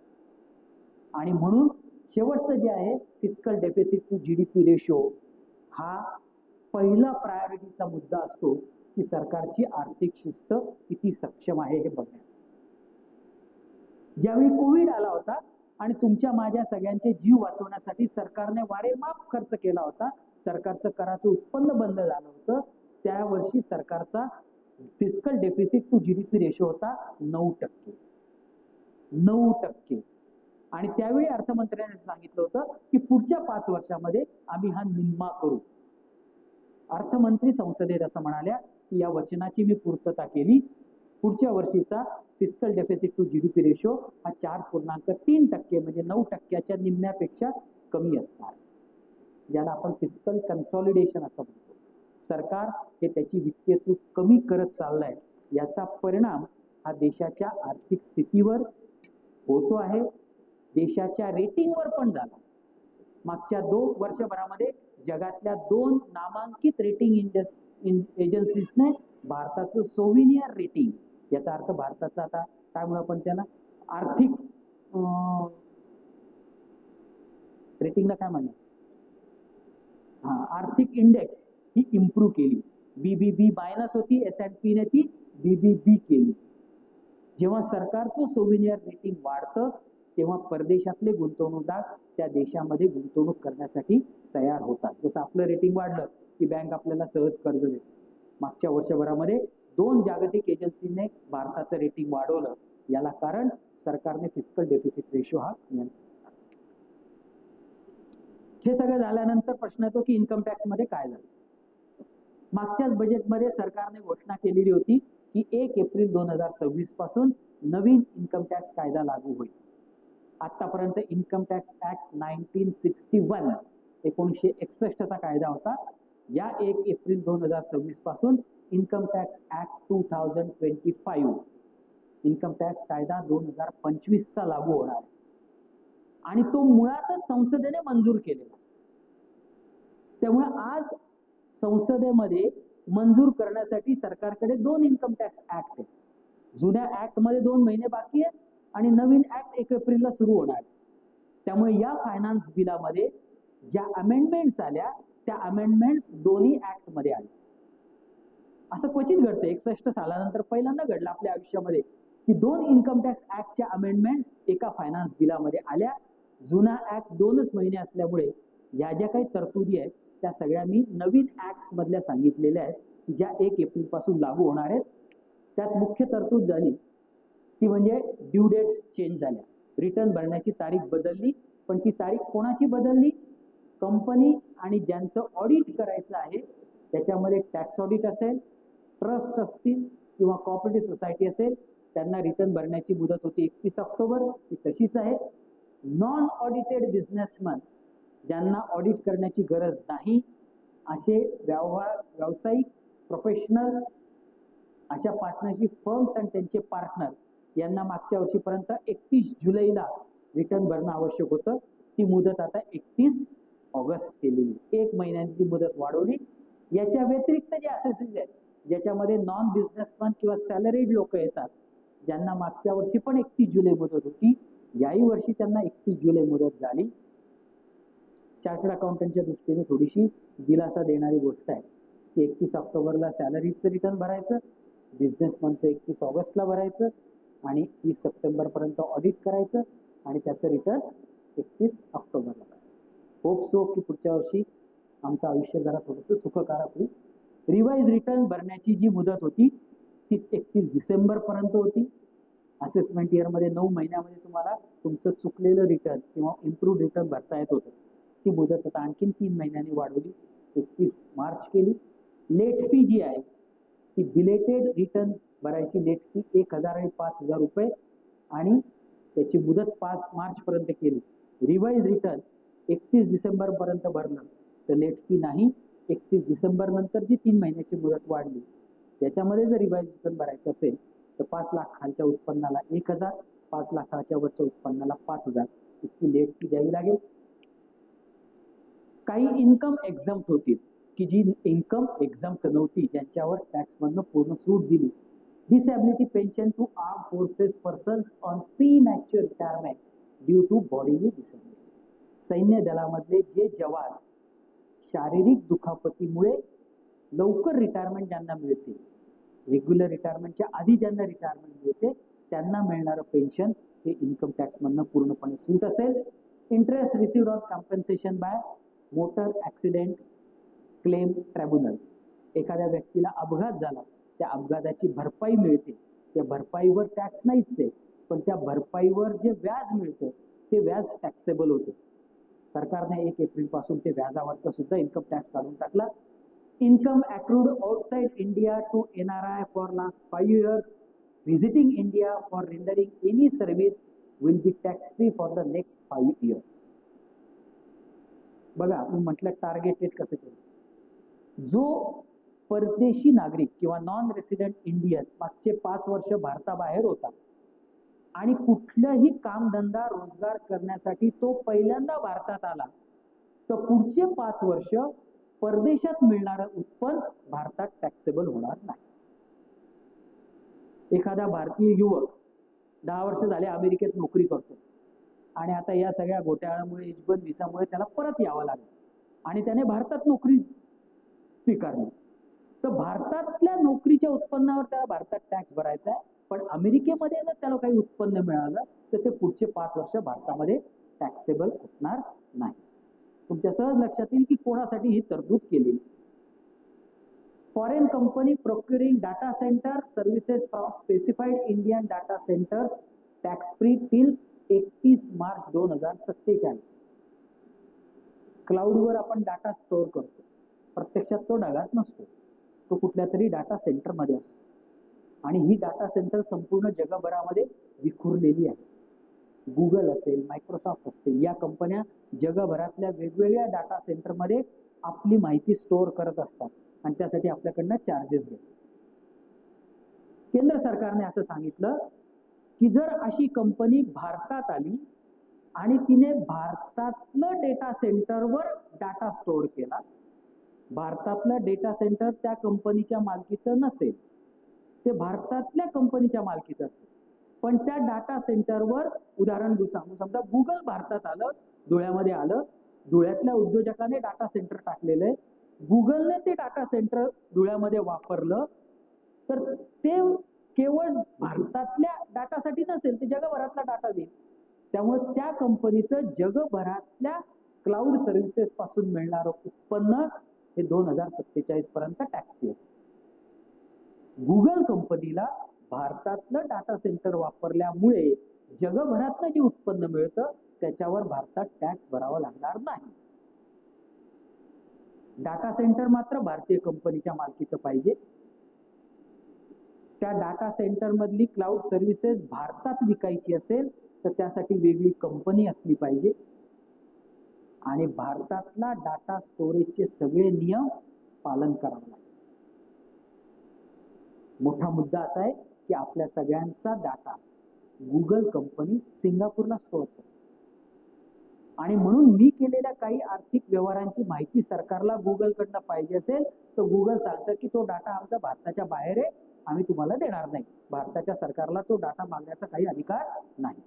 आणि म्हणून शेवटचं जे आहे fiscal deficit to GDP ratio हा पहिला प्रायोरिटीचा मुद्दा असतो की सरकारची आर्थिक शिस्त किती सक्षम आहे हे बघण्याचा. ज्यावेळी कोविड आला होता आणि तुमच्या माझ्या सगळ्यांचे जीव वाचवण्यासाठी सरकारने वारेमाप खर्च केला होता, सरकारचं कराचं उत्पन्न बंद झालं होतं, त्या वर्षी सरकारचा fiscal deficit to GDP ratio होता 9%. 9%. आणि त्यावेळी अर्थमंत्र्यांनी सांगितलं होतं की पुढच्या 5 वर्षामध्ये आम्ही हा निम्मा करू. अर्थमंत्री संसदेत असं म्हणाल्या की या वचनाची मी पूर्तता केली. पुढच्या वर्षीचा fiscal deficit to GDP ratio हा 4.3% म्हणजे 9%च्या निम्म्यापेक्षा कमी असणार, ज्याला आपण फिस्कल कन्सॉलिडेशन असं म्हणतो. सरकार हे त्याची वित्तीय तूट कमी करत चाललंय, याचा परिणाम हा देशाच्या आर्थिक स्थितीवर होतो आहे, देशाच्या रेटिंगवर पण झाला. मागच्या 2 वर्षभरामध्ये जगातल्या 2 नामांकित रेटिंग एजन्सीजने भारताचं सोव्हिनियर रेटिंग, याचा अर्थ भारताचा आता काय म्हणू आपण त्याला आर्थिक रेटिंगला काय म्हणणार, आर्थिक इंडेक्स ही इम्प्रूव्ह केली. BBB मायनस होती, S&P ने ती BBB केली. जेव्हा सरकारचं सोव्हिनियर रेटिंग वाढतं तेव्हा परदेशातले गुंतवणूकदार त्या देशामध्ये गुंतवणूक करण्यासाठी तयार होतात. जसं आपलं रेटिंग वाढलं की बँक आपल्याला सहज कर्ज देते. मागच्या वर्षभरामध्ये 2 जागतिक एजन्सीने भारताचं रेटिंग वाढवलं. याला कारण सरकारने फिस्कल डेफिसिट रेशो हा नियंत्रित. हे सगळं झाल्यानंतर प्रश्न येतो की इन्कम टॅक्स मध्ये काय झालं. मागच्याच बजेटमध्ये सरकारने घोषणा केलेली होती की 1 एप्रिल 2026 पासून नवीन इन्कम टॅक्स कायदा लागू होईल. आतापर्यंत इन्कम टॅक्स ऍक्ट 1961 चा कायदा होता. या 1 एप्रिल 2026 पासून income tax act 2025 income tax कायदा 2025 चा लागू होणार आहे. आणि तो मुळातच संसदेने मंजूर केलेला. त्यामुळे आज संसदेमध्ये मंजूर करण्यासाठी सरकारकडे 2 इन्कम टॅक्स ऍक्ट आहेत. जुन्या ऍक्ट मध्ये 2 महिने बाकी आहेत आणि नवीन ऍक्ट 1 एप्रिलला सुरू होणार. त्यामुळे या फायनान्स बिलामध्ये ज्या अमेंडमेंट्स आल्या त्या अमेंडमेंट्स दोन्ही ऍक्ट मध्ये आल्या. असं क्वचित घडतं, 61 सालानंतर पहिल्यांदा घडलं आपल्या आयुष्यामध्ये की 2 इन्कम टॅक्स ऍक्टच्या अमेंडमेंट्स एका फायनान्स बिलामध्ये आल्या. जुना ऍक्ट 2च महिने असल्यामुळे या ज्या काही तरतुदी आहेत त्या सगळ्या मी नवीन ऍक्ट्स मधल्या सांगितलेल्या आहेत की ज्या 1 एप्रिल पासून लागू होणार आहेत. त्यात मुख्य तरतूद झाली ती म्हणजे ड्यू डेट्स चेंज झाल्या. रिटर्न भरण्याची तारीख बदलली, पण ती तारीख कोणाची बदलली? कंपनी आणि ज्यांचं ऑडिट करायचं आहे त्याच्यामध्ये टॅक्स ऑडिट असेल, ट्रस्ट असतील किंवा कॉपरेटिव्ह सोसायटी असेल, त्यांना रिटर्न भरण्याची मुदत होती 31 ऑक्टोबर, ती तशीच आहे. नॉन ऑडिटेड बिझनेसमॅन, ज्यांना ऑडिट करण्याची गरज नाही, असे व्यावसायिक प्रोफेशनल अशा पार्टनरशिप फर्म्स आणि त्यांचे पार्टनर यांना मागच्या वर्षीपर्यंत 31 जुलैला रिटर्न भरणं आवश्यक होतं. ती मुदत आता 31 ऑगस्ट केलेली, 1 महिन्याची मुदत वाढवली. याच्या व्यतिरिक्त जे असेसेस आहेत ज्याच्यामध्ये नॉन बिझनेसमॅन किंवा सॅलरीड लोक येतात, ज्यांना मागच्या वर्षी पण 31 जुलै मुदत होती, याही वर्षी त्यांना 31 जुलै मुदत झाली. चार्टर्ड अकाउंटंटच्या दृष्टीने थोडीशी दिलासा देणारी गोष्ट आहे की 31 ऑक्टोबरला सॅलरीचं रिटर्न भरायचं, बिझनेसमॅनचं 31 ऑगस्टला भरायचं आणि 30 सप्टेंबरपर्यंत ऑडिट करायचं आणि त्याचं रिटर्न 31 ऑक्टोबरला करायचं. होप सो की पुढच्या वर्षी आमचं आयुष्य जरा थोडंसं सुखकारक होईल. रिवाइज रिटर्न भरण्याची जी मुदत होती ती 31 डिसेंबरपर्यंत होती. असेसमेंट इयरमध्ये 9 महिन्यामध्ये तुम्हाला तुमचं चुकलेलं रिटर्न किंवा इम्प्रूव्ह रिटर्न भरता येत होतं. ती मुदत आता आणखीन 3 महिन्यांनी वाढवली, 31 मार्च केली. लेट फी जी आहे ती बिलेटेड रिटर्न भरायची लेट फी 1000 आणि 5000 रुपये आणि त्याची मुदत 5 मार्च पर्यंत केली. रिवाइज रिटर्न 31 डिसेंबर पर्यंत भरलं तर लेट फी नाही. 31 डिसेंबर नंतर जी 3 महिन्याची मुदत वाढली त्याच्यामध्ये जर रिवाइज रिटर्न भरायचं असेल तर 5 लाख खालच्या उत्पन्नाला 1000, 5 लाखाच्या वरच्या उत्पन्नाला 5000 इतकी लेट फी द्यावी लागेल. काही इन्कम एक्झम्प्ट होती की जी इन्कम एक्झम्प्ट नव्हती, ज्यांच्यावर टॅक्स मधनं पूर्ण सूट दिली. Disability pension to arm forces persons on premature retirement due to bodily disability. सैन्य दलामधले जे जवान शारीरिक दुखापतीमुळे लवकर रिटायरमेंट ज्यांना मिळते, रेग्युलर रिटायरमेंटच्या आधी ज्यांना रिटायरमेंट मिळते त्यांना मिळणारं पेन्शन हे इन्कम टॅक्स मधनं पूर्णपणे सूट असेल. Interest received on compensation by motor accident claim tribunal. एखाद्या व्यक्तीला अपघात झाला, त्या अपघाताची भरपाई मिळते, त्या भरपाईवर टॅक्स नाहीच आहे, पण त्या भरपाईवर जे व्याज मिळतं ते व्याज टॅक्सेबल होतं. सरकारने 1 एप्रिल पासून ते व्याजावरचा सुद्धा इन्कम टॅक्स काढून टाकला. Income accrued outside India to NRI for last 5 years visiting India for rendering any service will be tax free for the next 5 years. बघा, मी म्हटलं टार्गेटेड कसं केलं. जो परदेशी नागरिक किंवा नॉन रेसिडेंट इंडियन मागचे 5 वर्ष भारताबाहेर होता आणि कुठलंही कामधंदा रोजगार करण्यासाठी तो पहिल्यांदा भारतात आला, तर पुढचे 5 वर्ष परदेशात मिळणारं उत्पन्न भारतात टॅक्सेबल होणार नाही. एखादा भारतीय युवक 10 वर्ष झाले अमेरिकेत नोकरी करतो आणि आता या सगळ्या घोटाळ्यामुळे H-1 व्हिसामुळे त्याला परत यावं लागलं आणि त्याने भारतात नोकरी स्वीकारली, तर भारतातल्या नोकरीच्या उत्पन्नावर त्याला भारतात टॅक्स भरायचा आहे. पण अमेरिकेमध्ये जर त्याला काही उत्पन्न मिळालं तर ते पुढचे 5 वर्ष भारतामध्ये टॅक्सेबल असणार नाही. तुमच्या सहज लक्षात येईल की कोणासाठी ही तरतूद केली. Foreign company procuring data centre services from specified Indian data centres tax free till 31 March 2047. क्लाउडवर आपण डाटा स्टोअर करतो, प्रत्यक्षात तो ढगात नसतो, तो कुठल्या तरी डाटा सेंटरमध्ये असतो आणि ही डाटा सेंटर संपूर्ण जगभरामध्ये विखुरलेली आहे. गुगल असेल, मायक्रोसॉफ्ट असतील, या कंपन्या जगभरातल्या वेगवेगळ्या डाटा सेंटरमध्ये आपली माहिती स्टोअर करत असतात आणि त्यासाठी आपल्याकडनं चार्जेस घेतात. केंद्र सरकारने असं सांगितलं की जर अशी कंपनी भारतात आली आणि तिने भारतातलं डेटा सेंटरवर डाटा स्टोअर केला, भारतातलं डेटा सेंटर त्या कंपनीच्या मालकीचं नसेल, ते भारतातल्या कंपनीच्या मालकीचं असेल, पण त्या डाटा सेंटरवर उदाहरण सांगू, समजा गुगल भारतात आलं, धुळ्यामध्ये आलं, धुळ्यातल्या उद्योजकाने डाटा सेंटर टाकलेलं आहे, गुगलने ते डाटा सेंटर धुळ्यामध्ये वापरलं, तर ते केवळ भारतातल्या डाटासाठी नसेल, ते जगभरातला डाटा देईल. त्यामुळे त्या कंपनीचं जगभरातल्या क्लाउड सर्व्हिसेस पासून मिळणारं उत्पन्न हे 2047 पर्यंत टॅक्स फ्री असेल. गुगल कंपनीला भारतातलं डाटा सेंटर वापरल्यामुळे जगभरातलं जे उत्पन्न मिळतं त्याच्यावर भारतात टॅक्स भरावा लागणार नाही. डाटा सेंटर मात्र भारतीय कंपनीच्या मालकीचं पाहिजे. त्या डाटा सेंटर मधली क्लाउड सर्व्हिसेस भारतात विकायची असेल तर त्यासाठी वेगळी कंपनी असली पाहिजे आणि भारतातला डाटा स्टोरेजचे सगळे नियम पालन करावं लागेल. मोठा मुद्दा असा आहे की आपल्या सगळ्यांचा डाटा गुगल कंपनी सिंगापूरला स्टोअर करते आणि म्हणून मी केलेल्या काही आर्थिक व्यवहारांची माहिती सरकारला गुगल कडनं पाहिजे असेल तर गुगल सांगतं की तो डाटा आमचा भारताच्या बाहेर आहे, आम्ही तुम्हाला देणार नाही. भारताच्या सरकारला तो डाटा मागण्याचा काही अधिकार नाही.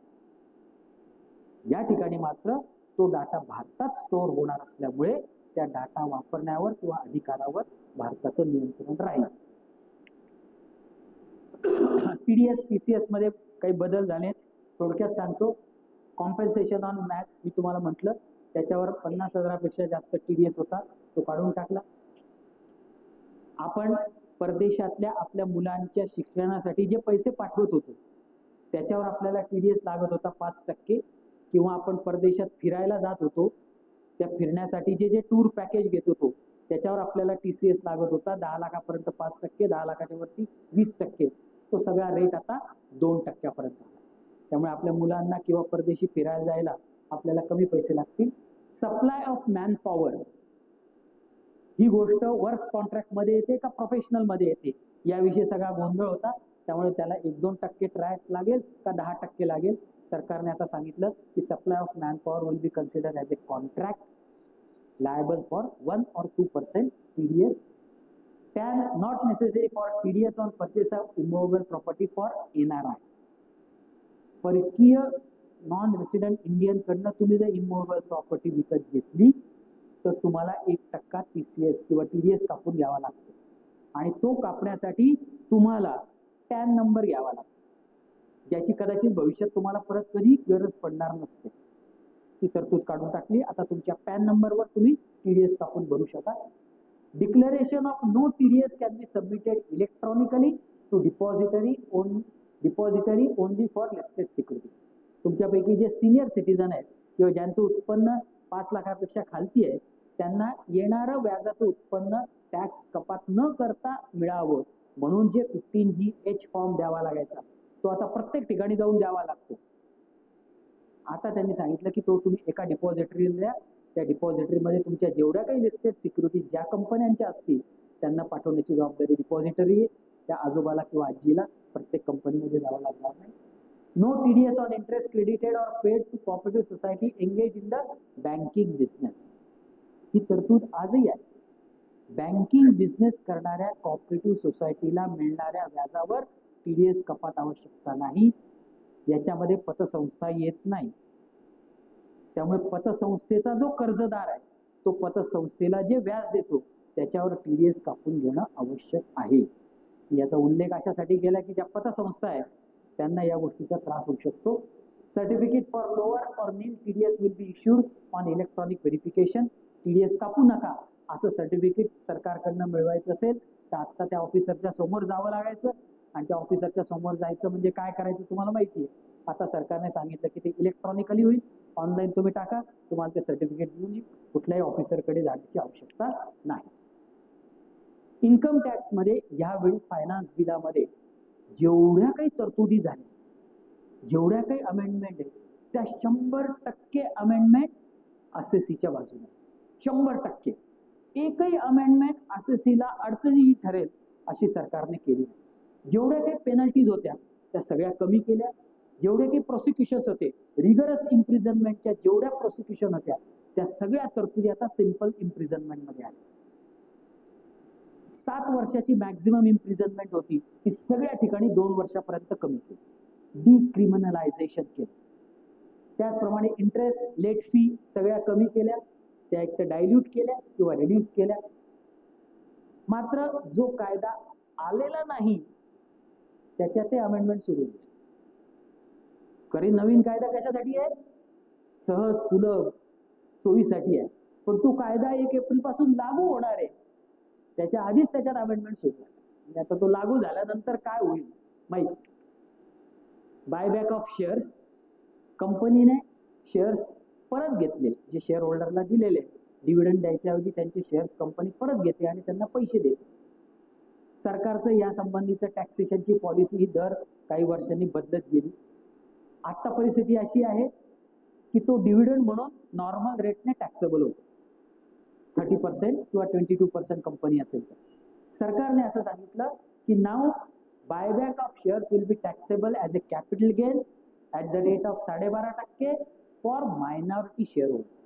या ठिकाणी मात्र तो डाटा भारतात स्टोअर होणार असल्यामुळे त्या डाटा वापरण्यावर किंवा अधिकारावर भारताचं नियंत्रण राहील. TDS TCS मध्ये काही बदल झाले, थोडक्यात सांगतो. कॉम्पेन्सेशन ऑन मॅच मी तुम्हाला म्हटलं त्याच्यावर 50,000पेक्षा जास्त TDS होता, तो काढून टाकला. आपण परदेशातल्या आपल्या मुलांच्या शिक्षणासाठी जे पैसे पाठवत होतो त्याच्यावर आपल्याला TDS लागत होता 5%, किंवा आपण परदेशात फिरायला जात होतो त्या फिरण्यासाठी जे टूर पॅकेज घेत होतो त्याच्यावर आपल्याला TCS लागत होता 10 लाखापर्यंत 5%, 10 लाखाच्या वरती 20%. तो सगळा रेट आता 2%पर्यंत आला. त्यामुळे आपल्या मुलांना किंवा परदेशी फिरायला जायला आपल्याला कमी पैसे लागतील. सप्लाय ऑफ मॅन पॉवर ही गोष्ट वर्क्स कॉन्ट्रॅक्ट मध्ये येते का प्रोफेशनल मध्ये येते याविषयी सगळा गोंधळ होता. त्यामुळे त्याला 1-2% ट्रॅक लागेल का 10% लागेल. सरकारने आता सांगितलं की supply of man power will be considered as A contract liable for 1 or 2% TDS, not necessary for TDS on purchase of immovable property for NRI. परकीय नॉन रेसिडेंट इंडियन कडनं तुम्ही जर इमूव्हेबल प्रॉपर्टी विकत घेतली तर तुम्हाला 1% TCS किंवा TDS कापून घ्यावा लागतो आणि तो कापण्यासाठी तुम्हाला टॅन नंबर घ्यावा लागतो ज्याची कदाचित भविष्यात तुम्हाला परत कधी गरज पडणार नसते. ती तरतूद काढून टाकली. आता तुमच्या पॅन नंबरवर तुम्ही TDS कापून भरू शकाल. Declaration of no TDS can be submitted electronically to depository only for listed security. तुमच्यापैकी जे सिनियर सिटीजन आहेत किंवा ज्यांचं उत्पन्न 5 लाखापेक्षा खालती आहे त्यांना येणारं व्याजाचं उत्पन्न टॅक्स कपात न करता मिळावं म्हणून जे 15GH फॉर्म द्यावा लागायचा तो आता प्रत्येक ठिकाणी जाऊन द्यावा लागतो. आता त्यांनी सांगितलं की तो तुम्ही एका डिपॉझिटरीला द्या. त्या डिपॉझिटरीमध्ये तुमच्या जेवढ्या काही लिस्टेड सिक्युरिटी ज्या कंपन्यांच्या असतील त्यांना पाठवण्याची जबाबदारी डिपॉझिटरी आहे. त्या आजोबाला किंवा आजीला प्रत्येक कंपनीमध्ये जावं लागणार नाही. No TDS on interest credited or paid to cooperative society engage in the banking business. ही तरतूद आजही आहे. बँकिंग बिझनेस करणाऱ्या कोऑपरेटिव्ह सोसायटीला मिळणाऱ्या व्याजावर TDS कपात आवश्यकता नाही. याच्यामध्ये पतसंस्था येत नाही. त्यामुळे पतसंस्थेचा जो कर्जदार आहे तो पतसंस्थेला जे व्याज देतो त्याच्यावर TDS कापून घेणं आवश्यक आहे. याचा उल्लेख अशासाठी केला की ज्या पतसंस्था आहेत त्यांना या गोष्टीचा त्रास होऊ शकतो. Certificate for lower or nil TDS will be issued on electronic verification. TDS कापू नका असं सर्टिफिकेट सरकारकडनं मिळवायचं असेल तर आता त्या ऑफिसरच्या समोर जावं लागायचं आणि त्या ऑफिसरच्या समोर जायचं म्हणजे काय करायचं तुम्हाला माहिती आहे. आता सरकारने सांगितलं की ते इलेक्ट्रॉनिकली होईल. ऑनलाईन तुम्ही टाका, तुम्हाला ते सर्टिफिकेट घेऊन कुठल्याही ऑफिसरकडे जाण्याची आवश्यकता नाही. इन्कम टॅक्स मध्ये यावेळी फायनान्स बिलामध्ये जेवढ्या काही तरतुदी झाल्या, जेवढ्या काही अमेंडमेंट आहेत त्या 100% अमेंडमेंट असेसीच्या बाजूने. 100%. एकही अमेंडमेंट असेसीला अडचणी ठरेल अशी सरकारने केली. जेवढ्या काही पेनल्टीज होत्या त्या सगळ्या कमी केल्या. जेवढे काही प्रोसिक्युशन्स होते रिगरस इम्प्रिझनमेंटच्या जेवढ्या प्रोसिक्युशन होत्या त्या सगळ्या तरतुदी आता सिंपल इम्प्रिझनमेंट मध्ये आल्या. 7 वर्षाची मॅक्झिमम इम्प्रिझनमेंट होती ती सगळ्या ठिकाणी 2 वर्षापर्यंत कमी केली. डिक्रिमिनलायझेशन केलं. त्याचप्रमाणे इंटरेस्ट लेट फी सगळ्या कमी केल्या. त्या एक तर डायल्यूट केल्या किंवा रिड्यूस केल्या. मात्र जो कायदा आलेला नाही त्याच्यात ते अमेंडमेंट सुरू झाले. खरी नवीन कायदा कशासाठी आहे? सहज सुलभ सोयीसाठी आहे. पण तो कायदा 1 एप्रिल पासून लागू होणार आहे. त्याच्या आधीच त्याच्यात अमेंडमेंट सुरू झाले. आता तो लागू झाल्यानंतर काय होईल माहिती. Buyback of shares. कंपनीने शेअर्स परत घेतले जे शेअर होल्डरला दिलेले डिव्हिडंड द्यायच्याऐवजी त्यांचे शेअर्स कंपनी परत घेते आणि त्यांना पैसे देते. सरकारचं या संबंधीचं टॅक्सेशनची पॉलिसी ही दर काही वर्षांनी बदलत गेली. आता परिस्थिती अशी आहे की तो डिव्हिडंड म्हणून नॉर्मल रेटने टॅक्सेबल होतो. 30% किंवा 22% कंपनी असेल तर. सरकारने असं सांगितलं की now buyback of shares will be taxable as a capital gain at the rate of 12.5% for minority share holders.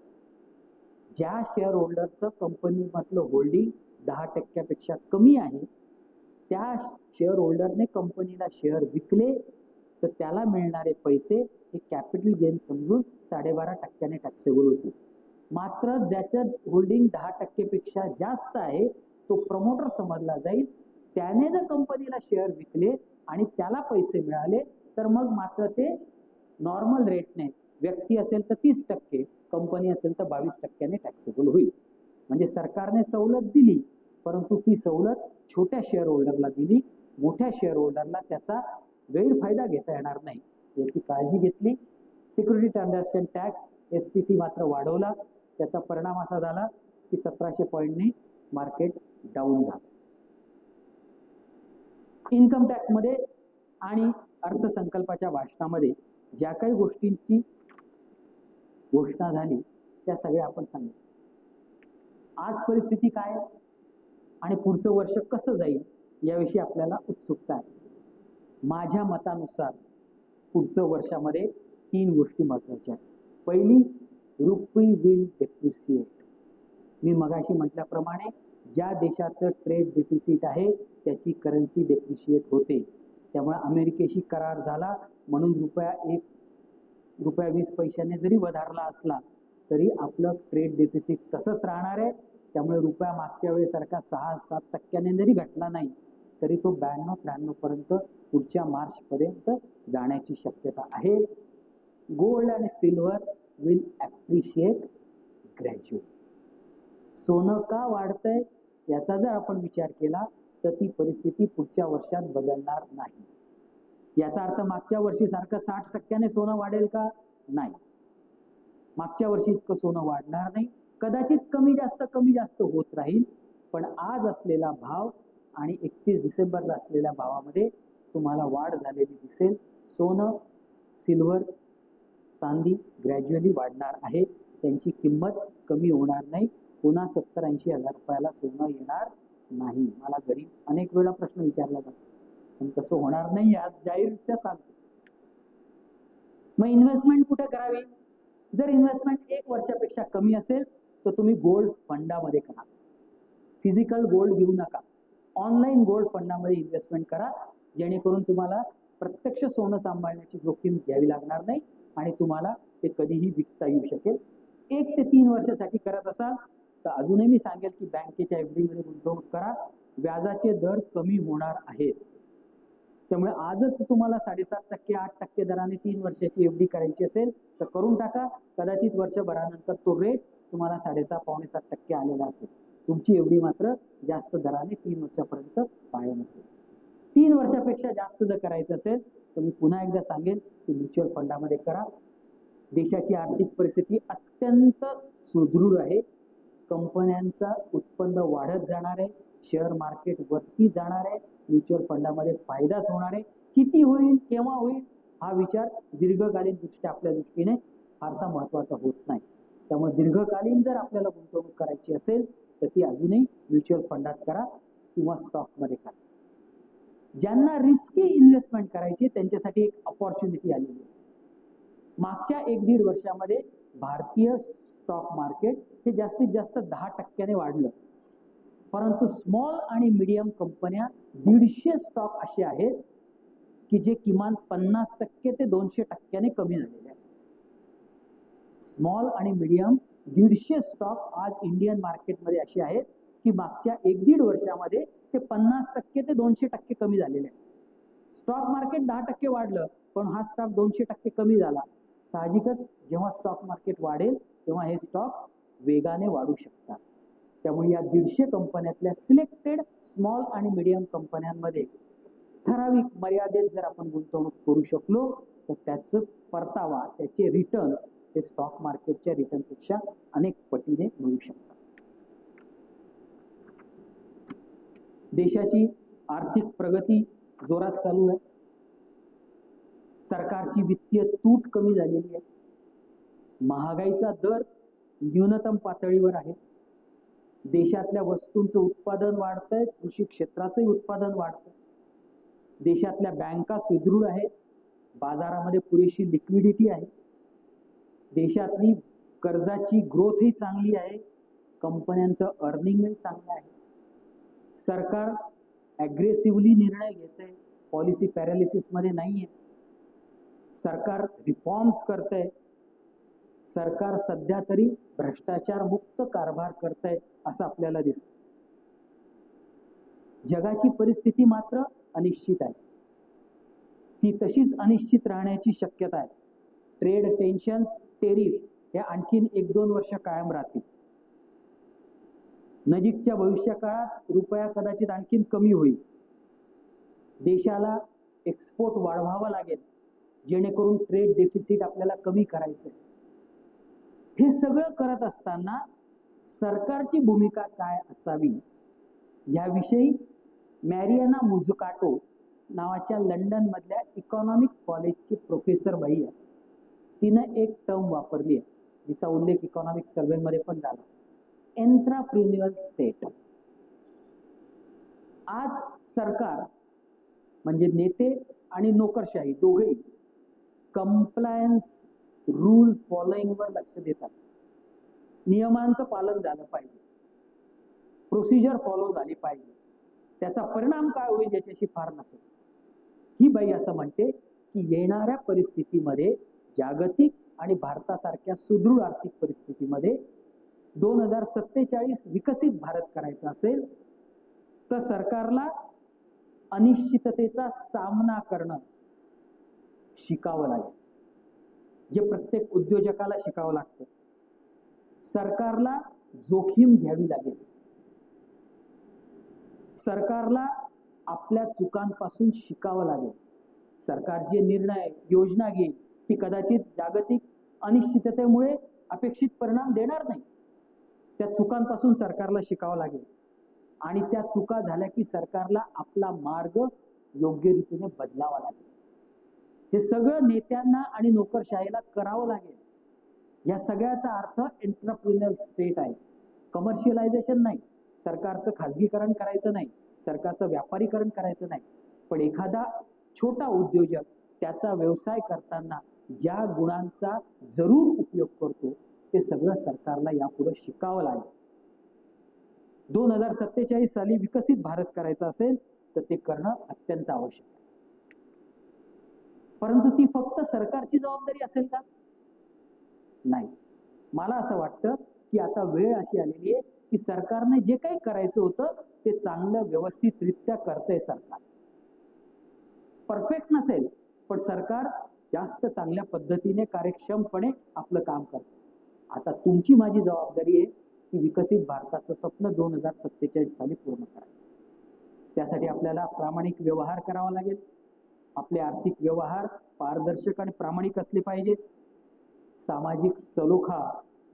ज्या शेअर होल्डरचं कंपनीमधलं होल्डिंग 10% कमी आहे, त्या शेअर होल्डरने कंपनीला शेअर विकले तर त्याला मिळणारे पैसे हे कॅपिटल गेन समजून 12.5% टॅक्सेबल होते. मात्र ज्याचं होल्डिंग 10% जास्त आहे तो प्रमोटर समजला जाईल. त्याने जर कंपनीला शेअर विकले आणि त्याला पैसे मिळाले तर मग मात्र ते नॉर्मल रेटने, व्यक्ती असेल तर 30%, कंपनी असेल तर 22% टॅक्सेबल होईल. म्हणजे सरकारने सवलत दिली, परंतु ती सवलत छोट्या शेअर होल्डरला दिली. मोठ्या शेअर होल्डरला त्याचा गैरफायदा घेता येणार नाही याची काळजी घेतली. सिक्युरिटी ट्रान्झॅक्शन टॅक्स STT मात्र वाढवला. त्याचा परिणाम असा झाला की 1700 पॉईंटने मार्केट डाऊन झालं. इन्कम टॅक्स मध्ये आणि अर्थसंकल्पाच्या भाषणामध्ये ज्या काही गोष्टींची घोषणा झाली त्या सगळ्या आपण सांगितलं. आज परिस्थिती काय आणि पुढचं वर्ष कसं जाईल याविषयी आपल्याला उत्सुकता आहे. माझ्या मतानुसार पुढचं वर्षामध्ये 3 गोष्टी महत्वाच्या आहेत. पहिली, रुपी विल डेप्रिसिएट. मी मगाशी म्हटल्याप्रमाणे ज्या देशाचं ट्रेड डेफिसिट आहे त्याची करन्सी डेप्रिशिएट होते. त्यामुळे अमेरिकेशी करार झाला म्हणून रुपया 20 पैशाने जरी वधारला असला तरी आपलं ट्रेड डेफिसिट तसंच राहणार आहे. त्यामुळे रुपया मागच्या वेळेसारखा 6-7% जरी घटला नाही तरी तो 92-93 पर्यंत पुढच्या मार्च पर्यंत जाण्याची शक्यता आहे. गोल्ड आणि सिल्वर विल ॲप्रिशिएट ग्रॅज्युअली. सोनं का वाढतंय याचा जर आपण विचार केला तर ती परिस्थिती पुढच्या वर्षात बदलणार नाही. याचा अर्थ मागच्या वर्षी सारखं 60% सोनं वाढेल का? नाही. मागच्या वर्षी इतकं सोनं वाढणार नाही. कदाचित कमी जास्त होत राहील. पण आज असलेला भाव आणि 31 डिसेंबरला असलेल्या भावामध्ये तुम्हाला वाढ झालेली दिसेल. सोनं, सिल्वर, चांदी ग्रॅज्युअली वाढणार आहे. त्यांची किंमत कमी होणार नाही. पुन्हा 70-80 हजार रुपयाला सोनं येणार नाही. मला घरी अनेक वेळा प्रश्न विचारला जातो, पण तसं होणार नाही आज जाहीररित्या सांगतो. मग इन्व्हेस्टमेंट कुठे करावी? जर इन्व्हेस्टमेंट 1 वर्षापेक्षा कमी असेल तर तुम्ही गोल्ड फंडामध्ये करा. फिजिकल गोल्ड घेऊ नका. ऑनलाईन गोल्ड फंडामध्ये इन्व्हेस्टमेंट करा, जेणेकरून तुम्हाला प्रत्यक्ष सोनं सांभाळण्याची जोखीम घ्यावी लागणार नाही आणि तुम्हाला ते कधीही विकता येऊ शकेल. 1 ते 3 वर्षासाठी करत असाल तर अजूनही मी सांगेल की बँकेच्या FD मध्ये गुंतवणूक करा. व्याजाचे दर कमी होणार आहेत. त्यामुळे आजच तुम्हाला 7.5%, 8% दराने 3 वर्षाची FD करायची असेल तर करून टाका. कदाचित वर्षभरानंतर तो रेट तुम्हाला 6.5-7% आलेला असेल. तुमची FD मात्र जास्त दराने 3 वर्षापर्यंत कायम असेल. 3 वर्षापेक्षा जास्त जर करायचं असेल तर मी पुन्हा एकदा सांगेन की म्युच्युअल फंडामध्ये करा. देशाची आर्थिक परिस्थिती अत्यंत सुदृढ आहे. कंपन्यांचा उत्पन्न वाढत जाणार आहे. शेअर मार्केट वरती जाणार आहे. म्युच्युअल फंडामध्ये फायदाच होणार आहे. किती होईल, केव्हा होईल हा विचार दीर्घकालीन दृष्ट्या आपल्या दृष्टीने फारसा महत्वाचा होत नाही. त्यामुळे दीर्घकालीन जर आपल्याला गुंतवणूक करायची असेल तर ती अजूनही म्युच्युअल फंडात करा किंवा स्टॉकमध्ये करा. ज्यांना रिस्की इन्व्हेस्टमेंट करायची त्यांच्यासाठी एक अपॉर्च्युनिटी आलेली आहे. मागच्या 1-1.5 वर्षामध्ये भारतीय स्टॉक मार्केट हे जास्तीत जास्त 10% वाढलं. परंतु स्मॉल आणि मीडियम कंपन्या 150 स्टॉक असे आहेत की जे किमान 50% ते 200% कमी झालेले आहेत. स्मॉल आणि मीडियम 150 स्टॉक आज इंडियन मार्केटमध्ये असे आहेत की मागच्या 1-1.5 वर्षामध्ये ते 50% ते 200% कमी झालेले आहेत. स्टॉक मार्केट 10% वाढलं पण हा स्टॉक 200% कमी झाला. साहजिकच जेव्हा स्टॉक मार्केट वाढेल तेव्हा हे स्टॉक वेगाने वाढू शकतात. त्यामुळे या 150 कंपन्यातल्या सिलेक्टेड स्मॉल आणि मीडियम कंपन्यांमध्ये ठराविक मर्यादेत जर आपण गुंतवणूक करू शकलो तर त्याचं परतावा, त्याचे रिटर्न्स हे स्टॉक मार्केटच्या रिटर्नपेक्षा अनेक पटीने मिळू शकतात. देशाची आर्थिक प्रगती जोरात चालू आहे. सरकारची वित्तीय तूट कमी झालेली आहे. महागाईचा दर न्यूनतम पातळीवर आहे. देशातल्या वस्तूंचं उत्पादन वाढतंय, कृषी क्षेत्राचंही उत्पादन वाढतंय. देशातल्या बँका सुदृढ आहेत, बाजारामध्ये पुरेशी लिक्विडिटी आहे. देशातली कर्जाची ग्रोथही चांगली आहे, कंपन्यांचं अर्निंगही चांगलं आहे. सरकार ॲग्रेसिव्हली निर्णय घेतंय, पॉलिसी पॅरालिसिस मध्ये नाहीये. सरकार रिफॉर्म्स करतंय. सरकार सध्या तरी भ्रष्टाचार मुक्त कारभार करतंय असं आपल्याला दिसतं. जगाची परिस्थिती मात्र अनिश्चित आहे. ती तशीच अनिश्चित राहण्याची शक्यता आहे. ट्रेड टेन्शन्स, टेरिफ हे आणखीन 1-2 वर्ष कायम राहतील. नजीकच्या भविष्यकाळात रुपया कदाचित आणखीन कमी होईल. देशाला एक्सपोर्ट वाढवावा लागेल, जेणेकरून ट्रेड डेफिसिट आपल्याला कमी करायचं आहे. हे सगळं करत असताना सरकारची भूमिका काय असावी याविषयी मॅरियाना मुझुकाटो नावाच्या लंडन मधल्या इकॉनॉमिक कॉलेजची प्रोफेसर बाई आहे. तिनं एक टर्म वापरली आहे, जिचा उल्लेख इकॉनॉमिक सर्वे मध्ये पण झाला, एंट्राप्रिन्युअल स्टेट. आज सरकार म्हणजे नेते आणि नोकरशाही दोघेही कंप्लायन्स रूल फॉलोइंग वर लक्ष देतात. नियमांचं पालन झालं पाहिजे, प्रोसिजर फॉलो झाली पाहिजे. त्याचा परिणाम काय होईल याच्याशी फार नसेल. ही बाई असं म्हणते की येणाऱ्या परिस्थितीमध्ये, जागतिक आणि भारतासारख्या सुदृढ आर्थिक परिस्थितीमध्ये 2047 विकसित भारत करायचा असेल तर सरकारला अनिश्चिततेचा सामना करणं शिकावं लागेल, जे प्रत्येक उद्योजकाला शिकावं लागतं. सरकारला जोखीम घ्यावी लागेल. सरकारला आपल्या चुकांपासून शिकावं लागेल. सरकार जे निर्णय, योजना घेईल ती कदाचित जागतिक अनिश्चिततेमुळे अपेक्षित परिणाम देणार नाही. त्या चुकांपासून सरकारला शिकावं लागेल आणि त्या चुका झाल्या की सरकारला आपला मार्ग योग्य रीतीने बदलावा लागेल. हे सगळं नेत्यांना आणि नोकरशाहीला करावं लागेल. या सगळ्याचा अर्थ एंटरप्रिन्युअल स्टेट आहे. कमर्शियलायझेशन नाही, सरकारचं खाजगीकरण करायचं नाही, सरकारचं व्यापारीकरण करायचं नाही. पण एखादा छोटा उद्योजक त्याचा व्यवसाय करताना ज्या गुणांचा जरूर उपयोग करतो ते सगळं सरकारला यापुढे शिकावं लागेल. 2047 साली विकसित भारत करायचा असेल तर ते करणं अत्यंत आवश्यक आहे. परंतु ती फक्त सरकारची जबाबदारी असेल का? नाही. मला असं वाटतं की आता वेळ अशी आलेली आहे की सरकारने जे काही करायचं होतं ते चांगलं व्यवस्थितरित्या करतंय. सरकार परफेक्ट नसेल, पण सरकार जास्त चांगल्या पद्धतीने कार्यक्षमपणे आपलं काम करतं. आता तुमची माझी जबाबदारी आहे की विकसित भारताचं स्वप्न 2047 साली पूर्ण करायचं. त्यासाठी आपल्याला प्रामाणिक व्यवहार करावा लागेल. आपले आर्थिक व्यवहार पारदर्शक आणि प्रामाणिक असले पाहिजेत. सामाजिक सलोखा,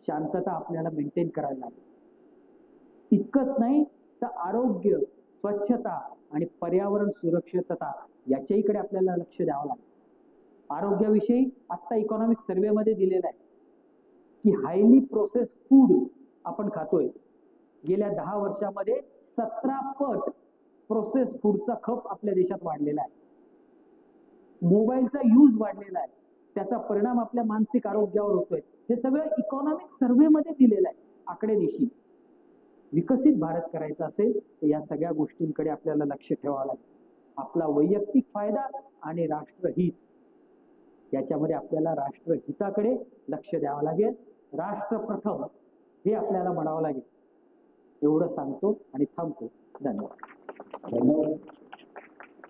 शांतता आपल्याला मेंटेन करायला लागेल. इतकंच नाही तर आरोग्य, स्वच्छता आणि पर्यावरण सुरक्षितता याच्याकडे आपल्याला लक्ष द्यावं लागेल. आरोग्याविषयी आता इकॉनॉमिक सर्वे मध्ये दिलेलं आहे की हायली प्रोसेस फूड आपण खातोय. गेल्या 10 वर्षामध्ये 17 पट प्रोसेस फूडचा खप आपल्या देशात वाढलेला आहे. मोबाईलचा यूज वाढलेला आहे, त्याचा परिणाम आपल्या मानसिक आरोग्यावर होतोय. हे सगळं इकॉनॉमिक सर्वे मध्ये दिलेलं आहे आकडेनिशी. विकसित भारत करायचा असेल तर या सगळ्या गोष्टींकडे आपल्याला लक्ष ठेवावं लागेल. आपला वैयक्तिक फायदा आणि राष्ट्रहित याच्यामध्ये आपल्याला राष्ट्रहिताकडे लक्ष द्यावं लागेल. राष्ट्र प्रथम हे आपल्याला म्हणावं लागेल. एवढं सांगतो आणि थांबतो. धन्यवाद.